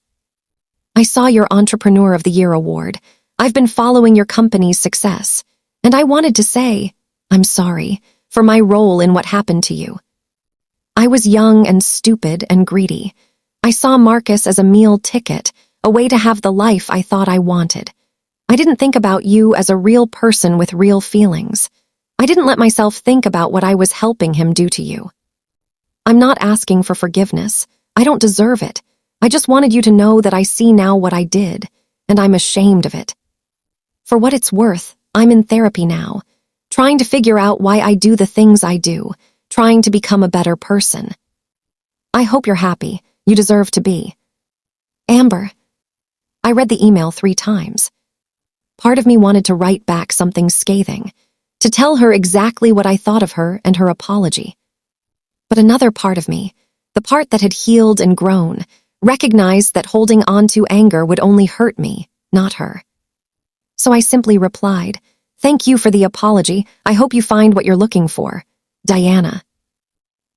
I saw your Entrepreneur of the Year award. I've been following your company's success, and I wanted to say, I'm sorry for my role in what happened to you. I was young and stupid and greedy. I saw Marcus as a meal ticket, a way to have the life I thought I wanted. I didn't think about you as a real person with real feelings. I didn't let myself think about what I was helping him do to you. I'm not asking for forgiveness. I don't deserve it. I just wanted you to know that I see now what I did, and I'm ashamed of it. For what it's worth, I'm in therapy now, trying to figure out why I do the things I do, trying to become a better person. I hope you're happy. You deserve to be. Amber. I read the email 3 times. Part of me wanted to write back something scathing, to tell her exactly what I thought of her and her apology. But another part of me, the part that had healed and grown, recognized that holding on to anger would only hurt me, not her. So I simply replied, "Thank you for the apology. I hope you find what you're looking for. Diana."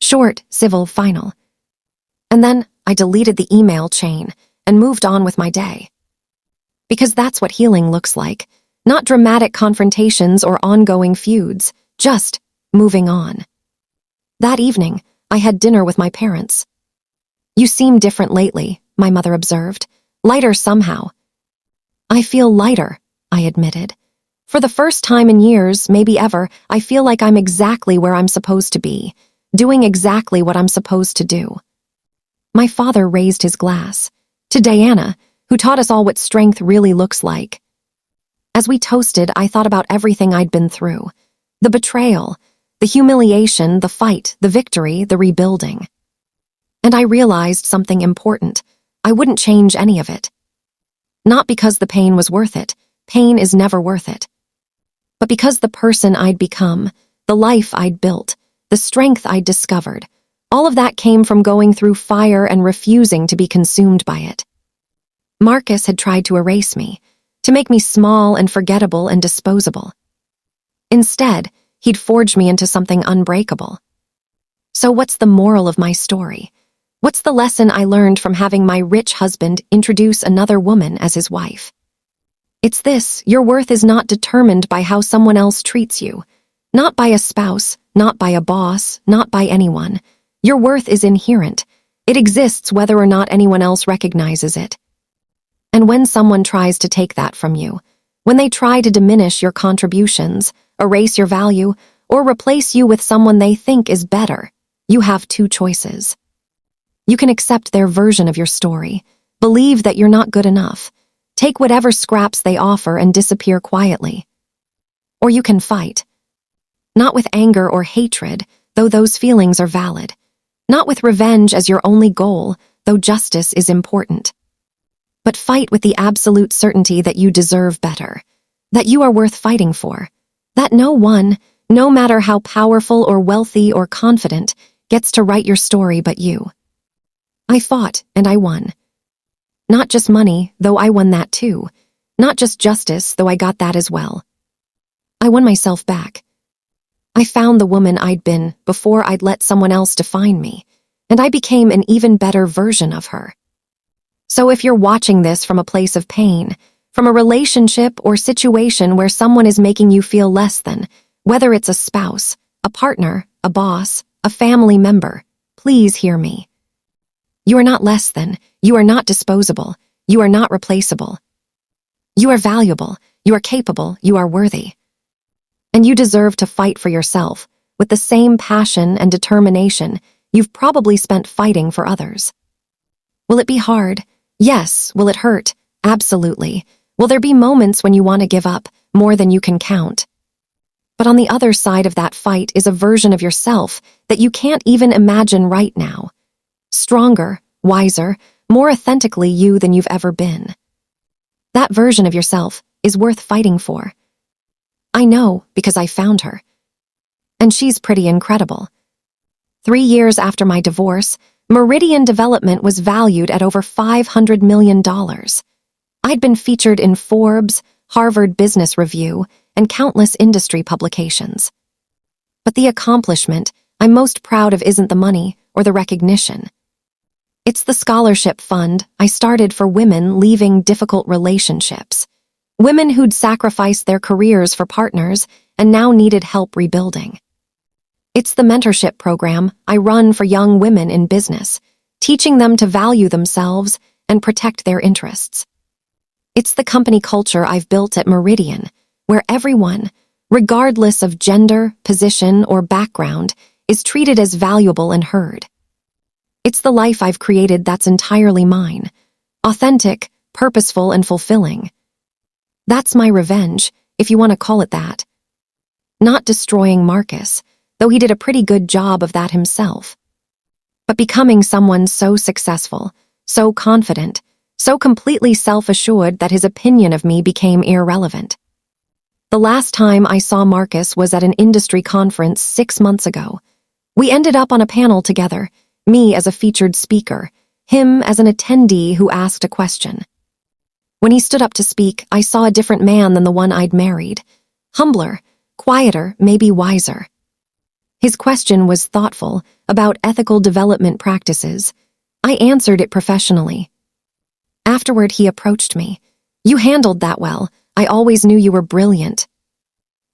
Short, civil, final. And then I deleted the email chain and moved on with my day. Because that's what healing looks like. Not dramatic confrontations or ongoing feuds, just moving on. That evening, I had dinner with my parents. You seem different lately, my mother observed. Lighter somehow. I feel lighter, I admitted. For the first time in years, maybe ever, I feel like I'm exactly where I'm supposed to be, doing exactly what I'm supposed to do. My father raised his glass. To Diana, who taught us all what strength really looks like. As we toasted, I thought about everything I'd been through. The betrayal, the humiliation, the fight, the victory, the rebuilding. And I realized something important. I wouldn't change any of it. Not because the pain was worth it. Pain is never worth it. But because the person I'd become, the life I'd built, the strength I'd discovered, all of that came from going through fire and refusing to be consumed by it. Marcus had tried to erase me, to make me small and forgettable and disposable. Instead, he'd forged me into something unbreakable. So what's the moral of my story? What's the lesson I learned from having my rich husband introduce another woman as his wife? It's this: your worth is not determined by how someone else treats you. Not by a spouse, not by a boss, not by anyone. Your worth is inherent. It exists whether or not anyone else recognizes it. And when someone tries to take that from you, when they try to diminish your contributions, erase your value, or replace you with someone they think is better, you have 2 choices. You can accept their version of your story, believe that you're not good enough, take whatever scraps they offer and disappear quietly. Or you can fight. Not with anger or hatred, though those feelings are valid. Not with revenge as your only goal, though justice is important. But fight with the absolute certainty that you deserve better, that you are worth fighting for, that no one, no matter how powerful or wealthy or confident, gets to write your story but you. I fought and I won. Not just money, though I won that too. Not just justice, though I got that as well. I won myself back. I found the woman I'd been before I'd let someone else define me, and I became an even better version of her. So if you're watching this from a place of pain, from a relationship or situation where someone is making you feel less than, whether it's a spouse, a partner, a boss, a family member, please hear me. You are not less than, you are not disposable, you are not replaceable. You are valuable, you are capable, you are worthy. And you deserve to fight for yourself with the same passion and determination you've probably spent fighting for others. Will it be hard? Yes. Will it hurt? Absolutely. Will there be moments when you want to give up more than you can count? But on the other side of that fight is a version of yourself that you can't even imagine right now. Stronger, wiser, more authentically you than you've ever been. That version of yourself is worth fighting for. I know because I found her. And she's pretty incredible. 3 years after my divorce, Meridian Development was valued at over $500 million. I'd been featured in Forbes, Harvard Business Review, and countless industry publications. But the accomplishment I'm most proud of isn't the money or the recognition. It's the scholarship fund I started for women leaving difficult relationships. Women who'd sacrificed their careers for partners and now needed help rebuilding. It's the mentorship program I run for young women in business, teaching them to value themselves and protect their interests. It's the company culture I've built at Meridian, where everyone, regardless of gender, position, or background, is treated as valuable and heard. It's the life I've created that's entirely mine, authentic, purposeful, and fulfilling. That's my revenge, if you want to call it that. Not destroying Marcus, though he did a pretty good job of that himself, but becoming someone so successful, so confident, so completely self-assured that his opinion of me became irrelevant. The last time I saw Marcus was at an industry conference 6 months ago. We ended up on a panel together, me as a featured speaker, him as an attendee who asked a question. When he stood up to speak, I saw a different man than the one I'd married. Humbler, quieter, maybe wiser. His question was thoughtful, about ethical development practices. I answered it professionally. Afterward, he approached me. "You handled that well. I always knew you were brilliant."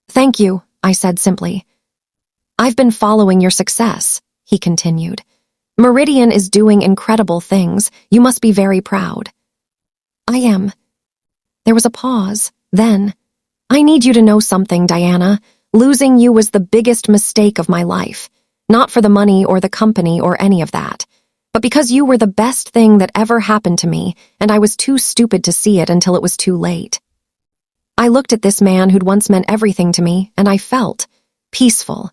"Thank you," I said simply. "I've been following your success," he continued. "Meridian is doing incredible things. You must be very proud." "I am." There was a pause. Then, "I need you to know something, Diana. Losing you was the biggest mistake of my life. Not for the money or the company or any of that, but because you were the best thing that ever happened to me, and I was too stupid to see it until it was too late." I looked at this man who'd once meant everything to me, and I felt peaceful.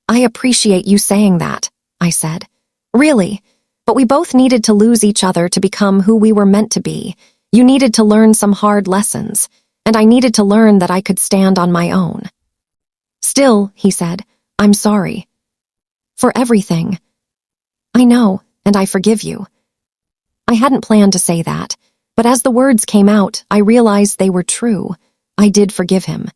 "I appreciate you saying that," I said. "Really, but we both needed to lose each other to become who we were meant to be. You needed to learn some hard lessons, and I needed to learn that I could stand on my own." "Still," he said, "I'm sorry. For everything." "I know, and I forgive you." I hadn't planned to say that, but as the words came out, I realized they were true. I did forgive him.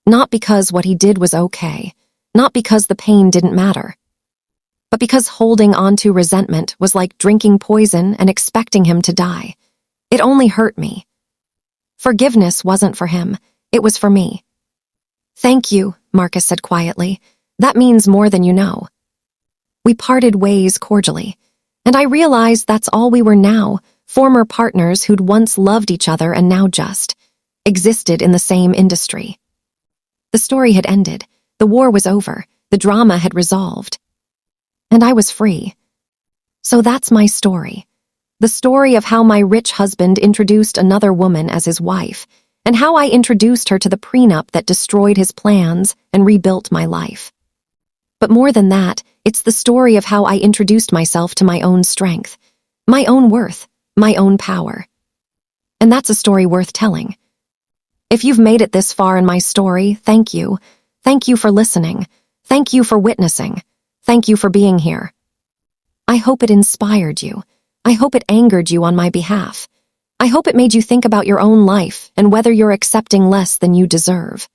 Not because what he did was okay, not because the pain didn't matter, but because holding on to resentment was like drinking poison and expecting him to die. It only hurt me. Forgiveness wasn't for him, it was for me. "Thank you," Marcus said quietly. "That means more than you know." We parted ways cordially, and I realized that's all we were now, former partners who'd once loved each other and now just existed in the same industry. The story had ended, the war was over, the drama had resolved, and I was free. So that's my story. The story of how my rich husband introduced another woman as his wife, and how I introduced her to the prenup that destroyed his plans and rebuilt my life. But more than that, it's the story of how I introduced myself to my own strength, my own worth, my own power. And that's a story worth telling. If you've made it this far in my story, thank you. Thank you for listening. Thank you for witnessing. Thank you for being here. I hope it inspired you. I hope it angered you on my behalf. I hope it made you think about your own life and whether you're accepting less than you deserve.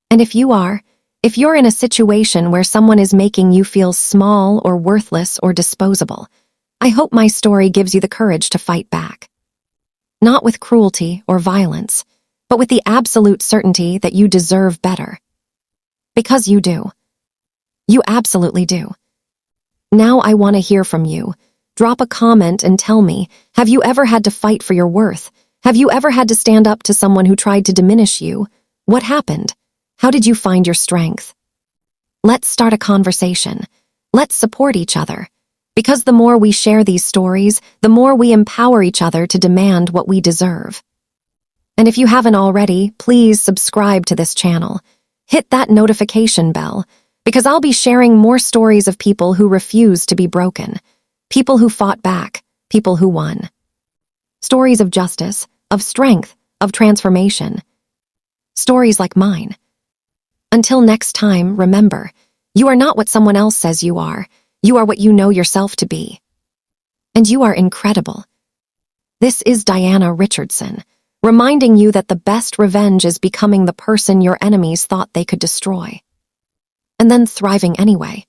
And if you're in a situation where someone is making you feel small or worthless or disposable, I hope my story gives you the courage to fight back. Not with cruelty or violence, but with the absolute certainty that you deserve better. Because you do. You absolutely do. Now I want to hear from you. Drop a comment and tell me, have you ever had to fight for your worth? Have you ever had to stand up to someone who tried to diminish you? What happened? How did you find your strength? Let's start a conversation. Let's support each other. Because the more we share these stories, the more we empower each other to demand what we deserve. And if you haven't already, please subscribe to this channel. Hit that notification bell, because I'll be sharing more stories of people who refuse to be broken. People who fought back, people who won. Stories of justice, of strength, of transformation. Stories like mine. Until next time, remember, you are not what someone else says you are. You are what you know yourself to be. And you are incredible. This is Diana Richardson, reminding you that the best revenge is becoming the person your enemies thought they could destroy. And then thriving anyway.